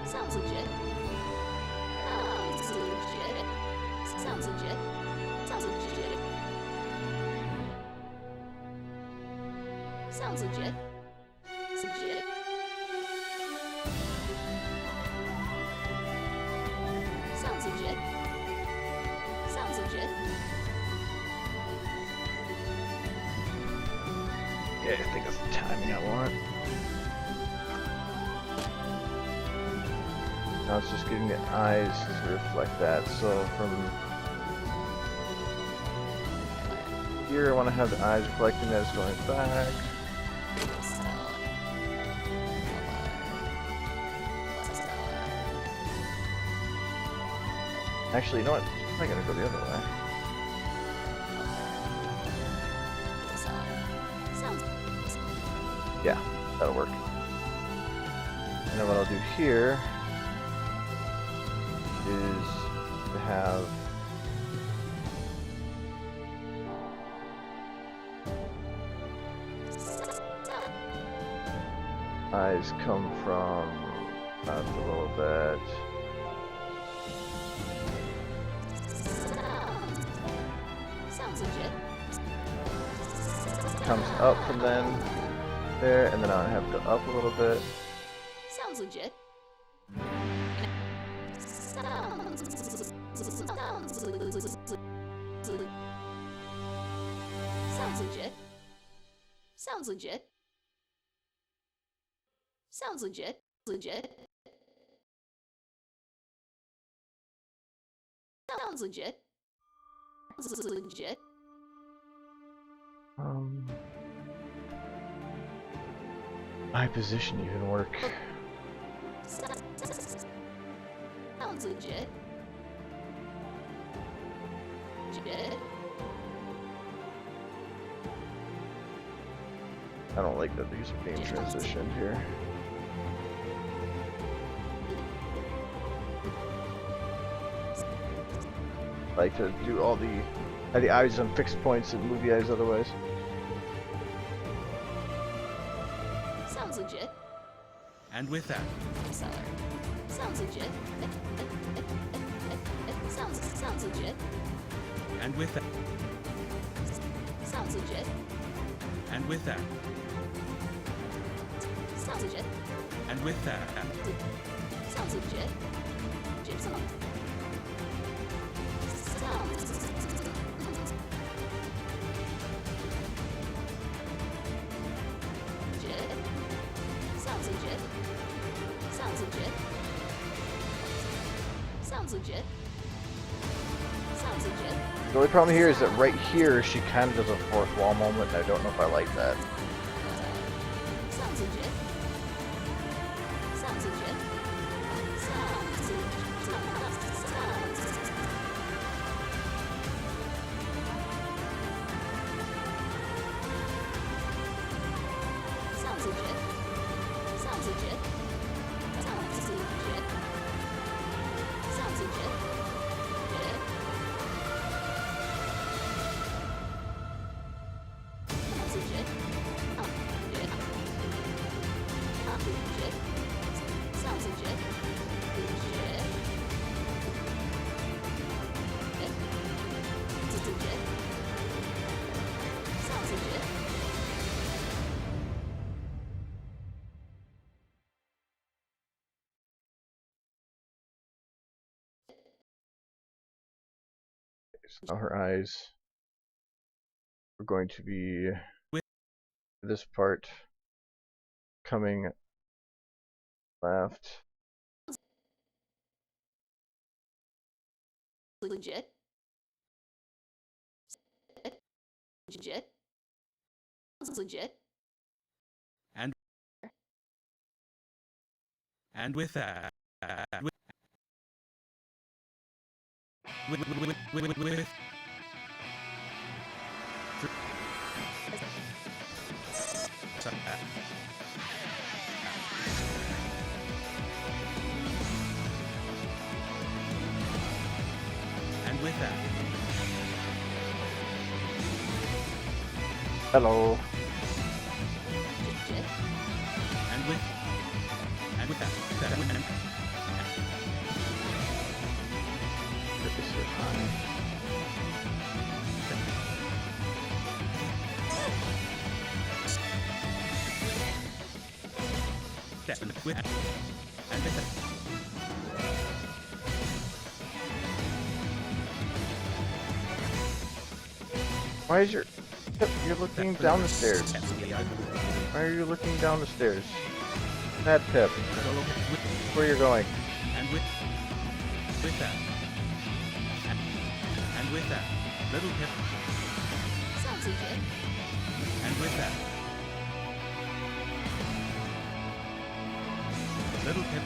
B: Sounds legit. Sounds legit. Sounds legit. Sounds legit. Sounds legit. Legit. Sounds legit. Sounds legit.
A: Yeah, I think that's the timing I want. Now it's just giving it eyes to reflect that. So from here, I want to have the eyes reflecting that it's going back. Actually, you know what? I'm probably gonna go the other way. Yeah, that'll work. And then what I'll do here is to have eyes come from up a little bit.
B: Sounds legit.
A: Comes up from then there, and then I'll have to go up a little bit.
B: Sounds legit. Sounds legit. Sounds legit. Sounds legit. Legit. Sounds legit. Sounds legit.
A: Eye position even work.
B: Sounds legit. Legit.
A: I don't like that these are being transitioned here. I like to do all the have the eyes on fixed points and move the eyes otherwise.
B: Sounds legit.
C: And with that,
B: Seller. Sounds legit. Sounds legit.
C: and with that,
B: Sounds legit.
C: and with that,
B: Sounds legit.
C: and with that,
B: Sounds legit. Gypsum. Sounds. Legit. Sounds legit. Sounds legit. Sounds legit. Sounds legit.
A: The only problem here is that right here she kind of does a fourth wall moment, and I don't know if I like that.
B: Sounds legit. Sounds legit. Sounds legit. Sounds legit. Sounds legit. Sounds legit. Sounds legit. Legit. Sounds legit.
A: So now her eyes are going to be this part coming left.
B: Legit. Legit. Legit.
C: And with that, with and with that,
A: Hello.
B: Legit.
C: and with that,
A: Get this shit on.
C: with and with that.
A: Why is your... You're looking down the stairs. Why are you looking down the stairs? That Pip. Where you're going?
C: And with that, and with that, little Pip,
B: Sounds legit.
C: and with that, little Pip,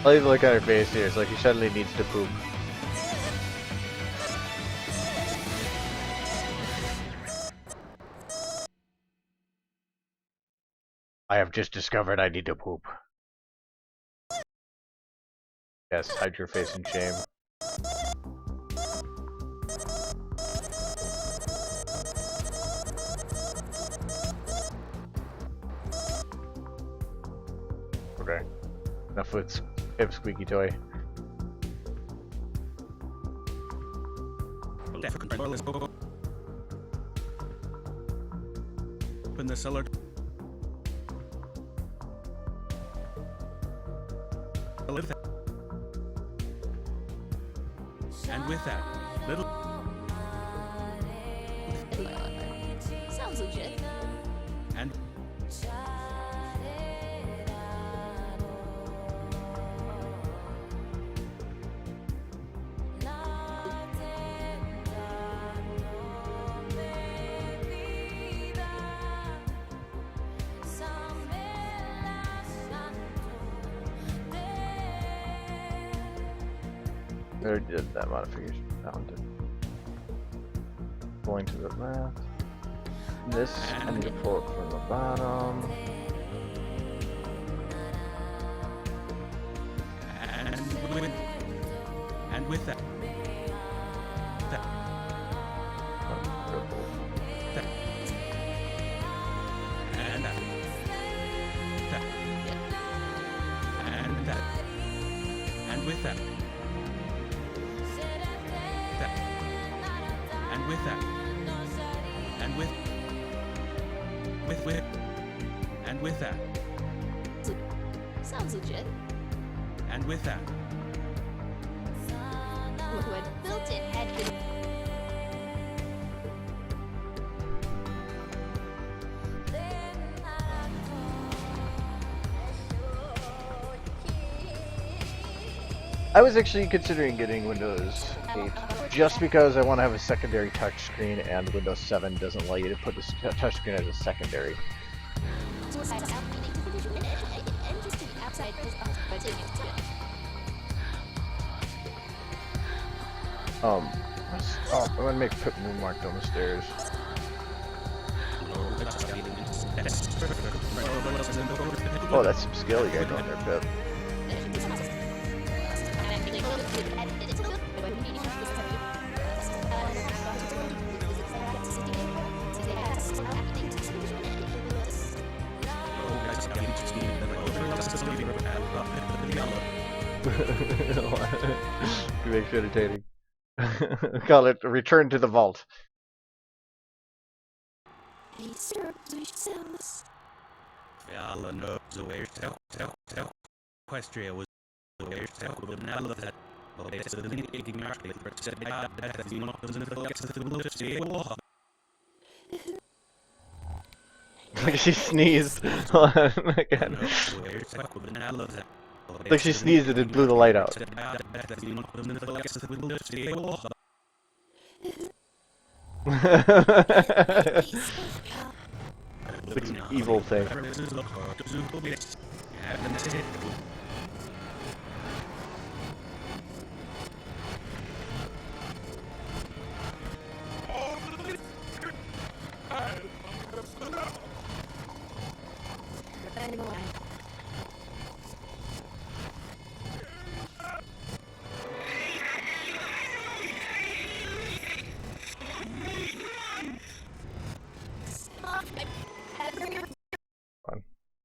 A: I like the look at her face here. It's like she suddenly needs to poop. I have just discovered I need to poop. Yes, hide your face in shame. Okay. Enough with Pip's squeaky toy.
C: open the cellar. And with that, little
B: Sounds legit.
C: and
A: I already did that modification. Found it. Going to the left. This, I need to pull it from the bottom.
C: and with that, and that, and that, and with that, and with that, and with and with that,
B: Sounds legit.
C: and with that,
B: Who had built it had been.
A: I was actually considering getting Windows 8 just because I want to have a secondary touchscreen, and Windows 7 doesn't allow you to put this touchscreen as a secondary. I'm gonna make Pip Moonmark down the stairs. Oh, that's some skill you got going there, Pip. You make it entertaining. Call it Return to the Vault.
C: Alla knows where Equestria was where that.
A: Like she sneezed. Hold on, again. Like she sneezed and it blew the light out. Like some evil thing.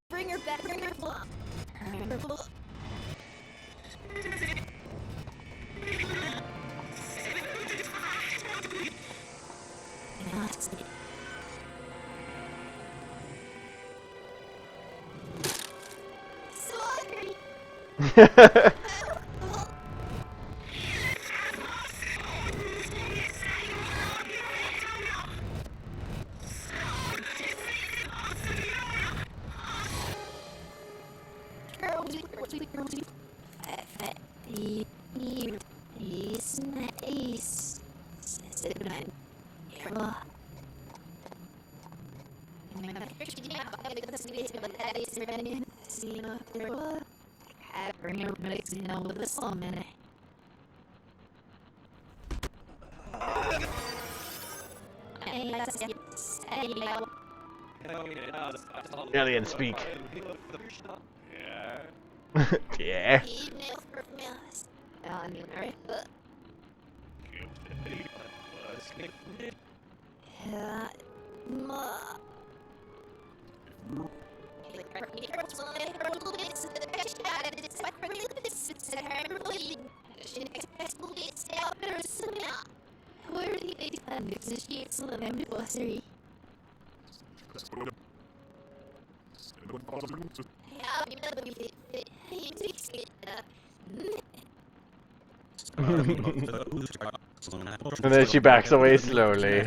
B: Bring her back. Bring her back. Sorry.
A: Alien speak.
F: Yeah.
A: Yeah. And then she backs away slowly.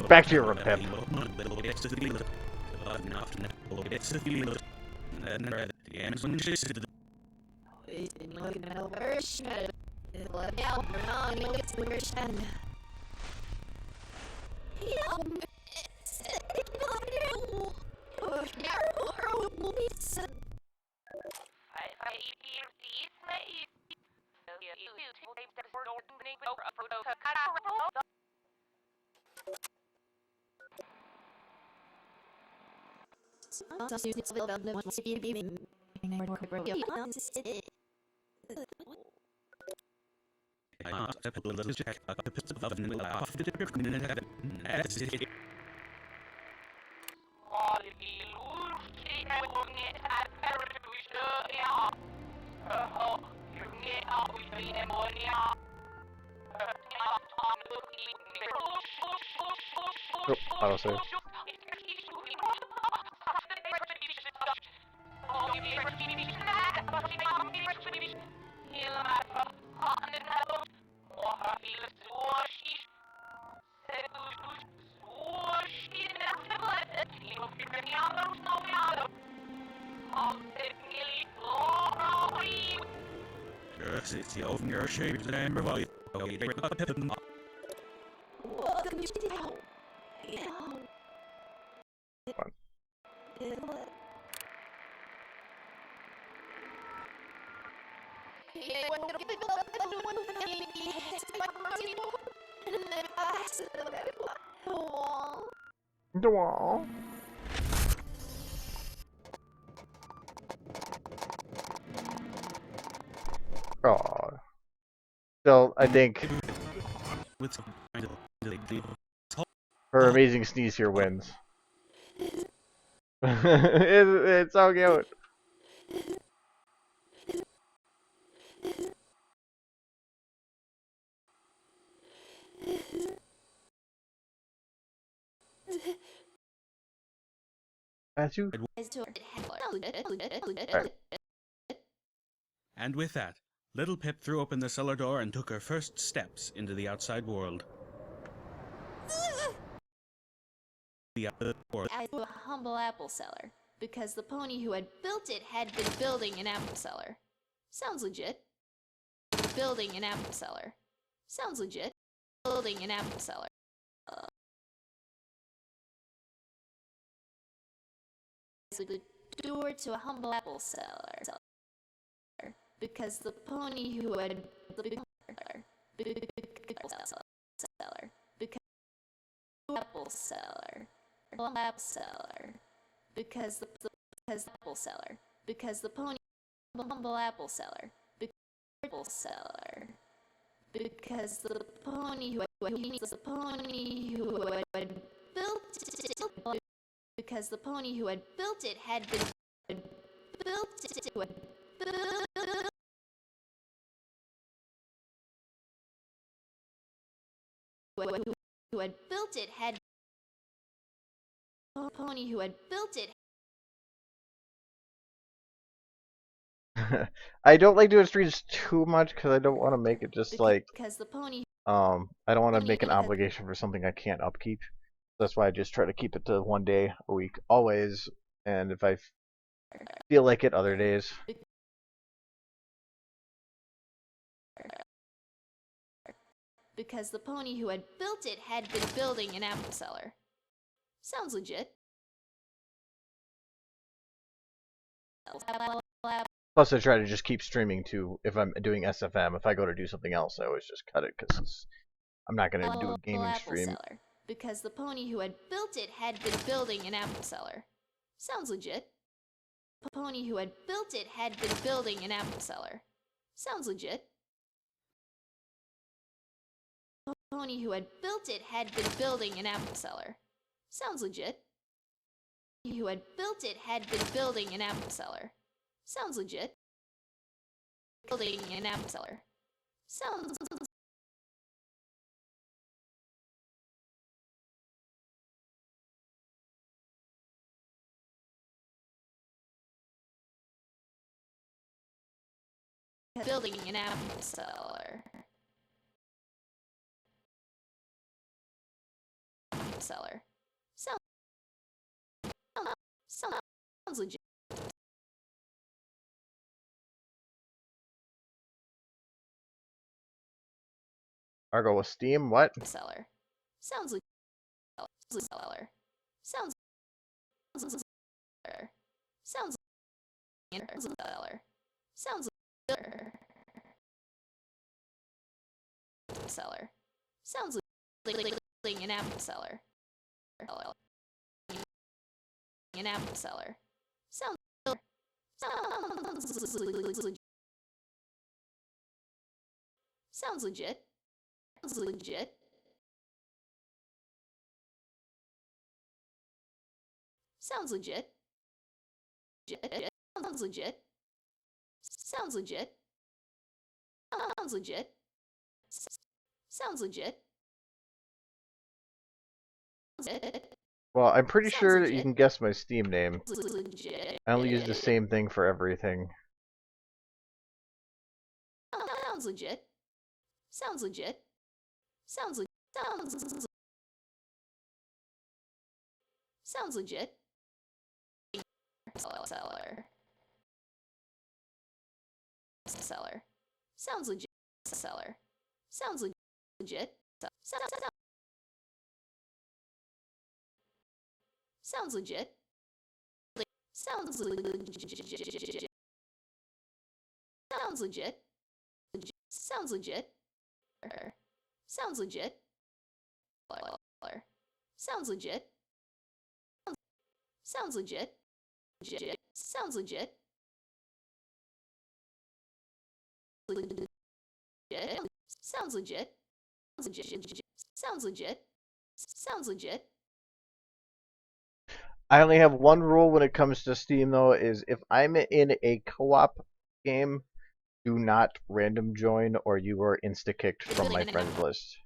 A: Back to your pimp. Oh, autosave.
C: It's the oven your shape and revive.
A: Aww. Oh. Still, I think
C: With
A: her amazing sneeze here wins. It's so cute. As you. Right.
C: And with that, little Pip threw open the cellar door and took her first steps into the outside world.
B: As a humble apple seller, because the pony who had built it had been building an apple cellar. Sounds legit. Building an apple cellar. Sounds legit. Building an apple cellar. The door to a humble apple seller. Because the pony who had the seller. Because apple seller. Apple seller. Because the apple seller. Because the pony humble apple seller. Apple seller. Because the pony who had built it. Because the pony who had built it had been built it. Who had built it had pony who had built it.
A: I don't like doing streams too much because I don't want to make it just like
B: Because the pony
A: I don't want to make an obligation for something I can't upkeep. That's why I just try to keep it to one day a week always, and if I feel like it other days.
B: Because the pony who had built it had been building an apple cellar. Sounds legit.
A: Plus, I try to just keep streaming too. If I'm doing SFM, if I go to do something else, I always just cut it because I'm not gonna do a gaming stream.
B: Cellar. Because the pony who had built it had been building an apple cellar. Sounds legit. The pony who had built it had been building an apple cellar. Sounds legit. The pony who had built it had been building an apple cellar. Sounds legit. Who had built it had been building an apple cellar. Sounds legit. Building an apple cellar. Sounds building an apple cellar. Cellar. Sounds legit.
A: Argo with Steam, what?
B: Seller. Sounds legit. Seller. Sounds seller. Sounds seller. Sounds seller. Sounds like an apple seller. An apple seller. Sounds legit. Sounds legit. Sounds legit. Sounds legit. Sounds legit. Sounds legit. Sounds legit.
A: Well, I'm pretty
B: Sounds
A: sure that
B: legit.
A: you can guess my Steam name.
B: Legit.
A: I only use the same thing for everything.
B: Sounds legit. Sounds legit. Sounds legit. Sounds legit. Seller. Seller. Sounds legit. Seller. Sounds legit. Sounds legit. Sounds legit. Sounds legit. Sounds legit. Sounds legit. Sounds legit. Sounds legit. Sounds legit. legit. Sounds legit. Sounds legit. Sounds legit.
A: I only have one rule when it comes to Steam though, is if I'm in a co-op game, do not random join or you are insta-kicked from my friends list.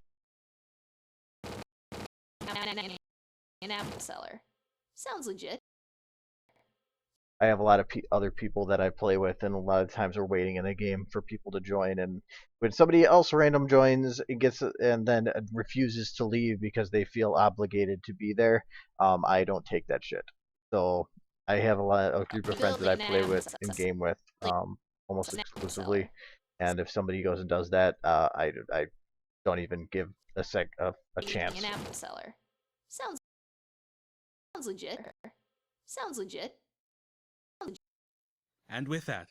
B: An apple seller. Sounds legit.
A: I have a lot of other people that I play with, and a lot of times we're waiting in a game for people to join. And when somebody else random joins, it gets and then refuses to leave because they feel obligated to be there. I don't take that shit. So I have a group of friends that I play with in game with, almost exclusively. And if somebody goes and does that, I don't even give a chance.
B: An apple seller. Sounds legit. Sounds legit.
C: And with that,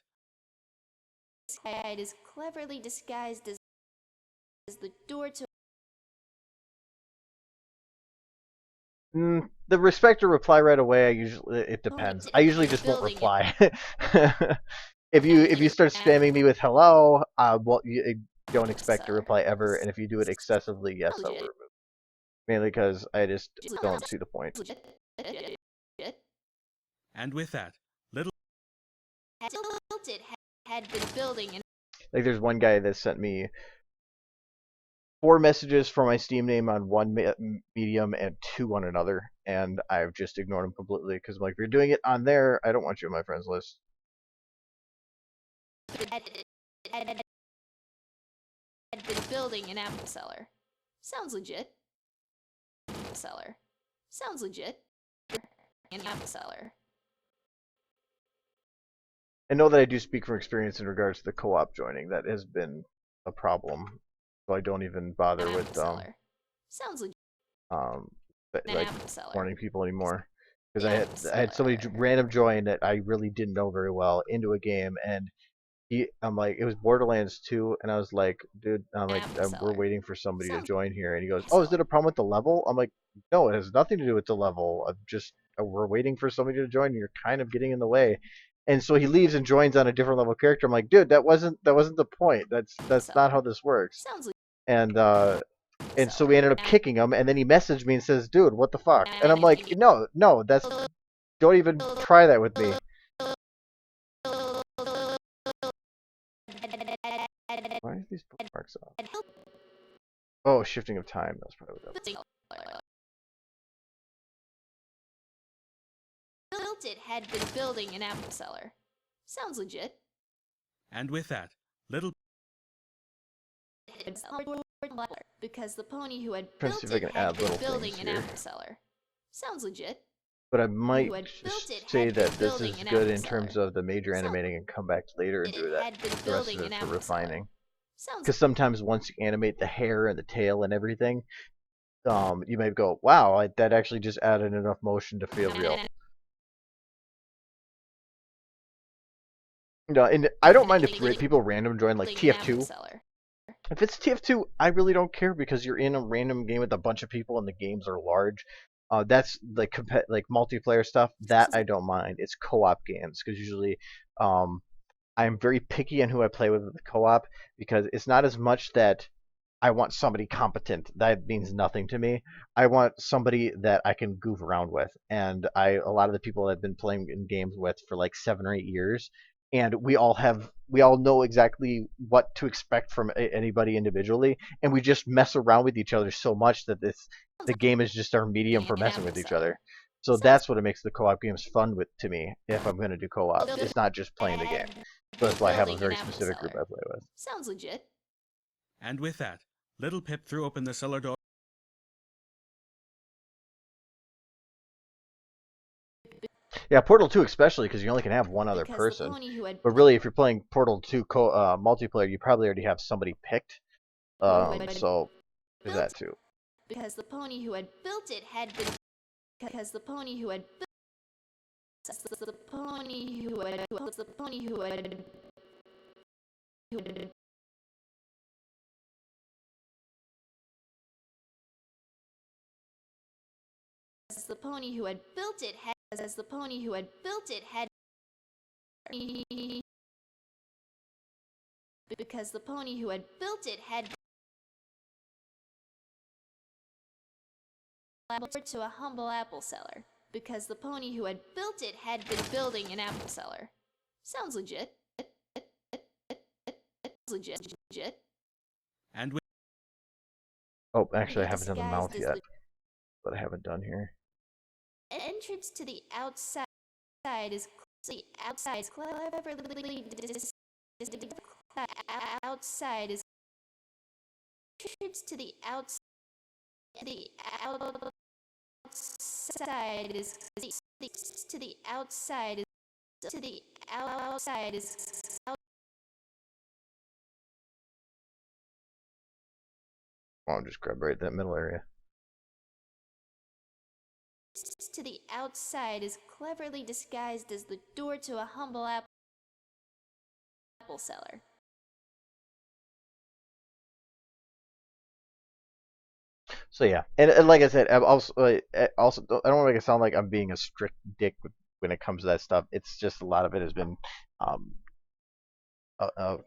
B: This guide is cleverly disguised as the door to.
A: The respect or reply right away. It depends. I usually just won't reply. If you start spamming me with hello, well, you don't expect a reply ever. And if you do it excessively, yes, I will remove. Mainly because I just don't see the point.
C: and with that, little
B: Had been building and
A: Like there's one guy that sent me 4 messages for my Steam name on one medium and 2 on another, and I've just ignored them completely because I'm like, if you're doing it on there, I don't want you on my friends list.
B: had been building an apple seller. Sounds legit. Seller. Sounds legit. An apple seller.
A: I know that I do speak from experience in regards to the co-op joining. That has been a problem, so I don't even bother with
B: Sounds legit.
A: like warning people anymore. Because I had somebody random join that I really didn't know very well into a game, and I'm like, it was Borderlands 2, and I was like, dude, I'm like, we're waiting for somebody to join here, and he goes, oh, is it a problem with the level? I'm like, no, it has nothing to do with the level. We're waiting for somebody to join, and you're kind of getting in the way. And so he leaves and joins on a different level character. I'm like, dude, that wasn't the point. That's not how this works. And so we ended up kicking him, and then he messaged me and says, dude, what the fuck? And I'm like, no, don't even try that with me. Why are these bookmarks off? Oh, shifting of time. That's probably what that was.
B: Built it had been building an apple seller. Sounds legit.
C: and with that, little
B: Because the pony who had
A: Trying to
B: built
A: see if I
B: it
A: can
B: had
A: add
B: been
A: little
B: building
A: things
B: an
A: here.
B: apple seller. Sounds legit.
A: But I might
B: had
A: just
B: built it
A: say
B: had
A: that
B: been
A: this
B: building
A: is
B: an
A: good
B: apple
A: in terms
B: seller.
A: of the major animating and come back later and do that.
B: Had been
A: The rest
B: building
A: of
B: an
A: it for
B: apple seller.
A: refining.
B: Sounds
A: Because sometimes once you animate the hair and the tail and everything, you may go, wow, that actually just added enough motion to feel real. And I don't mind if people random join like TF2. If it's TF2, I really don't care because you're in a random game with a bunch of people and the games are large. That's like multiplayer stuff that I don't mind. It's co-op games because usually I'm very picky on who I play with the co-op because it's not as much that I want somebody competent. That means nothing to me. I want somebody that I can goof around with. And a lot of the people I've been playing in games with for like 7 or 8 years, and we all know exactly what to expect from anybody individually, and we just mess around with each other so much that the game is just our medium for messing with each other. So that's what it makes the co-op games fun to me if I'm going to do co-op. It's not just playing the game. So that's why I have a very specific group I play with.
B: Sounds legit.
C: and with that, little Pip threw open the cellar door.
A: Yeah, Portal 2 especially because you only can have one other
B: Because
A: person.
B: the pony who had
A: But really, if you're playing Portal 2 multiplayer, you probably already have somebody picked. So there's that too.
B: Because the pony who had built it had been. Because the pony who had built. The pony who had. The pony who had. As the pony who had built it had. As the pony who had built it had. because the pony who had built it had to a humble apple seller, because the pony who had built it had been building an apple seller. Sounds legit. Legit.
C: And with
A: Oh, actually, I haven't done the
B: Disguised
A: mouth
B: as
A: yet.
B: the
A: But I haven't done here.
B: entrance to the outside is the outside is cleverly outside is entrance to the outside is to the outside is
A: I'll just grab right that middle area.
B: to the outside is cleverly disguised as the door to a humble apple seller.
A: So yeah, and like I said, I also I don't want to make it sound like I'm being a strict dick when it comes to that stuff. It's just a lot of it has been um, uh,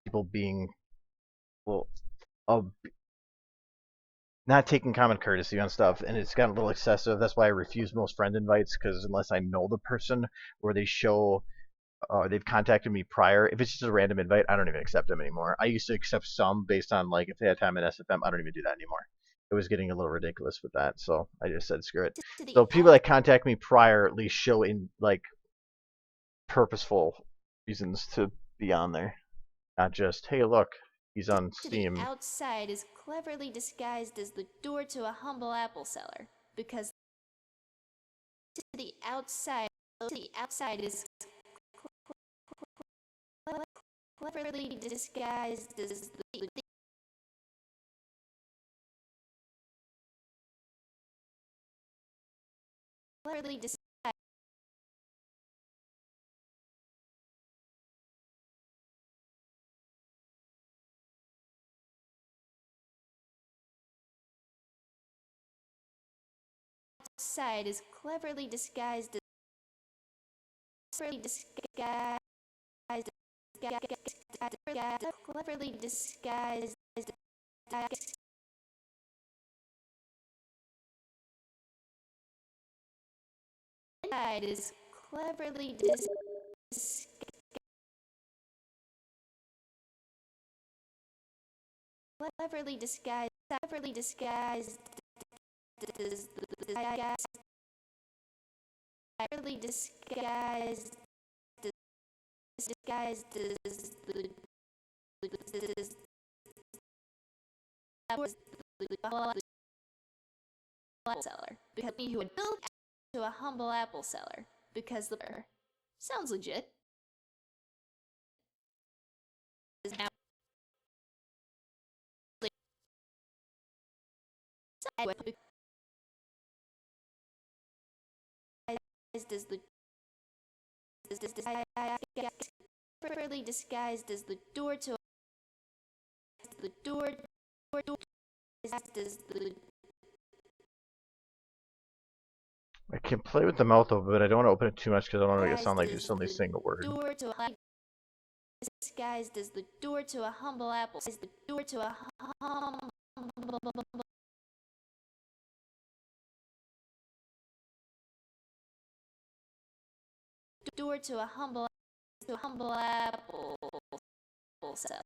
A: people being well, not taking common courtesy on stuff, and it's gotten a little excessive. That's why I refuse most friend invites, because unless I know the person or they show they've contacted me prior, if it's just a random invite, I don't even accept them anymore. I used to accept some based on like if they had time in SFM. I don't even do that anymore. It was getting a little ridiculous with that, so I just said screw it. So people that contact me prior at least show in like purposeful reasons to be on there, not just hey look he's on Steam.
B: The outside is cleverly disguised as the door to a humble apple seller, because the outside is cleverly disguised as the cleverly disguised outside is cleverly disguised as cleverly disguised inside is cleverly disguised as the apple seller, because me who had built to a humble apple seller, because the sounds legit. Is now as the cleverly disguised as the door to the door as the
A: I can play with the mouth open, but I don't want to open it too much because I don't want to make it sound like you're suddenly saying a word.
B: door to a disguised as the door to a humble apple is the door to a humble door to a humble apple seller.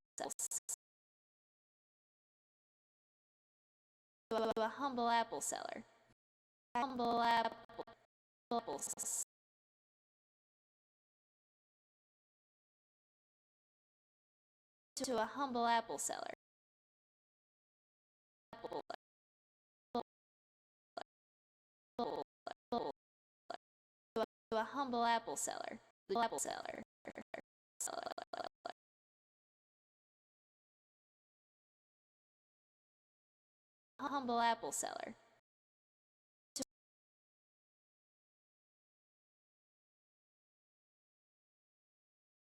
B: To a humble apple seller. Humble apple to a humble apple seller. To a humble apple seller. The apple seller. Humble apple seller.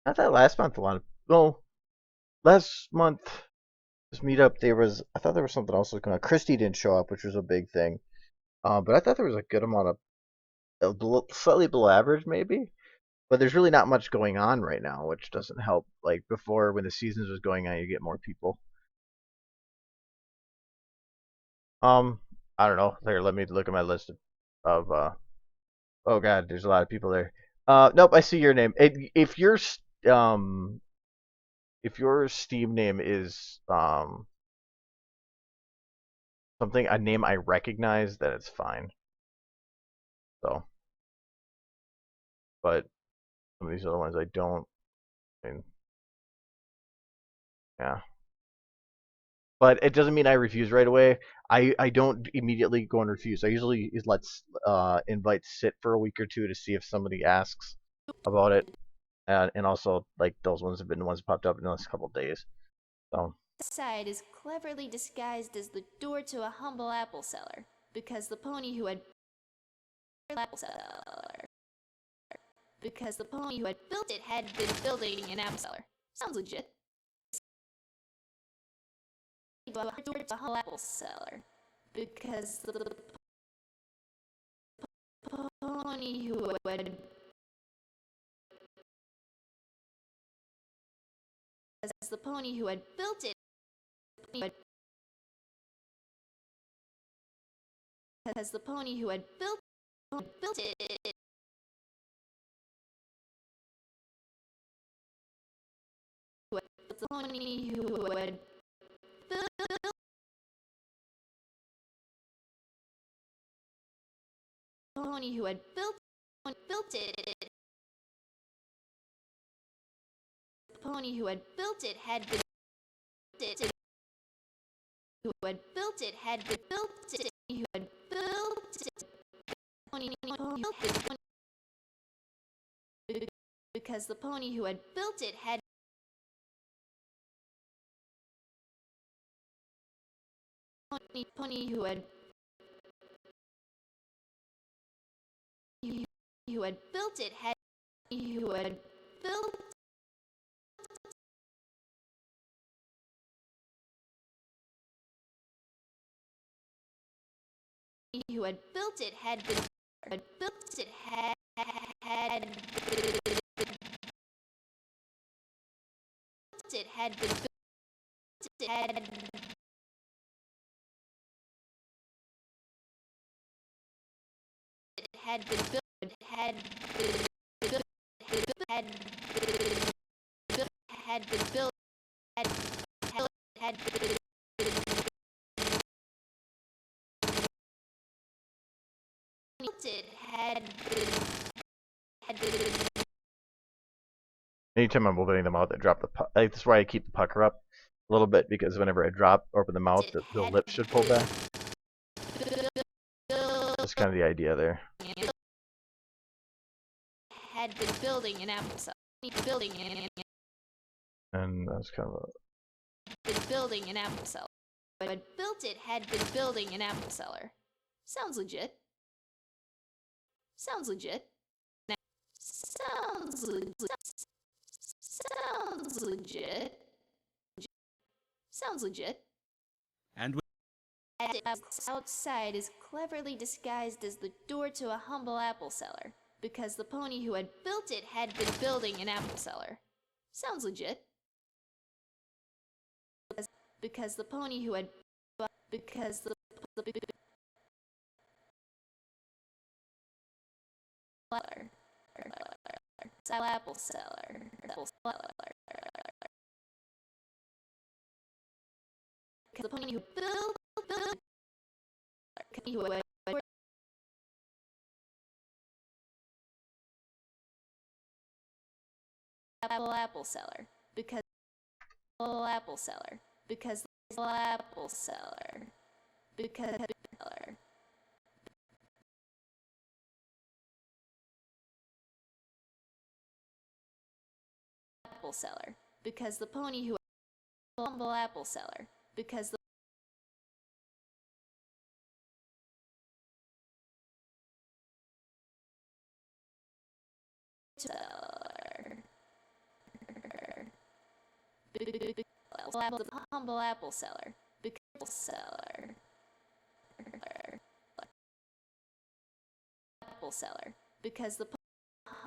A: Not that last month a lot of last month this meetup I thought there was something else going on. Christy didn't show up, which was a big thing. But I thought there was a good amount of slightly below average maybe But there's really not much going on right now, which doesn't help. Like before, when the seasons was going on, you get more people. I don't know. Here, let me look at my list of oh god, there's a lot of people there. Nope, I see your name. Um if your Steam name is something a name I recognize, then it's fine. So, but some of these other ones I don't. I mean, yeah. But it doesn't mean I refuse right away. I don't immediately go and refuse. I usually let invites sit for a week or two to see if somebody asks about it, and also like those ones have been the ones that popped up in the last couple of days. So
B: Side is cleverly disguised as the door to a humble apple seller, because the pony who had built it had been building an apple cellar. Sounds legit. Door to a humble apple seller, because the pony who had as the pony who had built it as the pony who had built it the pony who had built pony who had built it the pony who had built it had been it who had built it had been built it who had built it pony because the pony who had built it had pony who had built it had who had built who had built it had been built it had it had been built it had been built had been built had been built had been it had been
A: anytime I'm opening them out, that drop the puck. Like, that's why I keep the pucker up a little bit, because whenever I open the mouth, the lips should pull back. That's kind of the idea there.
B: Had been building an apple cellar.
A: And that's kind of
B: been building an apple cellar. But built it had been building an apple cellar. Sounds legit. Sounds legit. Sounds legit. Sounds legit.
C: And
B: Outside is cleverly disguised as the door to a humble apple cellar, because the pony who had built it had been building an apple cellar. Sounds legit. Because the pony who had because the apple seller the pony who built apple seller because apple seller because apple seller because apple seller because the pony who humble apple seller because the humble apple seller apple seller because the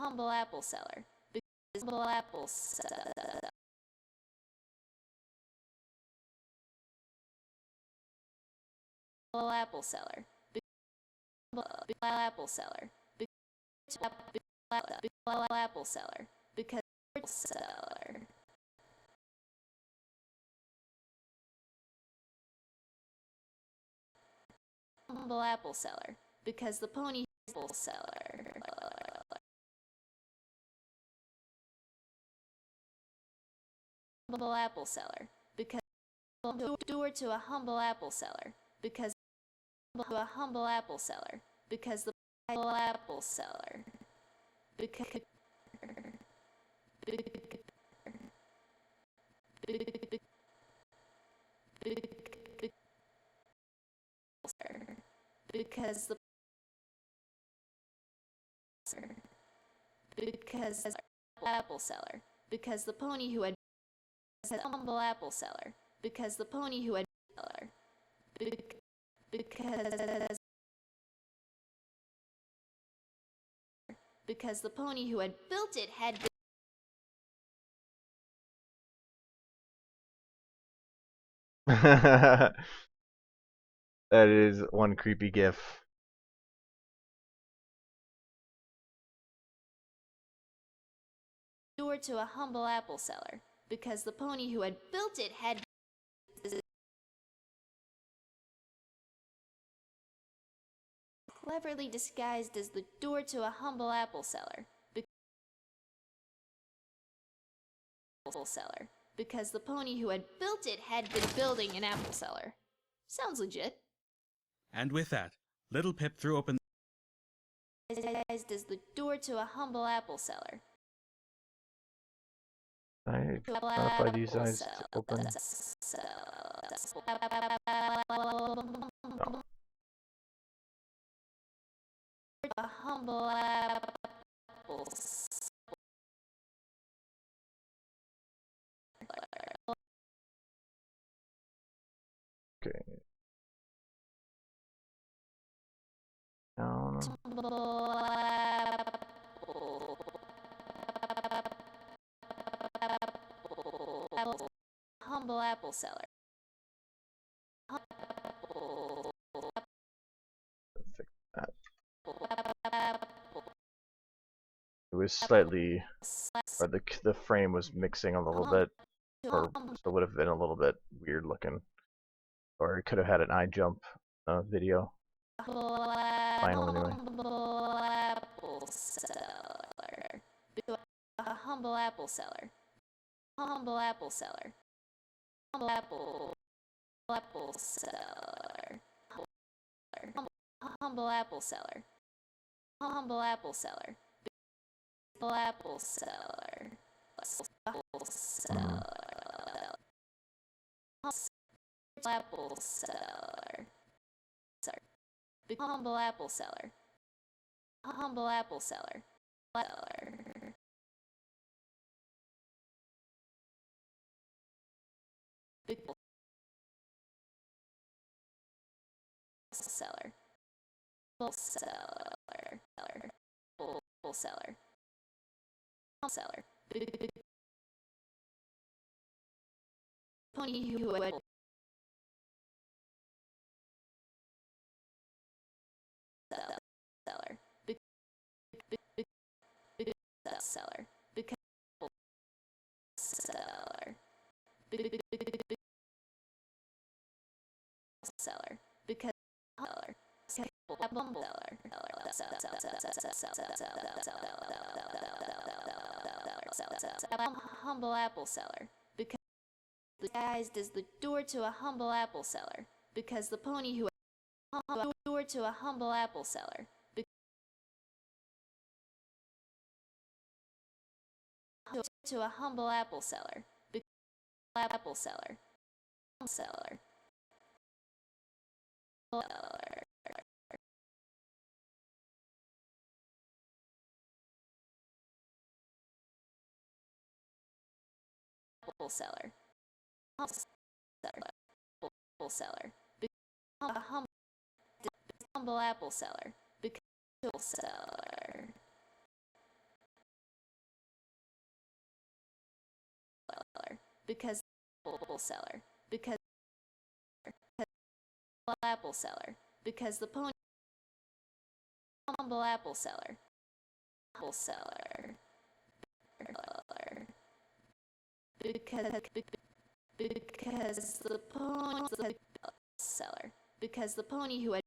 B: humble apple seller. Because humble apple seller. Apple seller. Apple seller. Apple seller. Because seller. Humble apple seller. Because the pony apple seller. Humble apple seller. Because door to a humble apple seller. Because to a humble apple seller. Because the humble apple seller. Because the apple seller. Because the pony who had humble apple seller. Because the pony who had seller. Because the pony who had built it had been
A: That is one creepy gif.
B: door to a humble apple seller. Because the pony who had built it had cleverly disguised as the door to a humble apple seller. Because the pony who had built it had been building an apple cellar. Sounds legit.
C: And with that, Little Pip threw open
B: Disguised as the door to a humble apple cellar.
A: I modify these eyes to open. Oh.
B: A humble apple
A: Okay. Down.
B: Humble apple seller.
A: Fix that. It was slightly, or the frame was mixing a little bit, or so it would have been a little bit weird looking, or it could have had an eye jump video. Final anyway.
B: Apple seller. A humble apple seller. Humble apple seller. Humble apple seller. Humble apple seller. Humble apple seller. Humble apple seller. Apple seller. Apple seller. Humble apple seller. Humble apple seller. Seller. Big seller. Bull seller. Bull seller. Seller. Pony who had seller. Seller. Because seller. Seller. Because seller. Humble apple seller. Because disguised as the door to a humble apple seller. Because the pony who door to a humble apple seller. To a humble apple seller. Apple seller. Seller. Apple seller. Apple seller. A humble apple seller. Because seller. because apple seller, because apple seller, because the pony humble apple seller, apple seller, because the pony seller, because the pony who had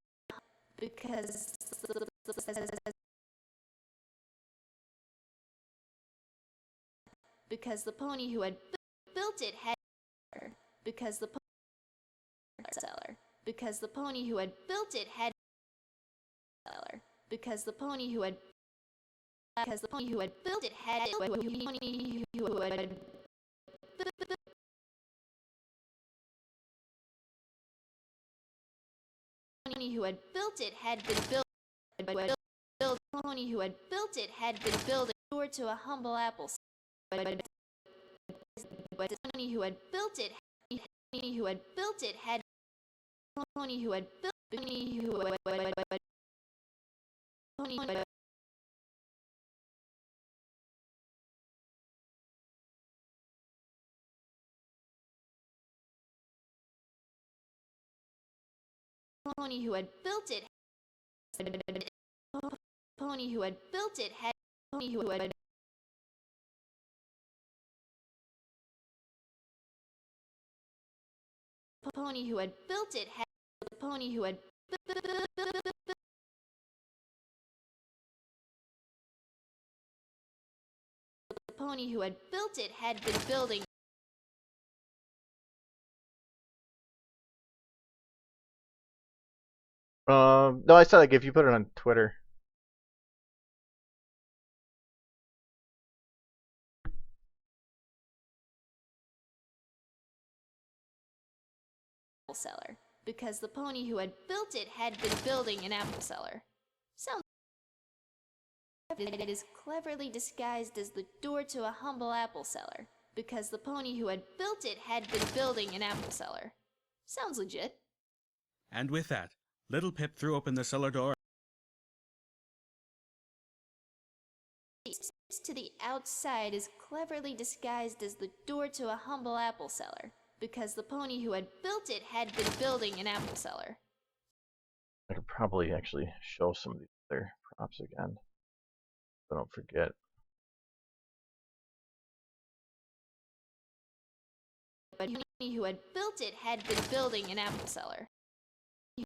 B: because the pony who had built it had because the seller, because the pony who had built it had seller, because the pony who had built it had pony who had built it had been pony who had built it had been building door to a humble apple seller. But the pony who had built it had pony who had built pony who had pony pony who had built it pony who had built it had pony who had pony who had built it had the pony who had the pony who had built it had been building
A: No, I said like if you put it on Twitter.
B: seller, because the pony who had built it had been building an apple cellar. Sounds it is cleverly disguised as the door to a humble apple cellar, because the pony who had built it had been building an apple cellar. Sounds legit.
C: And with that, Little Pip threw open the cellar door.
B: To the outside is cleverly disguised as the door to a humble apple cellar, because the pony who had built it had been building an apple cellar.
A: I could probably actually show some of these other props again, so don't forget.
B: But the pony who had built it had been building an apple cellar.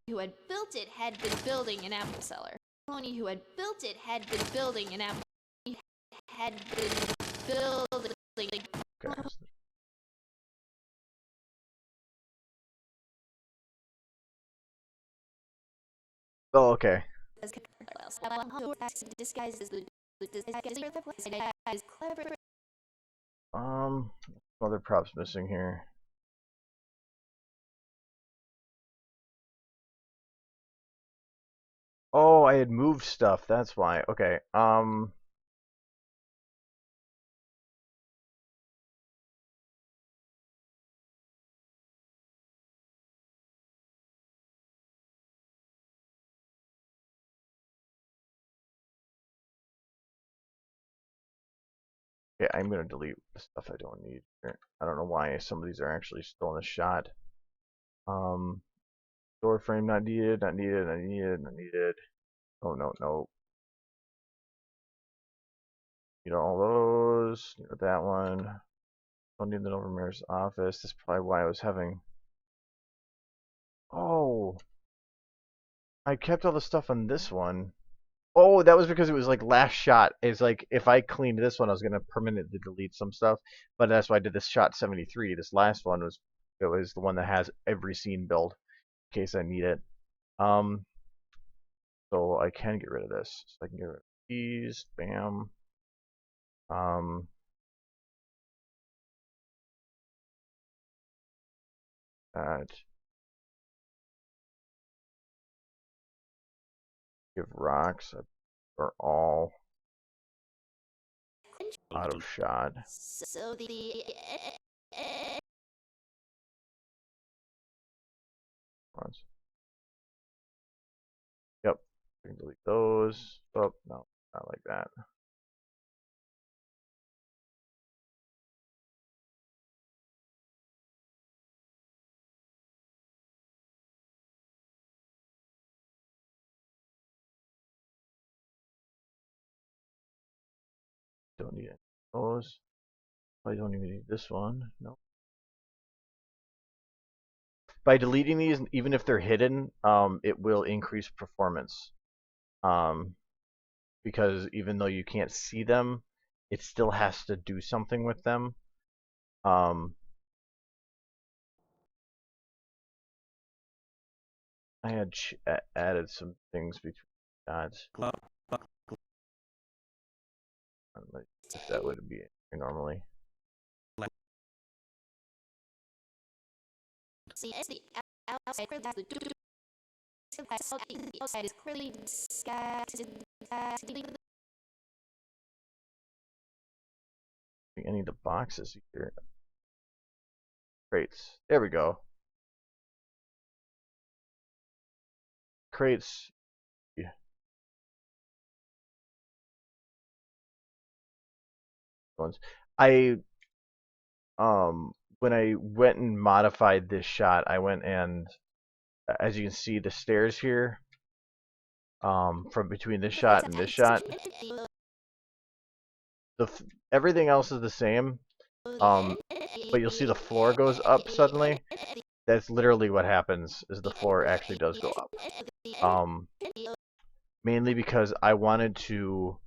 B: Who had built it had been building an apple cellar. Pony who had built it had been building an apple had been building.
A: Okay. Oh, okay.
B: Disguised as the clever.
A: Other props missing here. Oh, I had moved stuff. That's why. Okay. Okay, I'm gonna delete the stuff I don't need here. I don't know why some of these are actually still in the shot. Door frame not needed, not needed, not needed, not needed. Oh no, no. Need all those. Need that one. Don't need the Overmare's office. That's probably why I was having. Oh, I kept all the stuff on this one. Oh, that was because it was like last shot. It's like if I cleaned this one, I was gonna permanently delete some stuff. But that's why I did this shot 73. This last one was the one that has every scene build in case I need it. So I can get rid of this. So I can get rid of these. Bam. That. Give rocks are all out of shot.
B: So the
A: Yep. We can delete those. Oh, no, not like that. Don't need any of those. I don't even need this one. No. By deleting these, even if they're hidden, it will increase performance. Because even though you can't see them, it still has to do something with them. I had added some things between dots. If that would be normally.
B: See, it's the outside the outside is clearly
A: Any of the boxes here. Crates. There we go. Crates. Yeah. Ones. When I went and modified this shot, I went and, as you can see, the stairs here, from between this shot and this shot, everything else is the same, but you'll see the floor goes up suddenly. That's literally what happens, is the floor actually does go up. Mainly because I wanted to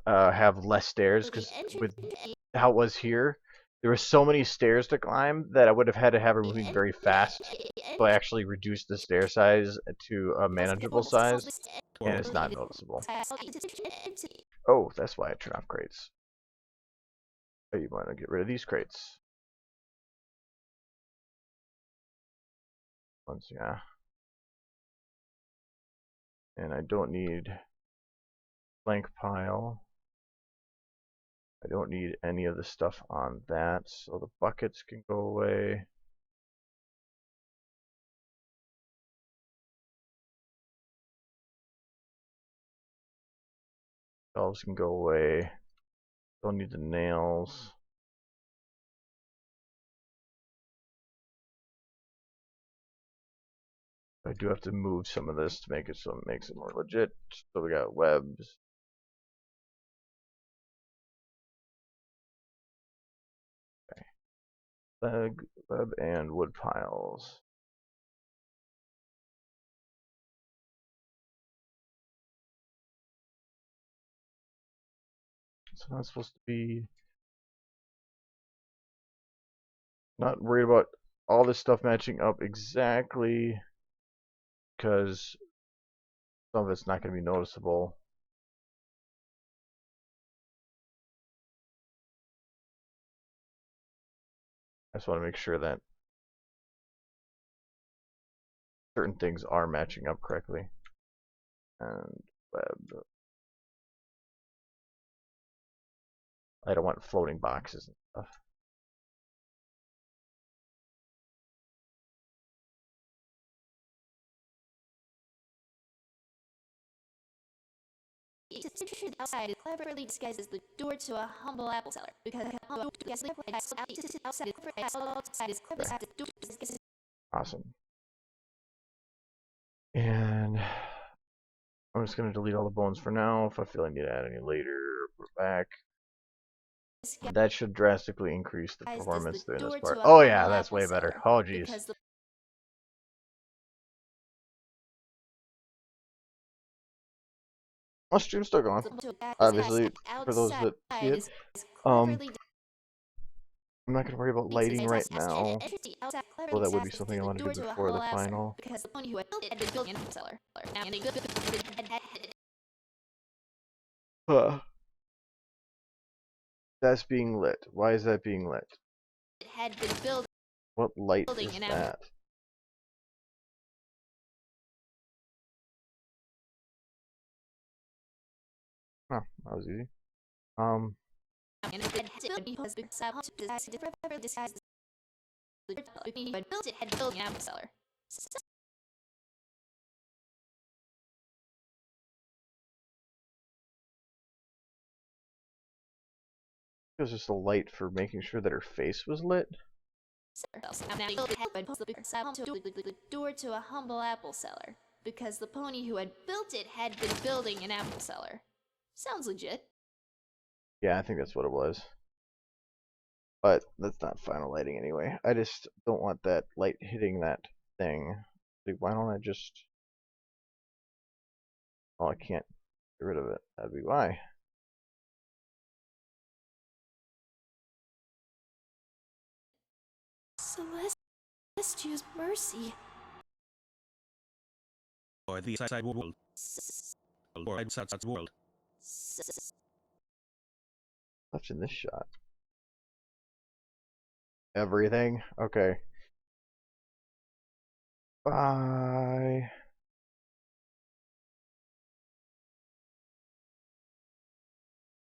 A: have less stairs, because with how it was here, there were so many stairs to climb that I would have had to have her moving very fast. So I actually reduced the stair size to a manageable size, and it's not noticeable. Oh, that's why I turn off crates. Oh, you want to get rid of these crates. Once, yeah. And I don't need blank pile. I don't need any of the stuff on that, so the buckets can go away. Shelves can go away. Don't need the nails. I do have to move some of this to make it so it makes it more legit. So we got webs. Okay. Web and wood piles. It's not supposed to be. Not worried about all this stuff matching up exactly, because some of it's not going to be noticeable. I just want to make sure that certain things are matching up correctly. And web. I don't want floating boxes and stuff.
B: Outside is cleverly disguised as the door to a humble apple seller because outside is cleverly.
A: Awesome. And I'm just going to delete all the bones for now. If I feel I need to add any later, put it back. That should drastically increase the performance in this part. Oh yeah, that's way better. Oh geez. My stream's still going. Obviously, for those that see it. I'm not going to worry about lighting right now. Well, that would be something I want to do before the final. That's being lit. Why is that being lit? What light is that? Oh, that was easy. It was just a light for making sure that her face was lit.
B: The door to a humble apple seller because the pony who had built it had been building an apple seller. Sounds legit.
A: Yeah, I think that's what it was. But that's not final lighting anyway. I just don't want that light hitting that thing. Like, why don't I just... Oh, I can't get rid of it. That'd be why.
B: Celestia's mercy.
C: Or the outside world. Or outside world.
A: What's in this shot? Everything? Okay. Bye.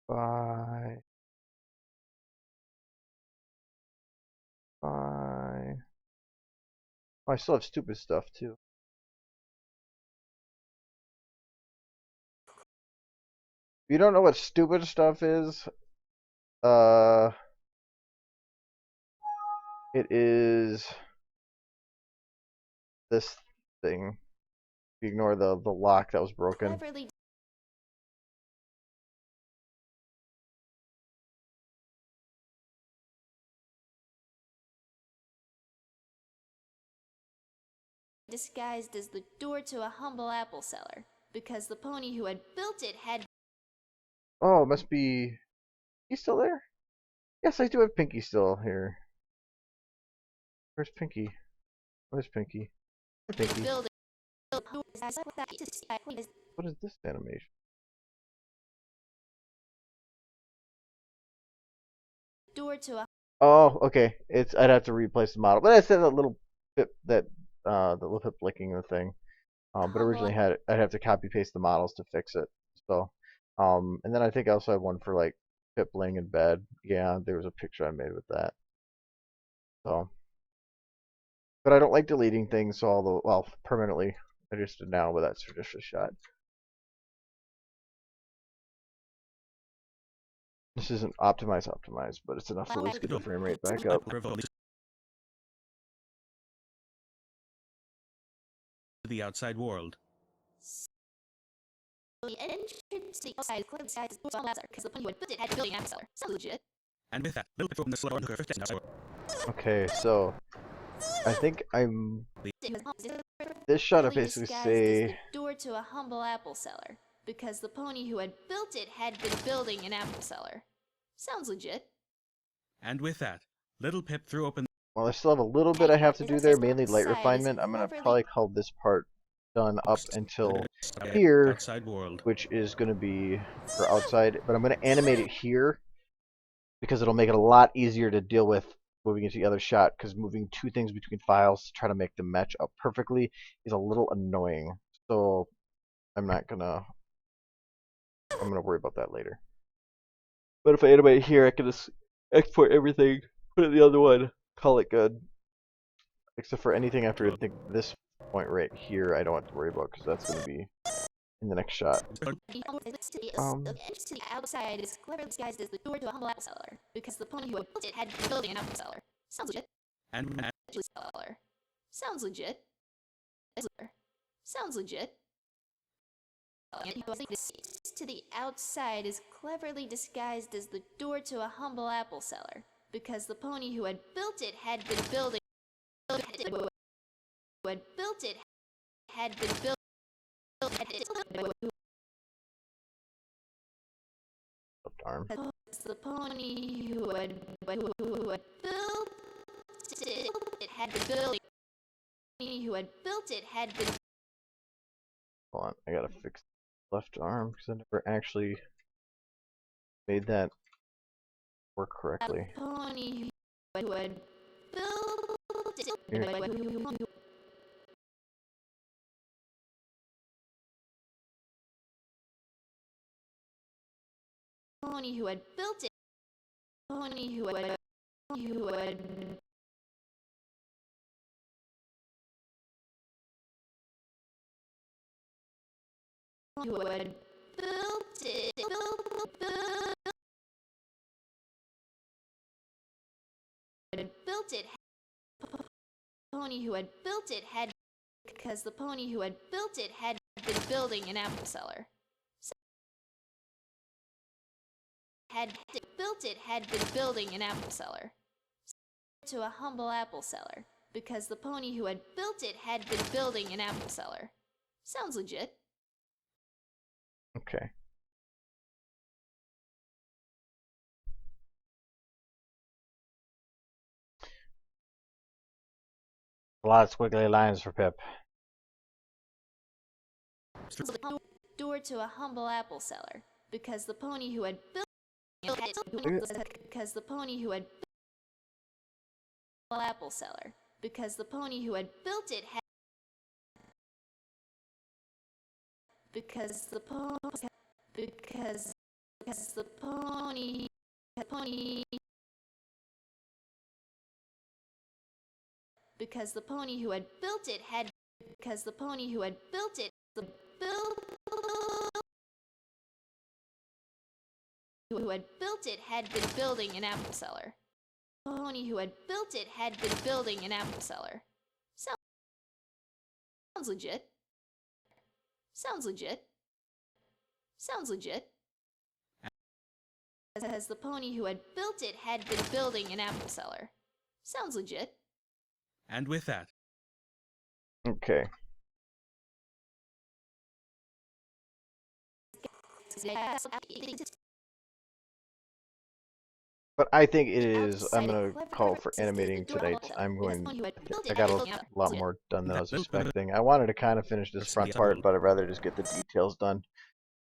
A: Bye. Bye. Oh, I still have stupid stuff too. If you don't know what stupid stuff is, it is this thing. If you ignore the lock that was broken.
B: Cleverly disguised as the door to a humble apple seller, because the pony who had built it had...
A: Oh, it must be... He's still there? Yes, I do have Pinky still here. Where's Pinky? Where's Pinky? Pinky.
B: building.
A: What is this animation?
B: Door to a...
A: Oh, okay. I'd have to replace the model, but I said that little pip the little pip licking the thing. But originally I'd have to copy paste the models to fix it. So, and then I think I also have one for like Pip laying in bed. Yeah, there was a picture I made with that. So, but I don't like deleting things, so well, permanently. I just did now, but that's just a shot. This isn't optimized, but it's enough to at least get the frame rate back up.
C: The outside world.
B: The entrance to the outside is because the pony who had built it had a building apple seller. Sounds legit.
C: And with that, little bit from the slow on her fifth outside.
A: Okay, so I think this shot I basically say
B: the door to a humble apple seller, because the pony who had built it had been building an apple seller. Sounds legit.
C: And with that, little Pip threw open.
A: well, I still have a little bit I have to do there, mainly light refinement. I'm gonna probably call this part done up until here,
C: Outside world.
A: which is gonna be for outside, but I'm gonna animate it here because it'll make it a lot easier to deal with moving into the other shot, because moving two things between files to try to make them match up perfectly is a little annoying. So I'm gonna worry about that later. But if I animate it here, I can just export everything, put it in the other one, call it good. Except for anything after I think this point right here, I don't have to worry about, because that's gonna be in the next shot.
B: The entrance to the outside is cleverly disguised as the door to a humble apple seller, because the pony who had built it had been building an apple seller. Sounds legit.
C: And
B: Seller. Sounds legit. Sounds legit. To the outside is cleverly disguised as the door to a humble apple seller, because the pony who had built it had been building. Who had built it had been building.
A: Left arm.
B: The pony who had built it had been building. The pony who had built it had been.
A: Hold on, I gotta fix left arm because I never actually made that work correctly.
B: The pony who had built it. Pony who had built it. Pony who had built it. Built it. Pony who had built it had, because the pony who had built it had been building an apple seller. had been building an apple cellar. To a humble apple seller, because the pony who had built it had been building an apple cellar. Sounds legit.
A: Okay. A lot of squiggly lines for Pip.
B: Door to a humble apple seller, because the pony who had built because the pony who had built apple seller, because the pony who had built it had because the pony because the pony because the pony who had built it had because the pony who had built it the build who had built it had been building an apple cellar. The pony who had built it had been building an apple cellar. Sounds legit. Sounds legit. Sounds legit. As the pony who had built it had been building an apple cellar. Sounds legit.
C: And with that,
A: Okay. But I think it is. I'm gonna call for animating tonight. I got a lot more done than I was expecting. I wanted to kind of finish this front part, but I'd rather just get the details done.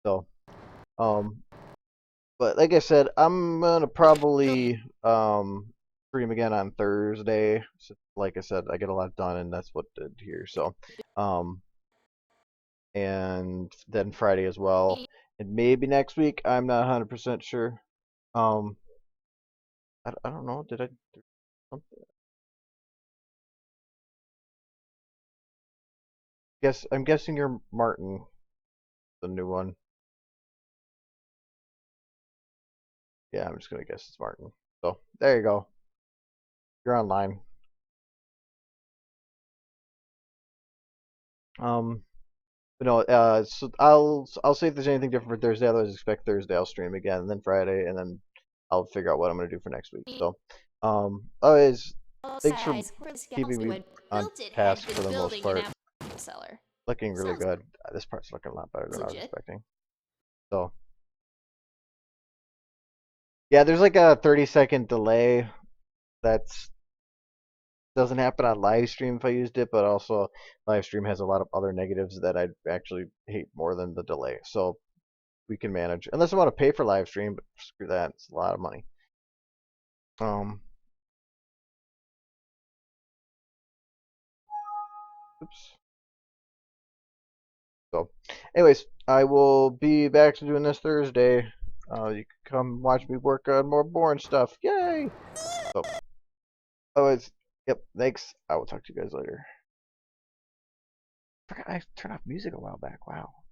A: So, but like I said, I'm gonna probably stream again on Thursday. So, like I said, I get a lot done, and that's what I did here. So, and then Friday as well, and maybe next week. I'm not 100% sure. I don't know. Did I do something? I'm guessing you're Martin, the new one. Yeah, I'm just gonna guess it's Martin. So there you go. You're online. But no, so I'll see if there's anything different for Thursday. Otherwise, expect Thursday I'll stream again, and then Friday, and then I'll figure out what I'm gonna do for next week. So, always thanks for keeping me on task for the most part. Looking really good. This part's looking a lot better than I was expecting. So, yeah, there's like a 30-second delay. That's doesn't happen on Livestream if I used it, but also Livestream has a lot of other negatives that I actually hate more than the delay. So we can manage, unless I want to pay for Livestream, but screw that, it's a lot of money. Oops. So, anyways, I will be back to doing this Thursday. You can come watch me work on more boring stuff. Yay! So, anyways, yep, thanks. I will talk to you guys later. I turned off music a while back. Wow.